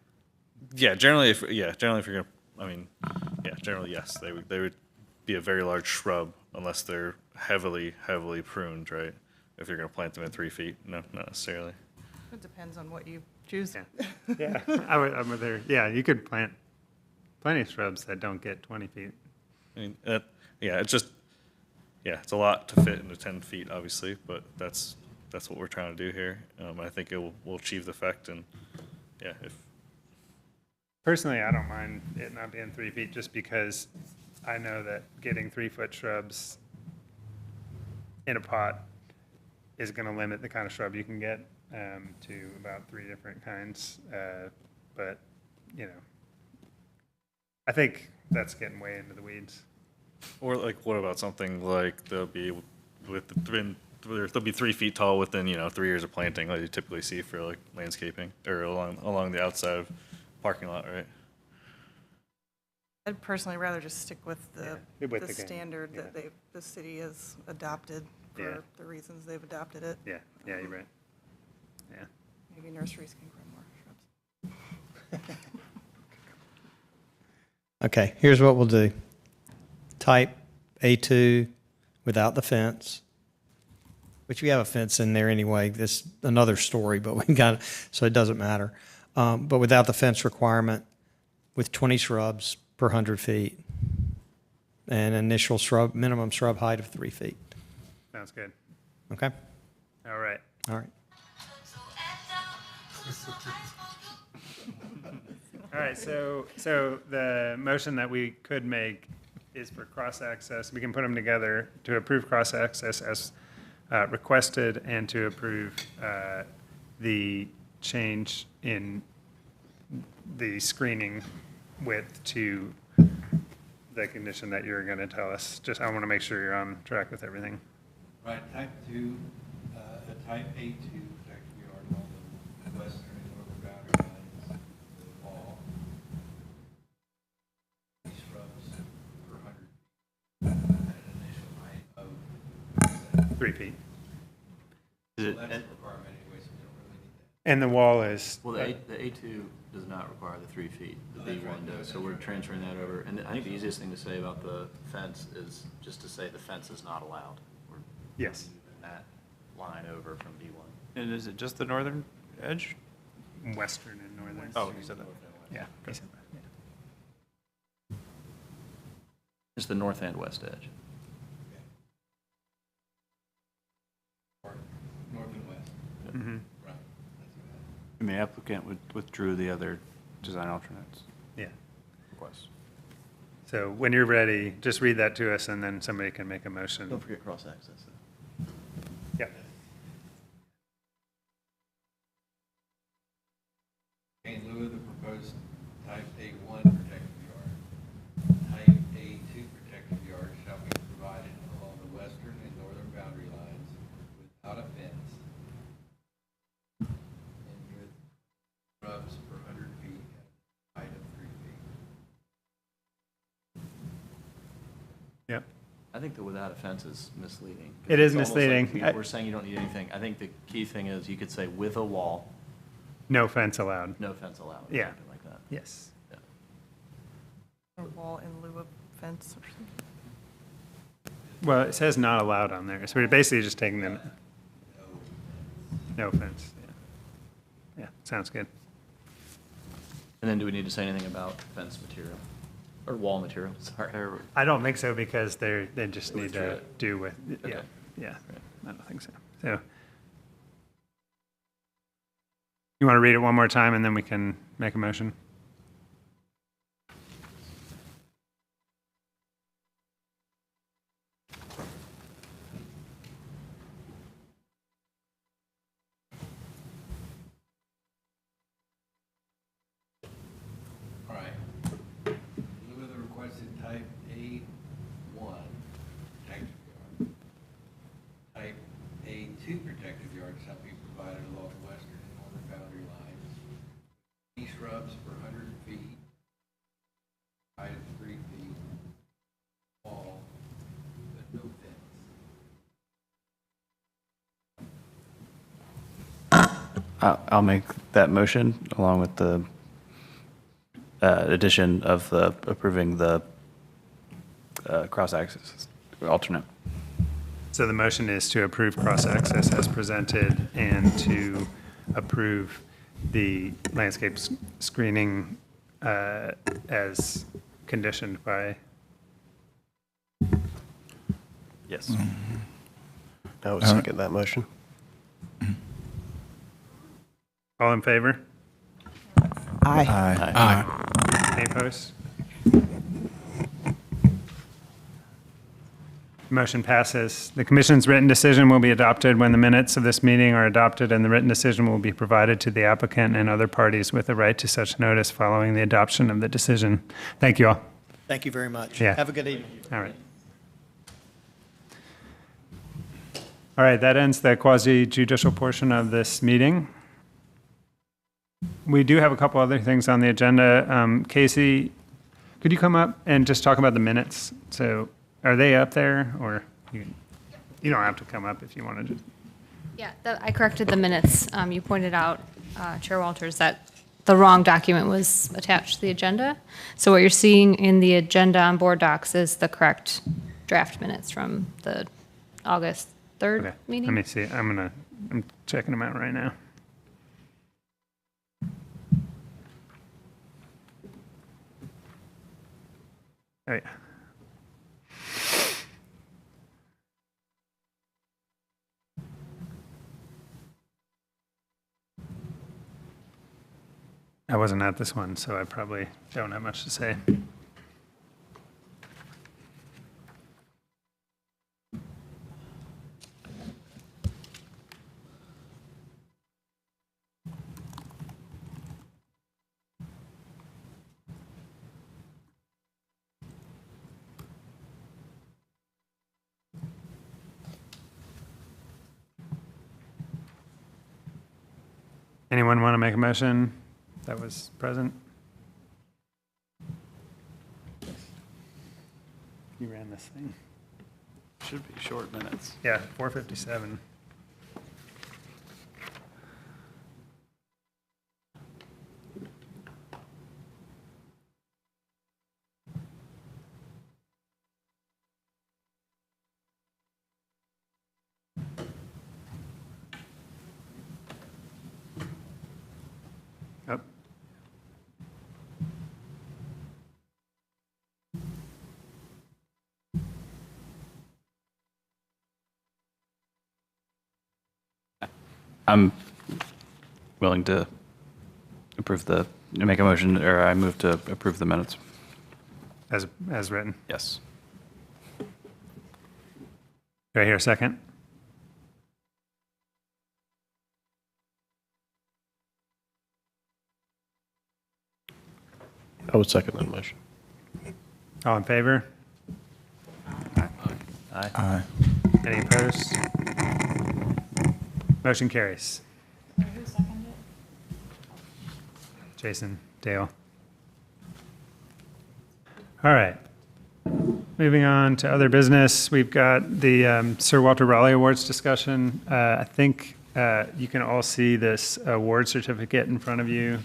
Generally if you're going to, generally, yes, they would be a very large shrub unless they're heavily pruned, right? If you're going to plant them at 3 feet, no, not necessarily. It depends on what you choose. Yeah, I'm with her. Yeah, you could plant plenty of shrubs that don't get 20 feet. I mean, it's a lot to fit into 10 feet, obviously, but that's what we're trying to do here. I think will achieve the effect, and if. Personally, I don't mind it not being 3 feet just because I know that getting 3 foot shrubs in a pot is going to limit the kind of shrub you can get to about 3 different kinds. But, I think that's getting way into the weeds. Or what about something like they'll be 3 feet tall within 3 years of planting, like you typically see for landscaping or along the outside of parking lot, right? I'd personally rather just stick with the the standard that the city has adopted for the reasons they've adopted it. Yeah, you're right. Yeah. Maybe nurseries can grow more shrubs. Okay, here's what we'll do. Type A2 without the fence, which we have a fence in there anyway. This another story, but we got it, so it doesn't matter. But without the fence requirement, with 20 shrubs per 100 feet, and initial minimum shrub height of 3 feet. Sounds good. Okay? All right. All right. All right, so the motion that we could make is for cross-access. We can put them together to approve cross-access as requested and to approve the change in the screening width to the condition that you're going to tell us. Just, I want to make sure you're on track with everything. Right, type 2, type A2 protective yard along the western and northern boundary lines of the wall. Shrubs per 100 at an initial height of 3 feet. Is it, Well, that's a requirement anyway, so we don't really need that. And the wall is. Well, the A2 does not require the 3 feet, the B1 does, so we're transferring that over. And I think the easiest thing to say about the fence is just to say the fence is not allowed. We're Yes. moving that line over from B1. and is it just the northern edge? Western and northern. Oh, you said that. Yeah. he said that, yeah. It's the north and west edge. North and west. Mm-hmm. Right. And the applicant withdrew the other design alternates Yeah. requests. So when you're ready, just read that to us and then somebody can make a motion. Don't forget cross-access. Yep. In lieu of the proposed type A1 protective yard, type A2 protective yard shall be provided along the western and northern boundary lines without a fence and with shrubs per 100 feet at a height of 3 feet. Yep. I think the without a fence is misleading. It is It's almost misleading. like we're saying you don't need anything. I think the key thing is you could say with a wall, No fence allowed. No fence allowed. or Yeah. something like that. Yes. A wall in lieu of fence or something. Well, it says not allowed on there, so we're basically just taking them. No fence, yeah. Yeah, sounds good. And then do we need to say anything about fence material or wall material? Sorry. I don't think so because they just need Withdrew to it. do with, yeah, Okay. yeah, I don't think so. So, you want to read it one more time and then we can make a motion? All right. Lieu of the requested type A1 protective yard. Type A2 protective yard shall be provided along western and northern boundary lines. Tree shrubs for 100 feet, height of 3 feet, wall, but no fence. I'll make that motion along with the addition of the approving the cross-access alternate. So the motion is to approve cross-access as presented and to approve the landscape screening as conditioned by, Yes. I would second that motion. all in favor? Aye. Any opposed? Motion passes. The commission's written decision will be adopted when the minutes of this meeting are adopted, and the written decision will be provided to the applicant and other parties with the right to such notice following the adoption of the decision. Thank you all. Thank you very much. Yeah. Have a good evening. All right. All right, that ends the quasi-judicial portion of this meeting. We do have a couple other things on the agenda. Casey, could you come up and just talk about the minutes? So are they up there, or you don't have to come up if you want to just. Yeah, I corrected the minutes. You pointed out, Chair Walters, that the wrong document was attached to the agenda. So what you're seeing in the agenda on board docs is the correct draft minutes from the August 3rd Okay, meeting. let me see. I'm checking them out right now. Oh, yeah. I wasn't at this one, so I probably don't have much to say. Anyone want to make a motion that was present? You ran this thing. Should be short minutes. Yeah, 4:57. Up. I'm willing to approve make a motion, or I move to approve the minutes. As written. Yes. Do I hear a second? I would second that motion. All in favor? Aye. Any opposed? Motion carries. Who seconded it? Jason, Dale. All right. Moving on to other business, we've got the Sir Walter Raleigh Awards discussion. I think You can all see this award certificate in front of you.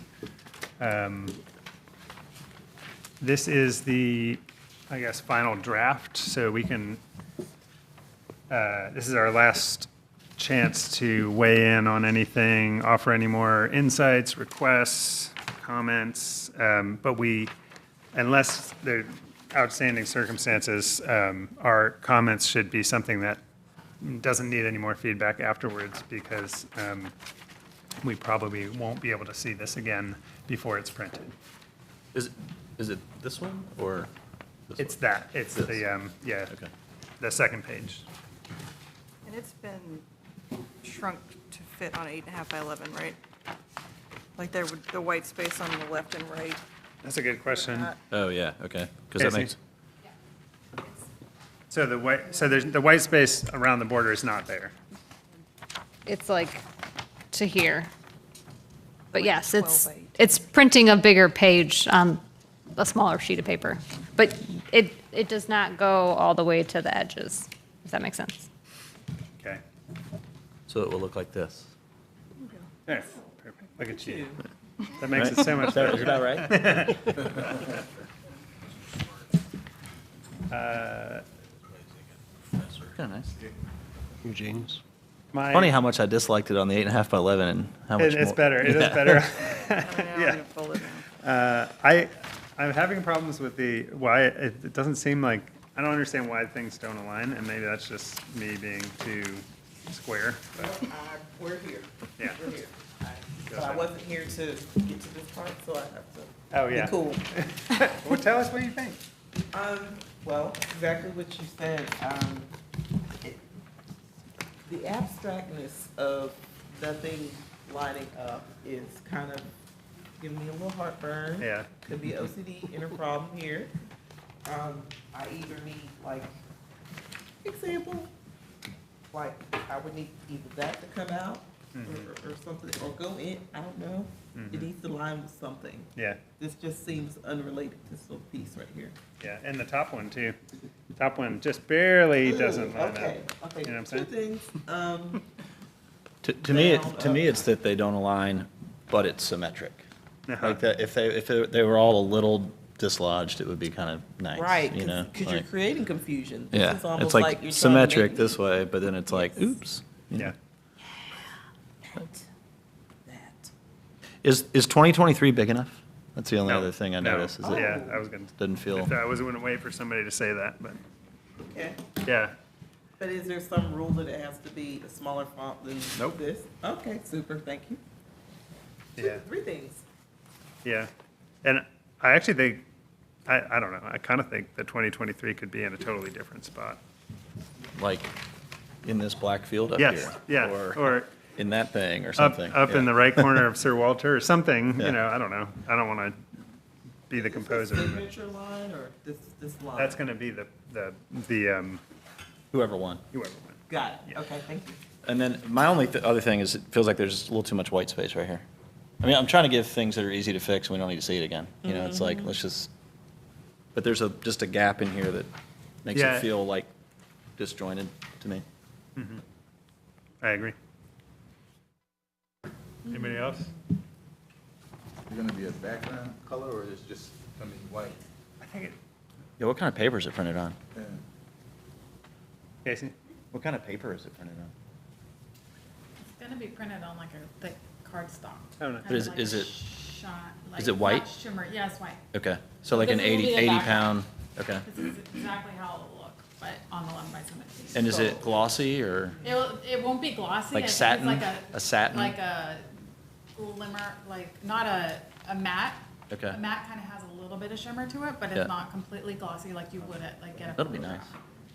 This is the, I guess, final draft, so we can, this is our last chance to weigh in on anything, offer any more insights, requests, comments, but we, unless there are outstanding circumstances, our comments should be something that doesn't need any more feedback afterwards, because we probably won't be able to see this again before it's printed. Is it this one or? It's that, it's This. the, yeah, the second page. And it's been shrunk to fit on 8.5 by 11, right? Like there would, the white space on the left and right. That's a good question. Oh, yeah, okay. Because that Casey? makes, So the white, so there's, the white space around the border is not there. It's like to here. But yes, 12 by 18. it's printing a bigger page on a smaller sheet of paper. But it does not go all the way to the edges, if that makes sense. Okay. so it will look like this. There, perfect. Look at you. That makes it so much Is that better. about right? Kind of nice. Eugene's. My- Funny how much I disliked it on the 8.5 by 11 and how much It's more- better, it is Yeah. better. I don't know, I'm Yeah. gonna fold it now. I'm having problems with the, why, it doesn't seem like, I don't understand why things don't align, and maybe that's just me being too square, but, We're here. yeah. We're here. But I wasn't here to get to this part, so I have to Oh, yeah. be cool. Well, tell us what you think. Well, exactly what you said. it- The abstractness of nothing lining up is kind of giving me a little heartburn. Yeah. Could be OCD inner problem here. I either need like, example, like I would need either that to come out or something, or go in, I don't know. It needs to line with something. Yeah, This just seems unrelated to this little piece right here. yeah, and the top one too. Top one just barely Ooh, doesn't line up. Okay, You know what I'm two saying? things. To me, it's that they don't align, but it's symmetric. Uh-huh. Like that, if they were all a little dislodged, it would be kind of nice, Right, you know? because you're like- creating confusion. This Yeah, is almost it's like like you're trying to symmetric make- this way, but then it's like, oops. you know? Yeah. That. Is 2023 big enough? That's the only No, other thing I no. noticed, is it Yeah, I was gonna, doesn't feel, I was gonna wait for somebody to say that, but, Okay, yeah. but is there some rule that it has to be a smaller font than Nope. this? Okay, super, thank you. Yeah. Three things. Yeah, and I actually think, I don't know, I kind of think that 2023 could be in a totally different spot. like, in this black field up Yes, here. yeah, or in that thing or Up, something. up in yeah. the right corner of Sir Walter or something, Yeah. you know, I don't know. I don't want to be the composer. but Signature line or this line? That's going to be the Whoever won. whoever wins. Got it, okay, thank you. And then my only other thing is it feels like there's a little too much white space right here. I mean, I'm trying to give things that are easy to fix and we don't need to see it again. You know, it's like, let's just, but there's just a gap in here that makes Yeah. it feel like disjointed to me. I agree. Anybody else? Is it gonna be a background color or is it just gonna be white? I think it, Yeah, what kind of paper is it printed on? Yeah. Casey? What kind of paper is it printed on? It's gonna be printed on like a thick cardstock. Oh, no. Kind But of like is a it- shot, like is it white? not Shimmer, yeah, it's white. Okay, so like an This will be the 80 background. pound, okay. This is exactly how it'll look, but on the 11 by 17. And is it glossy or? It won't be glossy. Like I think it's satin? like A satin? Like a glimmer, like not a matte. Okay. A matte kind of has a little bit of shimmer to it, but it's Yeah. not completely glossy like you would get a. That'll be nice.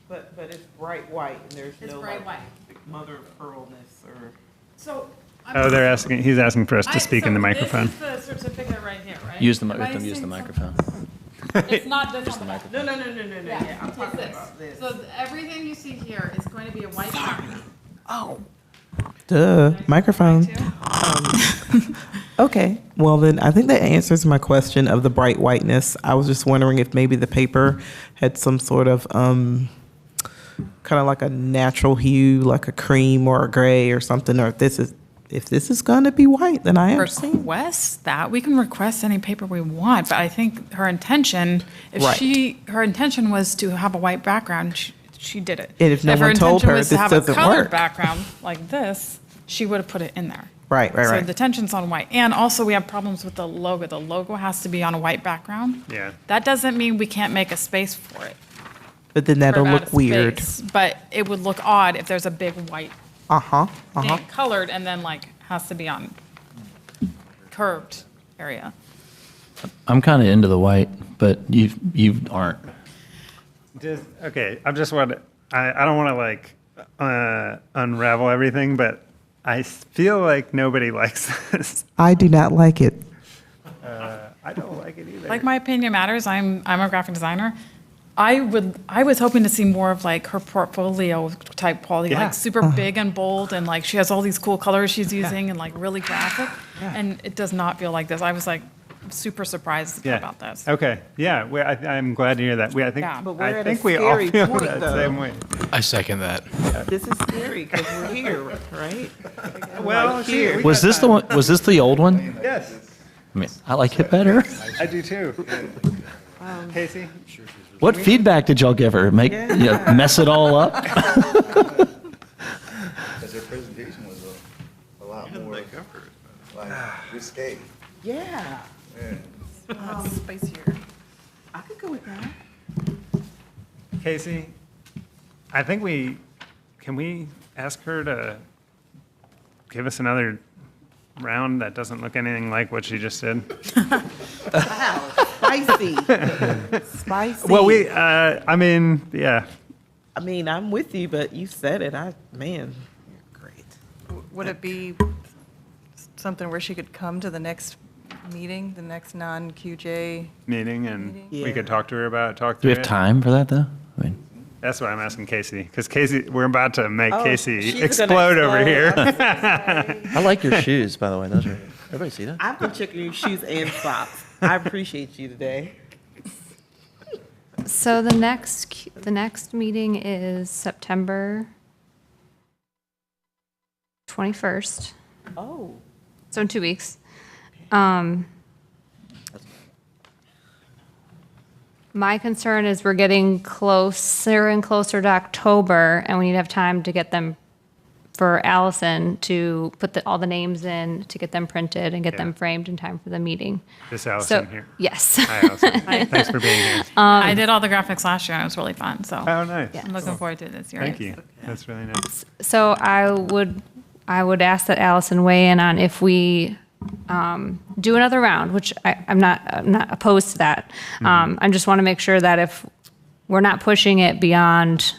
But it's bright white and there's It's no bright like white. mother of pearlness or. So. Oh, they're asking, he's asking for us to speak in the microphone. This is the certificate right here, right? Use the, Am I let them use the seeing microphone. It's not this on the back. No, yeah, I'm It's talking this. about this. So everything you see here is going to be a white background. Oh. Duh, microphone. Okay, well then, I think that answers my question of the bright whiteness. I was just wondering if maybe the paper had some sort of kind of like a natural hue, like a cream or a gray or something, or if this is going to be white, then I understand. Request that. We can request any paper we want, but I think her intention, Right. her intention was to have a white background, she did it. And if no one told her this If her intention was to have a doesn't colored work. background like this, she would have put it in there. Right. So the tension's on white. And also, we have problems with the logo. The logo has to be on a white background. Yeah. That doesn't mean we can't make a space for it. But then that'll Carve out look a weird. space. But it would look odd if there's a big white thing colored and then like has to be on curved area. I'm kind of into the white, but you aren't. Okay, I just want to, I don't want to like unravel everything, but I feel like nobody likes this. I do not like it. I don't like it either. Like, my opinion matters. I'm a graphic designer. I was hoping to see more of like her portfolio type quality, Yeah. like super big and bold, and like she has all these cool colors she's using and like really graphic. And it does not feel like this. I was like super surprised about this. Okay. Yeah. I'm glad to hear that. I think, Yeah. But we're I at a think we all scary feel point, that though. same way. I second that. This is scary because we're here, right? Well, Right here. Was this the one? Was this the old one? Yes, I mean, I like it better. I do too. Casey? What feedback did y'all give her? Mess it all up? Because their presentation was a lot more like risque. Yeah. Space here. I could go with that. Casey, I think can we ask her to give us another round that doesn't look anything like what she just did? Wow, spicy. Spicy. Well, I mean, yeah. I mean, I'm with you, but you said it. Man, you're great. Would it be something where she could come to the next meeting, the next non-QJ? Meeting, and we Yeah. could talk to her about it, Do we have time for that, though? I mean, That's why I'm asking Casey, because Casey, we're about to make Oh, Casey she's gonna explode over here. I like your shoes, by the way. Those are. Everybody see that? I'm going to check your shoes and socks. I appreciate you today. So the next meeting is September 21st. Oh. So in 2 weeks. My concern is we're getting closer and closer to October, and we need to have time to get them for Allison to put all the names in, to get them printed and get them framed in time for the meeting. This Allison So- here. Yes. Hi, Allison. Thanks for being here. I did all the graphics last year and it was really fun. So Oh, nice. I'm looking forward to it this year. Thank you. That's really nice. So I would ask that Allison weigh in on if we do another round, which I'm not opposed to that. I just want to make sure that if we're not pushing it beyond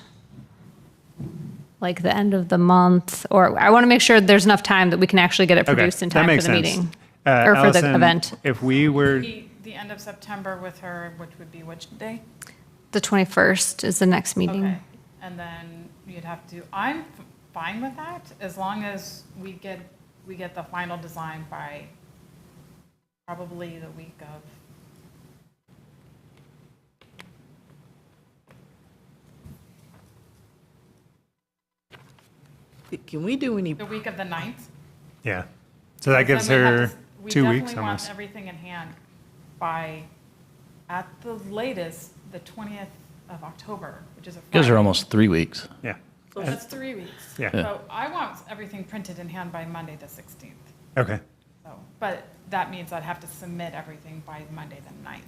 like the end of the month, or I want to make sure there's enough time that we can actually get it produced in that time for makes the sense. meeting or for the Allison, event. If we were, The end of September with her, which would be which day? The 21st is the next meeting. Okay. And then you'd have to, I'm fine with that as long as we get the final design by probably the week of. Can we do any? The week of the 9th. yeah. So that gives Then we have her to- 2 weeks We definitely almost. want everything in hand by, at the latest, the 20th of October, which is a You guys are Friday. almost 3 weeks. Yeah. So that's 3 weeks. Yeah. Yeah. So I want everything printed in hand by Monday, the 16th. Okay. So, but that means I'd have to submit everything by Monday, the 9th.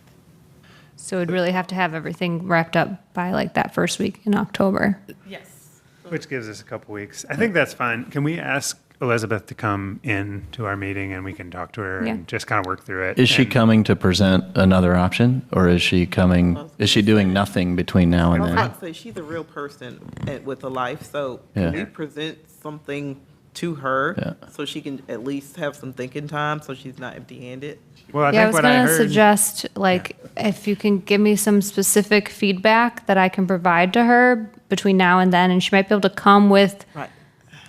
So we'd really have to have everything wrapped up by like that first week in October. Yes. Which gives us a couple weeks. I think that's fine. Can we ask Elizabeth to come in to our meeting and we can talk to her Yeah. and just kind of work through it? Is she And- coming to present another option, or is she coming? Is she doing nothing between now and I was then? about to say, she's a real person with a life, so can Yeah. we present something to her Yeah. so she can at least have some thinking time so she's not empty-handed? Well, I Yeah, I think was what I going to heard. suggest, like, if you can give me some specific feedback that I can provide to her between now and then, and she might be able to come with Right.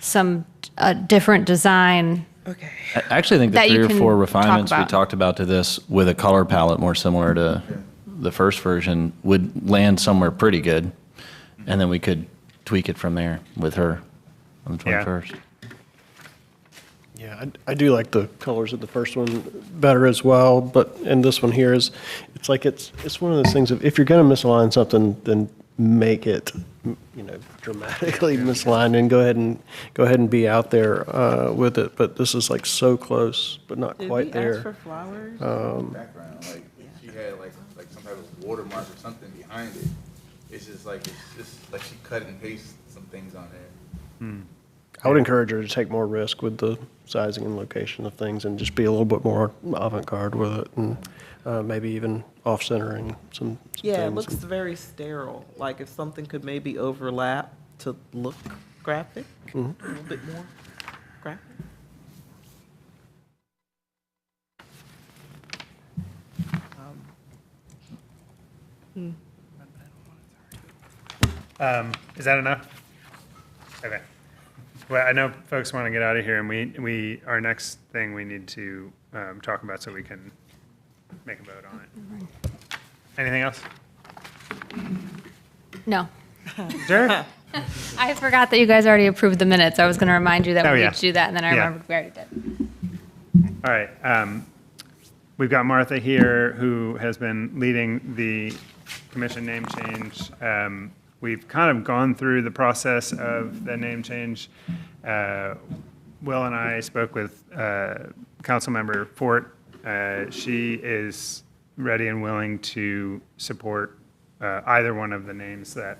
some different design. Okay. I actually think the That you 3 or can 4 talk refinements we about. talked about to this with a color palette more similar to the first version would land somewhere pretty good. And then we could tweak it from there with her on the Yeah. 21st. Yeah, I do like the colors of the first one better as well, but, and this one here is, it's like, it's one of those things of, if you're going to misalign something, then make it, dramatically misaligned and go ahead and be out there with it. But this is like so close, but not quite there. Did we ask for flowers? Background, like she had like some type of watermark or something behind it. It's just like she cut and paste some things on there. I would encourage her to take more risk with the sizing and location of things and just be a little bit more avant-garde with it, and maybe even off-centering some Yeah, things. it looks very sterile, like if something could maybe overlap to look graphic, a little bit more graphic. Is that enough? Okay. Well, I know folks want to get out of here, and we our next thing we need to talk about so we can make a vote on it. Anything else? No. Sure. I forgot that you guys already approved the minutes. I was going to remind you that Oh, we yeah. need to do that, and then I Yeah. remembered we already did. All right. We've got Martha here, who has been leading the commission name change. We've kind of gone through the process of the name change. Will and I spoke with Councilmember Fort. She is ready and willing to support either one of the names that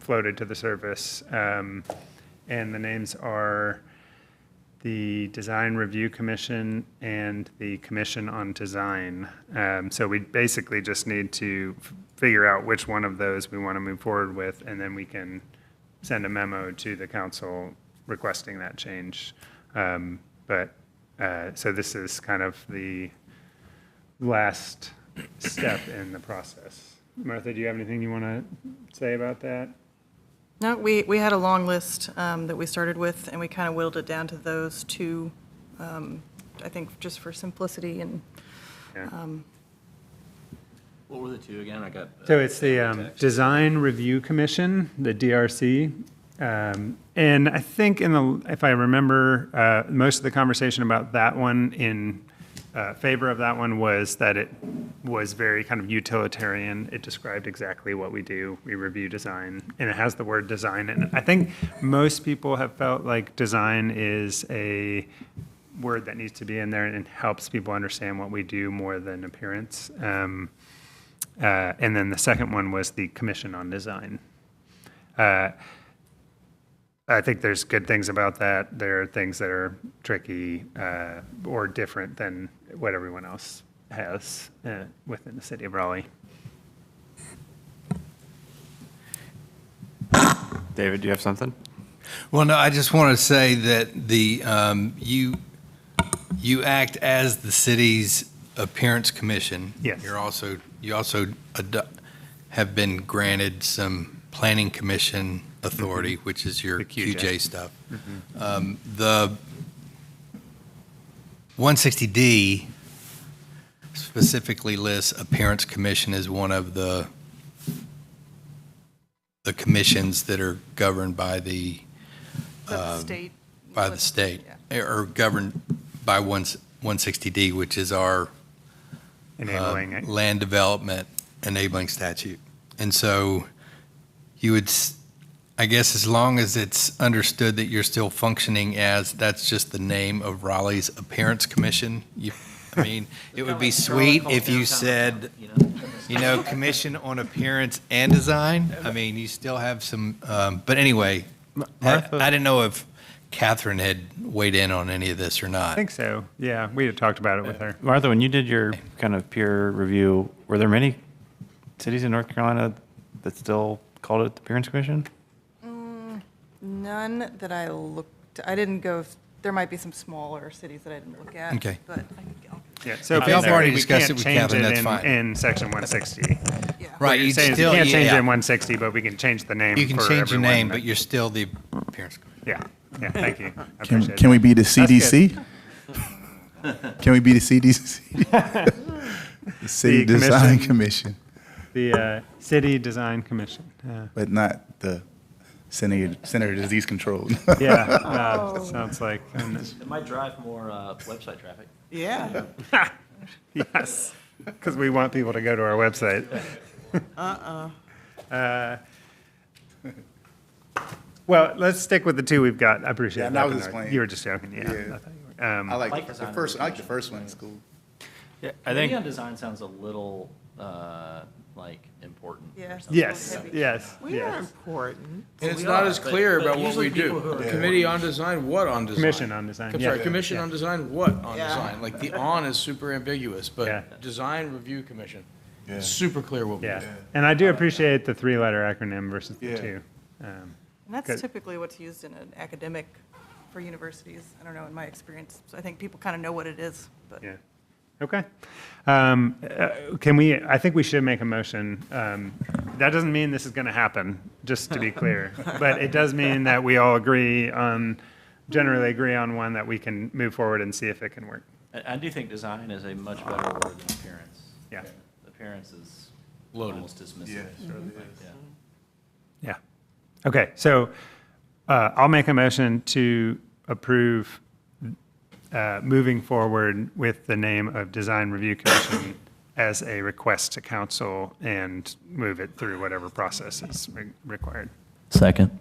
floated to the surface. And the names are the Design Review Commission and the Commission on Design. So we basically just need to figure out which one of those we want to move forward with, and then we can send a memo to the council requesting that change. So this is kind of the last step in the process. Martha, do you have anything you want to say about that? No, we had a long list that we started with, and we kind of whittled it down to those two, I think, just for simplicity and. What were the two again? I got. So it's the Design Review Commission, the DRC. And I think if I remember, most of the conversation about that one in favor of that one was that it was very kind of utilitarian. It described exactly what we do. We review design, and it has the word design in it. I think most people have felt like design is a word that needs to be in there and it helps people understand what we do more than appearance. And then the second one was the Commission on Design. I think there's good things about that. There are things that are tricky or different than what everyone else has within the city of Raleigh. David, do you have something? Well, no, I just want to say that you act as the city's appearance commission. Yes. You also have been granted some planning commission authority, which is your The QJ. QJ stuff. The 160D specifically lists appearance commission as one of the commissions that are governed by the State. by the state, or governed by 160D, which is our Enabling it. land development enabling statute. And so you would, I guess, as long as it's understood that you're still functioning as, that's just the name of Raleigh's Appearance Commission. I mean, it would be sweet if you said, Commission on Appearance and Design. I mean, you still have some, but anyway, I didn't know if Catherine had weighed in on any of this or I not. think so. Yeah, we had talked about it with her. Martha, when you did your kind of peer review, were there many cities in North Carolina that still called it the Appearance Commission? None that I didn't go, there might be some smaller cities that I didn't look at. Okay. But Yeah, so If y'all have already basically, we discussed can't it with change Catherine, it that's fine. in section 160. Yeah. Right, What you're you'd saying is still- you can't change it yeah. in 160, but we can change the name. You can for change your everyone. name, but you're still the Appearance Commission. Yeah, thank you. I appreciate Can we be the That's good. CDC? Can we be the CDC? The City The Design commission. Commission, The City Design Commission. but not the center disease control. Yeah, sounds like. It might drive more website traffic. Yeah. Yes, because we want people to go to our website. Well, let's stick with the two we've got. I appreciate Yeah, that. I was Bernard. just playing. You were just joking, yeah. Yeah. I thought you were. I like the first. I like the first one. It's cool. Yeah, Neon design sounds a little like important. Yeah. Or something. Yes, yes, We are yes. important. And it's We not are, as but- clear but about what usually we do. people who are- Committee on design, what on design? Commission on design, I'm yeah. sorry, commission Yeah. on design, what on Yeah. design? Like the on is super ambiguous, Yeah. but design review commission, Yeah. it's super clear what we Yeah, do. and I do appreciate the three-letter acronym versus the Yeah. two. And that's Good. typically what's used in an academic for universities. I don't know, in my experience. So I think people kind of know what it is, but. Yeah. Okay. I think we should make a motion. That doesn't mean this is going to happen, just to be clear. But it does mean that we all generally agree on one that we can move forward and see if it can work. I do think design is a much better word than appearance. Yeah. Appearance is Loaded. almost dismissive. Yeah, surely Yeah. Yeah. Okay, so I'll make a motion to approve moving forward with the name of Design Review Commission as a request to council and move it through whatever process is required. Second.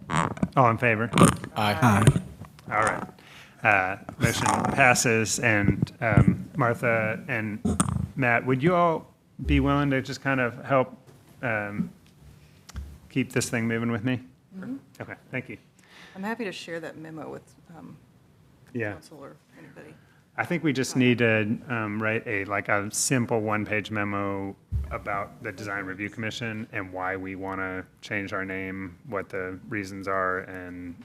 All in favor? Aye. All right. Motion passes, and Martha and Matt, would you all be willing to just kind of help keep this thing moving with me? Okay, thank you. I'm happy to share that memo with Yeah. council or anybody. I think we just need to write a simple one-page memo about the Design Review Commission and why we want to change our name, what the reasons are, and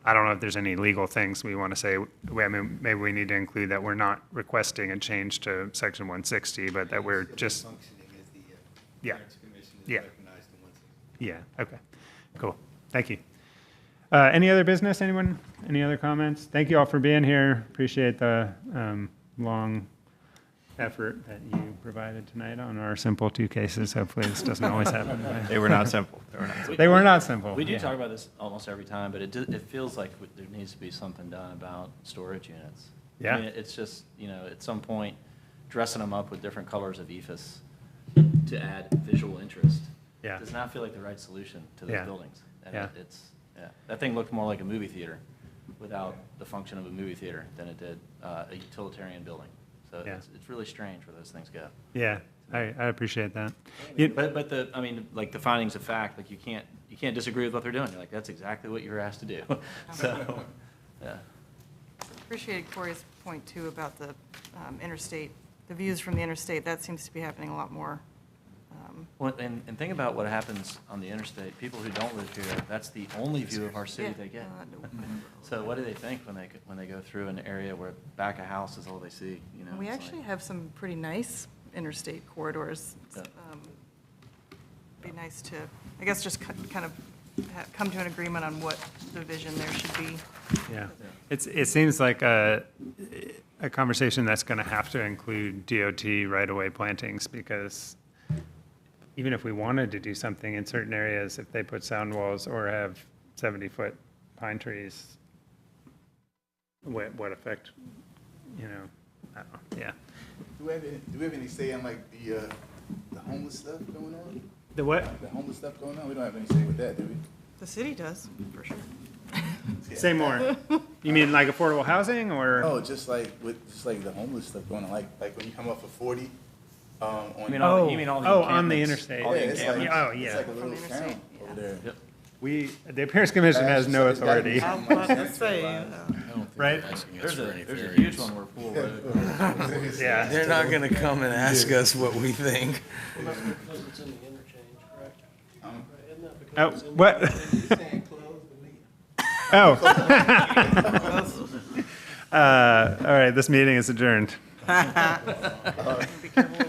I don't know if there's any legal things we want to say. I mean, maybe we need to include that we're not requesting a change to Section 160, but that we're just. Yeah. Yeah. Yeah, okay, cool, thank you. Any other business, anyone? Any other comments? Thank you all for being here. Appreciate the long effort that you provided tonight on our simple two cases. Hopefully this doesn't always happen. They were not simple. They were not simple. We do yeah. talk about this almost every time, but it feels like there needs to be something done about storage units. Yeah. I mean, it's just, at some point, dressing them up with different colors of ephes to add visual interest Yeah. does not feel like the right solution to those Yeah. buildings. And Yeah. that thing looked more like a movie theater without the function of a movie theater than it did a utilitarian building. So Yeah. it's really strange where those things go. Yeah, I appreciate that. But the findings of fact, like you can't disagree with what they're doing. You're like, that's exactly what you were asked to do. So, yeah. Appreciated Corey's point too about the interstate, the views from the interstate. That seems to be happening a lot more. Well, and think about what happens on the interstate. People who don't live here, that's the only view of our city Yeah. they get. So what do they think when they go through an area where back of house is all they see? We It's actually like- have some pretty nice interstate corridors. Yeah. Be nice to, I guess, just kind of come to an agreement on what the vision there should be. Yeah, it seems like a conversation that's going to have to include DOT right-of-way plantings, because even if we wanted to do something in certain areas, if they put sound walls or have 70-foot pine trees, what effect, I don't know, yeah. Do we have any say on like the homeless stuff going on? The what? The homeless stuff going on? We don't have any say with that, do we? The city does, for sure. Say more. You mean like affordable housing, or? Oh, just like the homeless stuff going on, like when you come up for 40. On You mean all the on the encampments? interstate. Oh, yeah, it's like, Oh, it's yeah. like a little town over there. Yep. The Appearance Commission has no It's gotta be authority. I was about to say, Right? There's There's a huge one where Pool Road. Yeah. They're not gonna come and ask us what we think. Because it's in the interchange, correct? Isn't that Oh, because it's in what? the- Oh. All right, this meeting is adjourned. Be careful